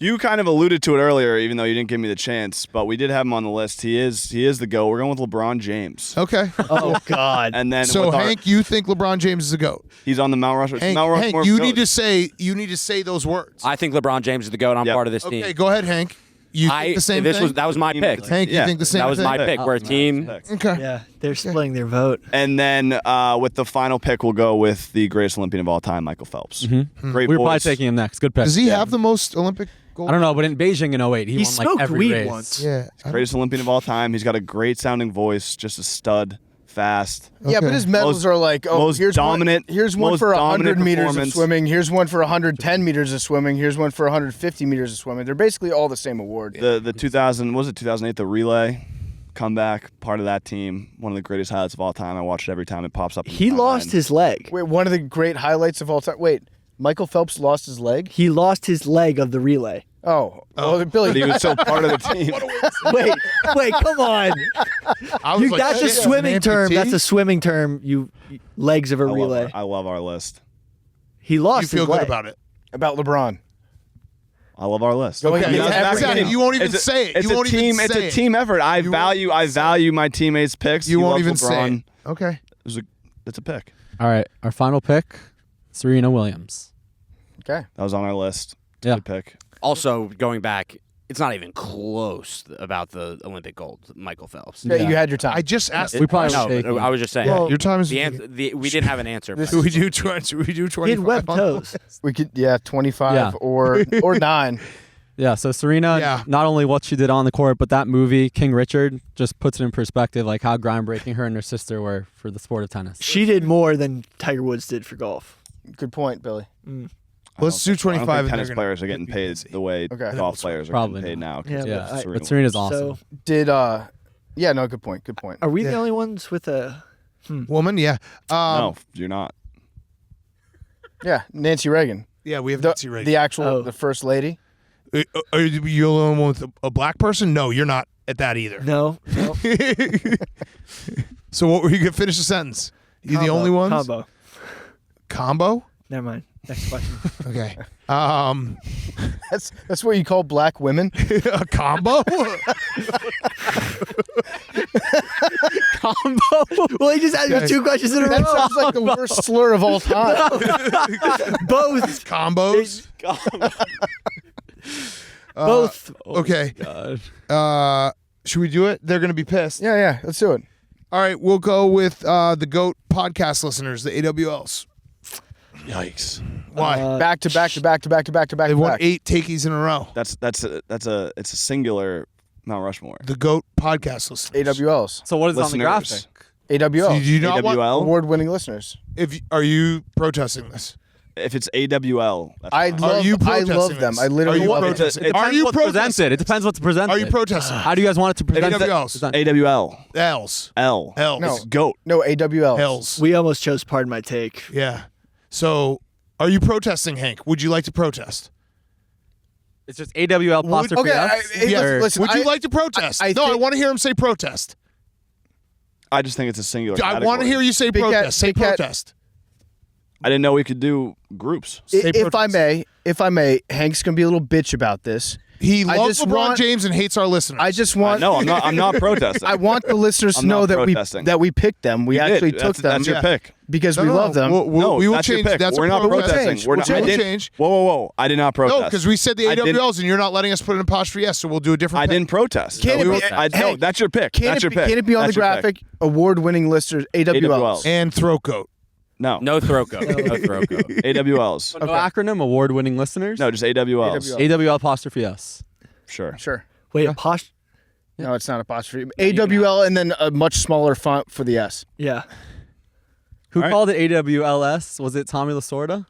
You kind of alluded to it earlier, even though you didn't give me the chance. But we did have him on the list. He is the GOAT. We're going with LeBron James. Okay. Oh God. And then So with our- Hank, you think LeBron James is a GOAT? he's on the Mount Rushmore. Hank, Mount Rushmore of you GOATs. need to say those words. I think LeBron James is the GOAT. I'm Yep. part of this Okay, team. go ahead, Hank. You think the same thing? That was my pick. Hank, you think the same That was thing? my pick. We're a team. Okay. Yeah, they're splitting their vote. And then with the final pick, we'll go with the greatest Olympian of all time, Michael Phelps. Mm-hmm. Great We were probably voice. taking him next. Good pick. Does he have the most Olympic gold? I don't know, but in Beijing in 08, he He won like smoked every weed race. once. Yeah. I don't- Greatest Olympian of all time. He's got a great sounding voice, just a stud, fast. Yeah, but Okay. his medals Most- are like, most here's dominant- one, here's one most for dominant 100 meters of performance. swimming. Here's one for 110 meters of swimming. Here's one for 150 meters of swimming. They're basically all the same award. The 2008 the relay comeback, part of that team, one of the greatest highlights of all time. I watch it every time it pops up. in He my lost mind. his leg. Wait, one of the great highlights of all time. Wait, Michael Phelps lost his leg? He lost his leg of the relay. Oh, well, Billy. But he was still part of the team. Wait, come on. I was like, That's a shit, swimming an term. amputee? That's a swimming term. Legs of a relay. I love our list. He lost You feel his good leg. about it? About LeBron. I love our list. Okay, Yeah, exactly. You won't even say it. It's You a won't even team. say It's a it. team effort. I You won't value my teammates' picks. You He won't loves even say LeBron. it. Okay. It's a pick. All right, our final pick, Serena Williams. Okay. That was on our list. It's a Yeah. good pick. Also, going back, it's not even close about the Olympic gold, Michael Phelps. Yeah, you had your time. I just asked. We probably No, would take I was just saying. Yeah, your time is. we didn't have an answer. This- Should we do 20? Should we do 25? He had webbed toes. We could, 25 Yeah. or 9. Yeah, so Serena, Yeah. not only what she did on the court, but that movie, King Richard, just puts it in perspective, like how groundbreaking her and her sister were for the sport of tennis. She did more than Tiger Woods did for golf. Good point, Billy. Let's do 25. I don't think and tennis they're players are gonna getting be paid busy. the way Okay. golf players are Probably getting paid not. now. 'cause Yeah, of but Serena But Serena's awesome. So, Did, no, good point. Good point. are we Yeah. the only ones with a? Woman, yeah. No, you're not. Yeah, Nancy Reagan. Yeah, we have The, Nancy Reagan. the actual, Oh. the first lady. Are you the only one with a black person? No, you're not at that either. No. So what were you gonna finish the sentence? You the only ones? Combo. Combo? Never mind. Next question. Okay. That's what you call black women. A combo? Well, he just asked me 2 questions in a That row. sounds like the worst slur of all time. Both. Combos? Both. Okay. God. Should we do it? They're gonna be pissed. Yeah, let's do it. All right, we'll go with the GOAT podcast listeners, the AWLs. Yikes. Why? Back to back to back to back to back to back They to won back. 8 takeys in a row. It's a singular Mount Rushmore. The GOAT podcast listeners. AWLs. So what is on the Listeners. graphic? AWL. Do you not want? AWL. Award-winning listeners. Are you protesting this? If it's AWL, that's I fine. love, you I protesting love them. this? I literally Are you love them. protesting? It depends Are you what's protesting? presented. It depends what's presented. Are you protesting? How do you guys want it to present? AWLs. AWL. L's. L. L's. No. It's GOAT. No, AWL. L's. We almost chose Pardon My Take. Yeah. So, are you protesting, Hank? Would you like to protest? It's just AWL apostrophe okay, S? hey, Yes. listen, Would you I- like to protest? I No, I think- want to hear him say protest. I just think it's a singular. I want to hear you say Big Cat- protest. Say Big Cat- protest. I didn't know we could do groups. Say If I protest. may, Hank's gonna be a little bitch about this. He I loves just LeBron want- James and hates our listeners. I just want. No, I'm not protesting. I want the listeners to I'm know not that protesting. we picked them. We You did. actually took That's- them That's your Yeah. pick. because No, we no, love them. We'll, No, we will that's your change. pick. That's We're a not protest. protesting. We're not. We'll I didn't. change. Whoa! I did not protest. No, because we said the I didn't- AWLs and you're not letting us put an apostrophe S, so we'll do a different I pick. didn't protest. Can't No, it be- no, Hank, that's your pick. Can That's your pick. Can it be on That's the your pick. graphic? Award-winning listeners, AWLs. And throat goat. No. No throat goat. No throat goat. AWLs. No acronym, award-winning listeners? No, just AWLs. AWL apostrophe S. Sure. Sure. Wait, apostrophe? No, it's not apostrophe. AWL and then a much smaller font for the S. Yeah. Who All right. called it AWLS? Was it Tommy Lasorda?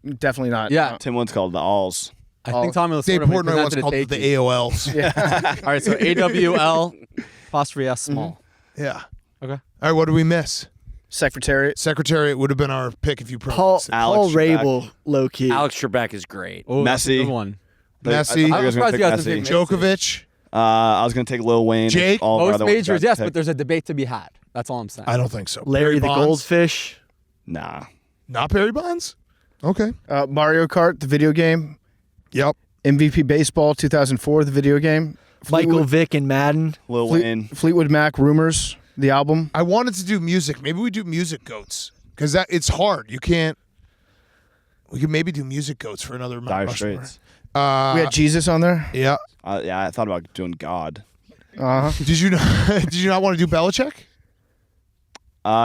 Definitely not. Yeah. Tim Woods called it the Alls. I think Tommy Dave Lasorda Portnoy once presented called it it the Takey. AOLs. All right, so AWL apostrophe S small. Yeah. Okay. All right, what did we miss? Secretariat. Secretariat would have been our pick if you Paul pronounced it. Alex Rabel, low key. Alex Trebek is great. Oh, that's a Messi. good one. Messi. I was surprised going you to guys pick didn't Messi. pick Djokovic. I was going to take Lil Wayne. Jake? All of our Most other ones majors, got yes, picked. but there's a debate to be had. That's all I'm saying. I don't think so. Larry Barry the Bonds? Goldfish. Nah. Not Barry Bonds? Okay. Mario Kart, the video game. Yep. MVP Baseball 2004, the video game. Michael Vick and Madden. Lil Wayne. Fleetwood Mac, Rumors, the album. I wanted to do music. Maybe we do music goats because it's hard. You can't. We could maybe do music goats for another Mount Dire Rushmore. Straits. We had Jesus on there. Yeah. Yeah, I thought about doing God. Did you not? Did you not want to do Belichick?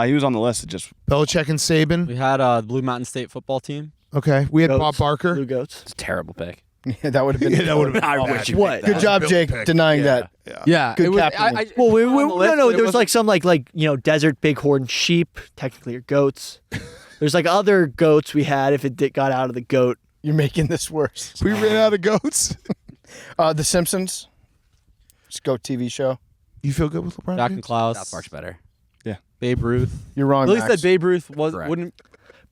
He was on the list. It just Belichick and Saban. We had the Blue Mountain State football team. Okay. We had Goats. Bob Barker. Blue Goats. It's a terrible pick. Yeah, that would have been. Yeah, that would have been. I bad. wish you What? picked Good that. job, Bill Jake, pick. denying that. Yeah, Good it was. captain. Well, on the list, no, but it there's wasn't- like some like desert bighorn sheep. Technically, are goats. There's like other goats we had if it got out of the goat. You're making this worse. We ran out of goats. The Simpsons. Just go TV show. You feel good with LeBron? Jack James? and Klaus. South Park's better. Babe Ruth. You're wrong. At least Max. that Babe Ruth Correct. wouldn't.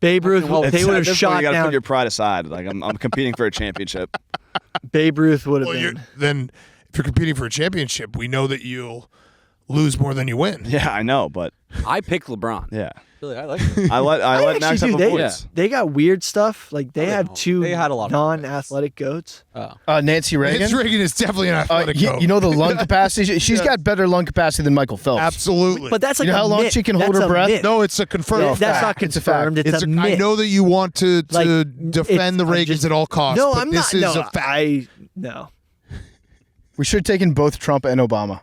Babe Ruth, Well, they would At have this point, shot you gotta down. put your pride aside. Like I'm competing for a championship. Babe Ruth would have Well, been. then if you're competing for a championship, we know that you'll lose more than you win. Yeah, I know, but I picked LeBron. yeah, Really, I like it. I let Max actually have do. a They, voice. they got weird stuff. Like they they had don't. two They had a lot of non-athletic goats. Oh. Nancy Reagan. Nancy Reagan is definitely an athletic goat. You know the lung capacity. She's got better lung capacity than Michael Phelps. Absolutely. But that's like You know a how long myth. she can hold That's her a breath? myth. no, it's a confirmed No, that's fact. not It's a fact. confirmed. It's a I myth. know that you want to Like, defend the I'm Reagans just- at all costs. No, but I'm this not. is No, a fact. no. We should have taken both Trump and Obama.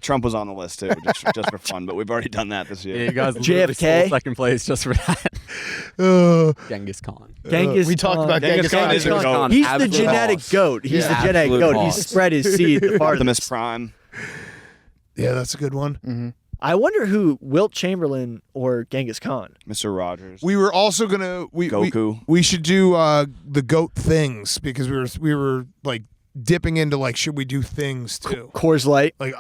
Trump was on the list too, just for fun. But we've already done that this Yeah, year. you guys literally JFK? stole second place just for that. Uh, Genghis Khan. Genghis We talked Khan. about Genghis Khan. is a goat. He's the Absolute genetic boss. goat. He's the Yeah. genetic Absolute goat. boss. He's spread his seed the Optimus farthest. Prime. yeah, that's a good one. I wonder who Wilt Chamberlain or Genghis Khan. Mr. Rogers. We were also gonna Goku. We should do the goat things because we were like dipping into like should we do things too? Coors Light. Like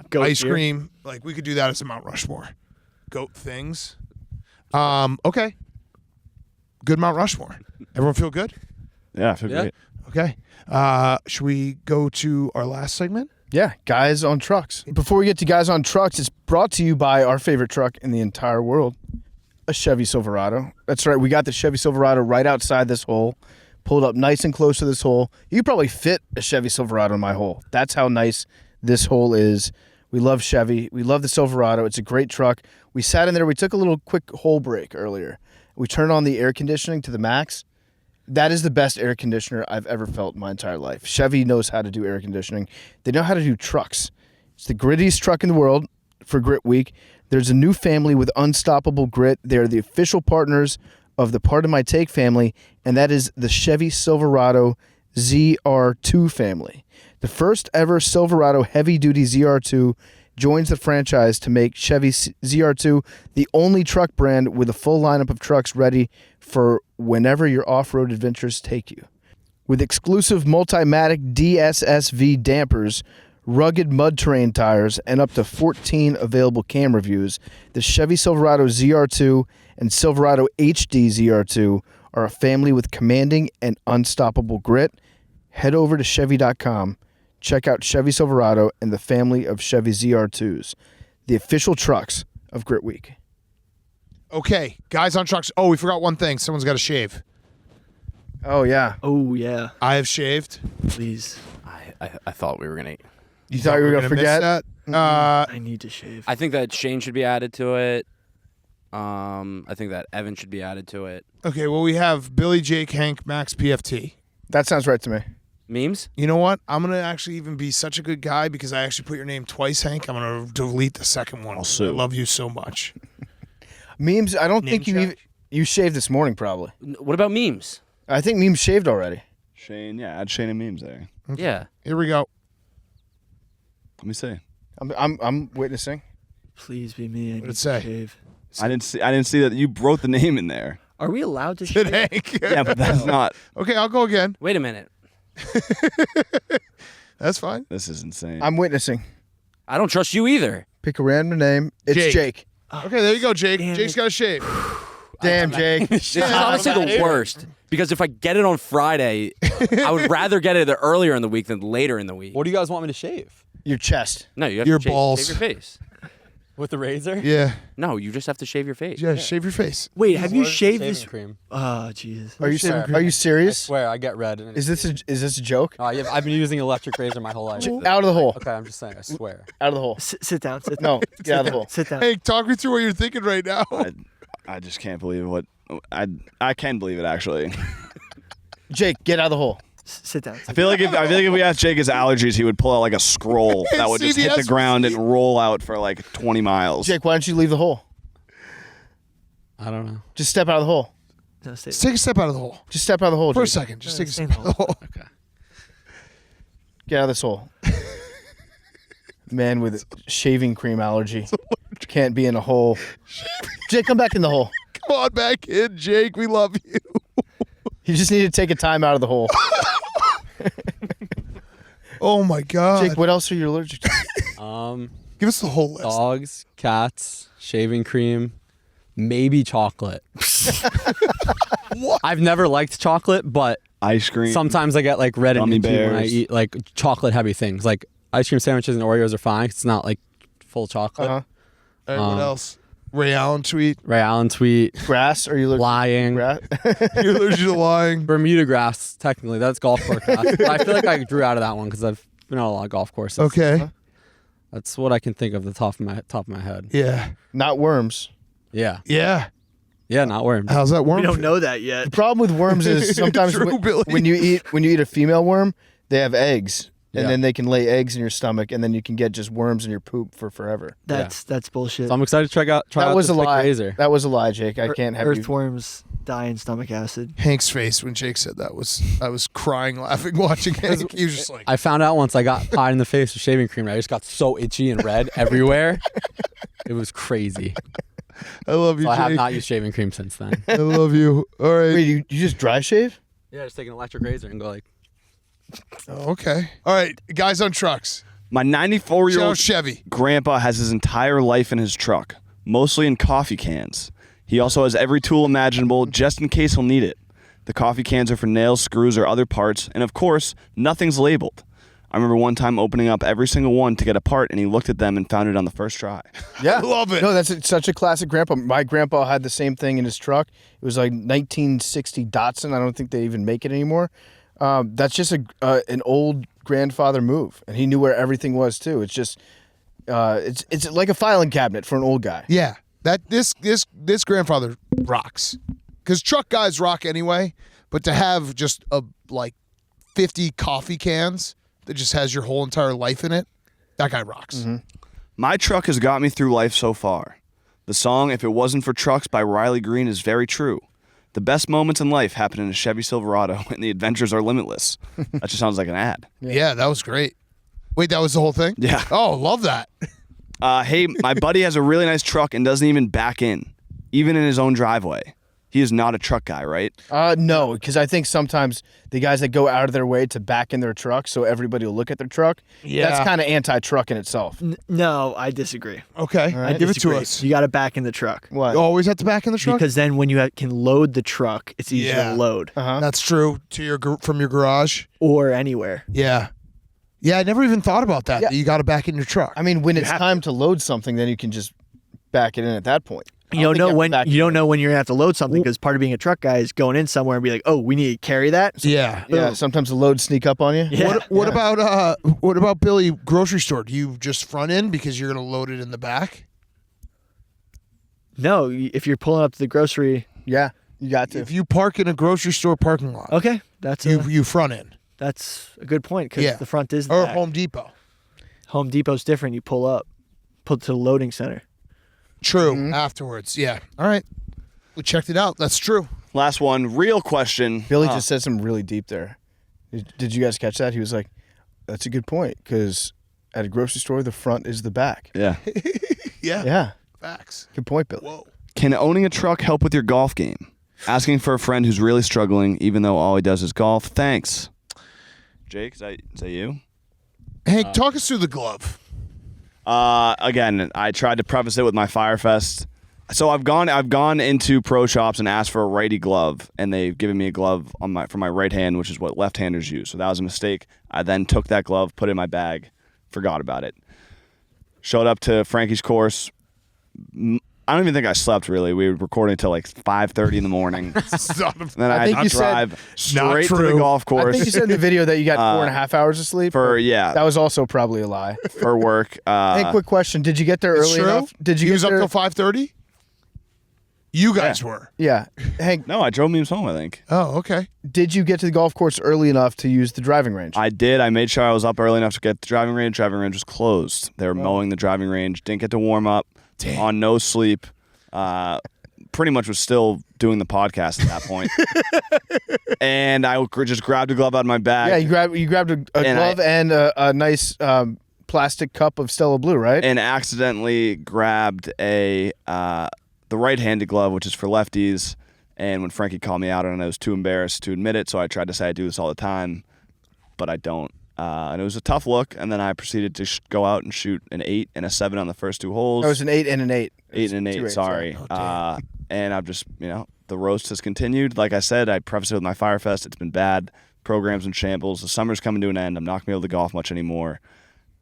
Goat ice beer. cream. Like we could do that as a Mount Rushmore. Goat things. Okay. Good Mount Rushmore. Everyone feel good? Yeah, I feel Yeah. great. Okay. Should we go to our last segment? Yeah, Guys on Trucks. Before we get to Guys on Trucks, it's brought to you by our favorite truck in the entire world, a Chevy Silverado. That's right, we got the Chevy Silverado right outside this hole, pulled up nice and close to this hole. You could probably fit a Chevy Silverado in my hole. That's how nice this hole is. We love Chevy. We love the Silverado. It's a great truck. We sat in there. We took a little quick hole break earlier. We turned on the air conditioning to the max. That is the best air conditioner I've ever felt in my entire life. Chevy knows how to do air conditioning. They know how to do trucks. It's the grittiest truck in the world for Grit Week. There's a new family with Unstoppable Grit. They're the official partners of the Pardon My Take family, and that is the Chevy Silverado ZR2 family. The first ever Silverado heavy-duty ZR2 joins the franchise to make Chevy ZR2 the only truck brand with a full lineup of trucks ready for whenever your off-road adventures take you. With exclusive Multimatic DSSV dampers, rugged mud terrain tires, and up to 14 available camera views, the Chevy Silverado ZR2 and Silverado HD ZR2 are a family with commanding and unstoppable grit. Head over to Chevy.com. Check out Chevy Silverado and the family of Chevy ZR2s, the official trucks of Grit Week. Okay, guys on trucks. Oh, we forgot one thing. Someone's got to shave. Oh, yeah. Oh yeah, I have shaved. please. I thought we were gonna. You thought you were going to Gonna miss forget? that? I need to shave. I think that Shane should be added to it. I think that Evan should be added to it. Okay, well we have Billy, Jake, Hank, Max, PFT. That sounds right to me. Memes? You know what? I'm gonna actually even be such a good guy because I actually put your name twice, Hank. I'm gonna delete the second one. I love you so much. Memes, I don't Name think check. you shaved this morning, probably. What about memes? I think Memes shaved already. Shane, yeah, add Shane and memes there. Yeah. Here we go. Let me see. I'm witnessing. Please be me. I need it to say? shave. I didn't see that you wrote the name in there. Are we allowed to Said shave? Hank. Yeah, but that's not. Okay, I'll go again. Wait a minute. That's fine. This is insane. I'm witnessing. I don't trust you either. Pick a random name. It's Jake. Okay, there you go, Jake. Damn Jake's it. got a shave. Damn, Jake. This is honestly the worst because if I get it on Friday, I would rather get it earlier in the week than later in the week. What do you guys want me to shave? Your chest. No, you have Your to shave, balls. shave your face. With the razor? Yeah. No, you just have to shave your face. Yeah, shave your face. Wait, have you Where's the shaved shaving this? cream? Oh, Jesus. Are you Swear. are you I serious? swear, I get red. And Is this a joke? Oh, yeah, I've been using electric razor my whole life. Out of the hole. Okay, I'm just saying. I swear. Out of the hole. Sit down. Sit No, down. get out of the hole. Sit down. Hey, talk me through what you're thinking right now. I just can't believe what I can believe it actually. Jake, get out of the hole. Sit down. I feel like if we asked Jake his allergies, he would pull out like a scroll that would just hit the CVS ground and roll out for like 20 miles. Jake, why don't you leave the hole? I don't know. Just step out of the hole. No, stay Just take a step out of the hole. Just step out of the hole, For a Jake. second. Just take a stay step in out of the hole. Okay. Get out of this hole. Man with shaving cream allergy can't be in a hole. Jake, come back in the hole. Come on back in, Jake. We love you. You just need to take a time out of the hole. Oh, my God. Jake, what else are you allergic to? Give us the whole list. Dogs, cats, shaving cream, maybe chocolate. I've never liked chocolate, but Ice cream. sometimes I get like red and Gummy itchy when I bears. eat like chocolate heavy things. Like ice cream sandwiches and Oreos are fine. It's not like full chocolate. Uh-huh. All right, what else? Ray Allen tweet. Ray Allen tweet, Grass? Are you allergic lying. to grass? You're allergic to lying. Bermuda grass, technically. That's golf course grass. But I feel like I drew out of that one because I've been on a lot of golf courses. Okay. That's what I can think of the top of my head. Yeah. Not worms. Yeah. Yeah. Yeah, not worms. How's that worm? We don't feel? know that yet. The problem with worms is sometimes True, Billy. when you eat a female worm, they have eggs. And Yeah. then they can lay eggs in your stomach, and then you can get just worms in your poop for forever. That's bullshit. So I'm excited to try out That was a this thick lie. razor. That was a lie, Jake. I can't have you. Earthworms die in stomach acid. Hank's face when Jake said that was, I was crying, laughing, watching Hank. He was just like, I found out once I got pied in the face with shaving cream. I just got so itchy and red everywhere. It was crazy. I love you, So I have Jake. not used shaving cream since then. I love you. All right. Wait, you just dry shave? Yeah, just take an electric razor and go like. Oh, okay. All right. Guys on trucks. My Shout 94-year-old out Chevy. grandpa has his entire life in his truck, mostly in coffee cans. He also has every tool imaginable just in case he'll need it. The coffee cans are for nails, screws, or other parts, and of course, nothing's labeled. I remember one time opening up every single one to get a part, and he looked at them and found it on the first try. Yeah, Love it. No, such a classic grandpa. My grandpa had the same thing in his truck. It was like 1960 Datsun. I don't think they even make it anymore. That's just an old grandfather move, and he knew where everything was too. It's just it's like a filing cabinet for an old guy. Yeah. This grandfather rocks. Because truck guys rock anyway, but to have just a like 50 coffee cans that just has your whole entire life in it, that guy rocks. Mm-hmm. My truck has got me through life so far. The song If It Wasn't for Trucks by Riley Green is very true. The best moments in life happen in a Chevy Silverado, and the adventures are limitless. That just sounds like an ad. Yeah, that was great. Wait, that was the whole thing? Yeah. Oh, love that. Hey, my buddy has a really nice truck and doesn't even back in, even in his own driveway. He is not a truck guy, right? No, because I think sometimes the guys that go out of their way to back in their truck so everybody will look at their truck, that's kind of anti-truck in itself. No, I disagree. Okay. right. Give it to Disagree. us. You got to back in the truck. What? You always have to back in the truck? Because then when you can load the truck, it's easier Yeah. to load. Uh-huh. That's true. To your from your garage. Or anywhere. Yeah. Yeah, I never even thought about that. Yeah. That you got to back in your truck. I mean, when it's have time to load something, then you can just back it in at that point. You don't know when you're gonna have to load something because part of being a truck guy is going in somewhere and be like, oh, we need to carry that. Yeah. Yeah, sometimes the loads sneak up on you. Yeah. What about Billy grocery store? Do you just front in because you're gonna load it in the back? No, if you're pulling up to the grocery, Yeah, you got to. If you park in a grocery store parking lot, okay, that's you front in. that's a good point because Yeah. the front is the Or back. Home Depot. Home Depot's different. You pull to the loading center. True. Afterwards. Yeah. All right. We checked it out. That's true. Last one, real question. Billy just said something really deep there. Did you guys catch that? He was like, that's a good point, because at a grocery store, the front is the back. Yeah. Yeah. Yeah, Facts. good point, Billy. Whoa. Can owning a truck help with your golf game? Asking for a friend who's really struggling, even though all he does is golf. Thanks. Jake, is that you? Hank, talk us through the glove. Again, I tried to preface it with my Firefest. So I've gone into pro shops and asked for a righty glove, and they've given me a glove for my right hand, which is what left-handers use. So that was a mistake. I then took that glove, put it in my bag, forgot about it. Showed up to Frankie's course. I don't even think I slept, really. We were recording until like 5:30 in the morning. Then I had to drive straight to the golf course. I think you said in the video that you got 4.5 hours of sleep. That was also probably a lie. For work. Hey, quick question. Did you get there early enough? Did you He was up till 5:30? You guys were. Yeah. Hank. No, I drove me home, I think. Oh, okay. Did you get to the golf course early enough to use the driving range? I did. I made sure I was up early enough to get to the driving range. Driving range was closed. They were mowing the driving range. Didn't get to warm up. Damn. On no sleep. Pretty much was still doing the podcast at that point. And I just grabbed a glove out of my bag. Yeah, you grabbed a glove and a nice plastic cup of Stella Blue, right? And accidentally grabbed the right-handed glove, which is for lefties. And when Frankie called me out on it, I was too embarrassed to admit it, so I tried to say I do this all the time, but I don't. And it was a tough look, and then I proceeded to go out and shoot an 8 and a 7 on the first 2 holes. It was an 8 and an 8. 8 and an 8, sorry. And I've just, the roast has continued. Like I said, I prefaced it with my Firefest. It's been bad. Program's in shambles. The summer's coming to an end. I'm not going to be able to golf much anymore.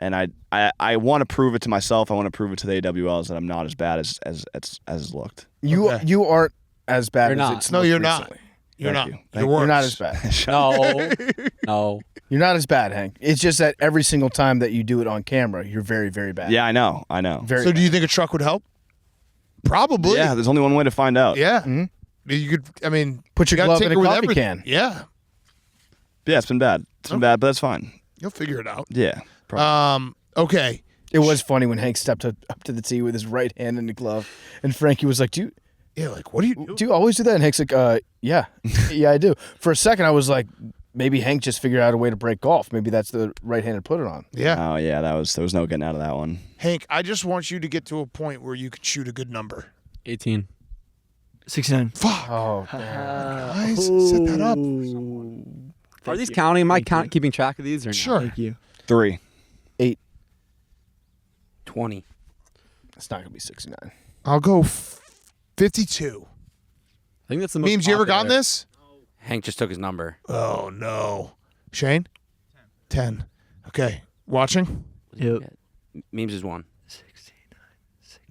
And I want to prove it to myself. I want to prove it to the AWLs that I'm not as bad as it's looked. You aren't as bad as not. it's No, looked you're recently. not. You're not. You. You're not as bad. No. You're not as bad, Hank. It's just that every single time that you do it on camera, you're very, very bad. Yeah, I know. Very So bad. do you think a truck would help? Probably. Yeah, there's only one way to find out. Yeah. Mhm. You could, Put your you gotta glove take in a it with coffee everything. can. Yeah. Yeah, it's been bad. It's been bad, but that's fine. You'll figure it out. Yeah. Probably. Okay. It was funny when Hank stepped up to the tee with his right hand in the glove, and Frankie was like, "Do What do you do? you always do that?" And Hank's like, yeah, yeah, I do." For a second, I was like, maybe Hank just figured out a way to break golf. Maybe that's the right hand to put it on. Yeah. Oh, yeah, there was no getting out of that one. Hank, I just want you to get to a point where you can shoot a good number. 18. 69. Fuck. Oh, Guys, set that up. Are these counting? Am I keeping track of these or no? Sure. Thank you. 3. 20. it's not gonna be 69. I'll go 52. I think that's the most Memes, you ever gotten popular. this? Hank just took his number. Oh, no. Shane? 10. Okay. Watching? Yep. Memes is 1.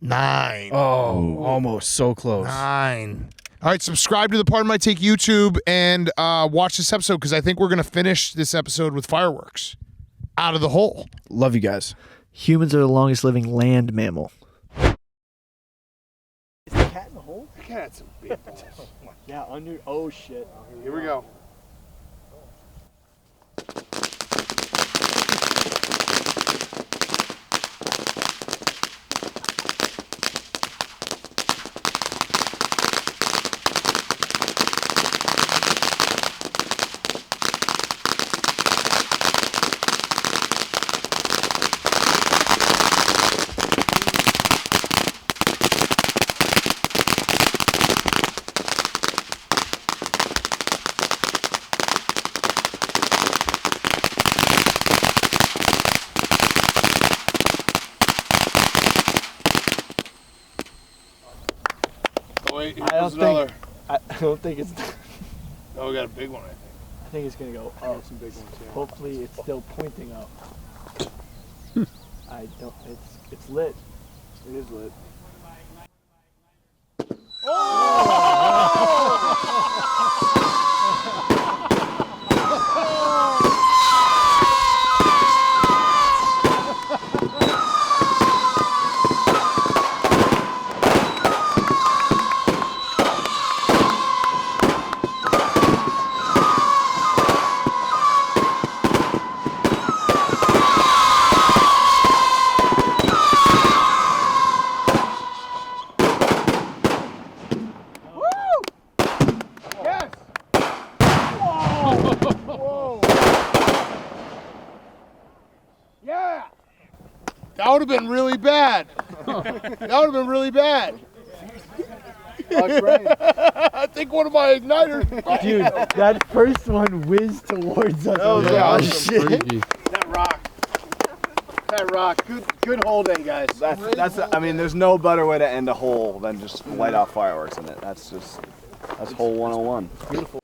9. Oh, almost so close. 9. All right, subscribe to the Pardon My Take YouTube and watch this episode because I think we're going to finish this episode with fireworks out of the hole. Love you guys. Humans are the longest living land mammal. Cat's a big Yeah, under. Oh, shit. Here we go. Wait, I don't another. I don't think it's. Oh, we got a big one, I think. I think it's gonna go up. Some big ones here. Hopefully, it's still pointing up. I don't. It's lit. It is lit. That would have been really bad. That would have been really bad. I think one of my igniters. Dude, that first one whizzed towards us. was awesome. That rock. That rock. Good holding, guys. That's. I mean, there's no better way to end a hole than just light off fireworks in it. That's hole 101. Beautiful.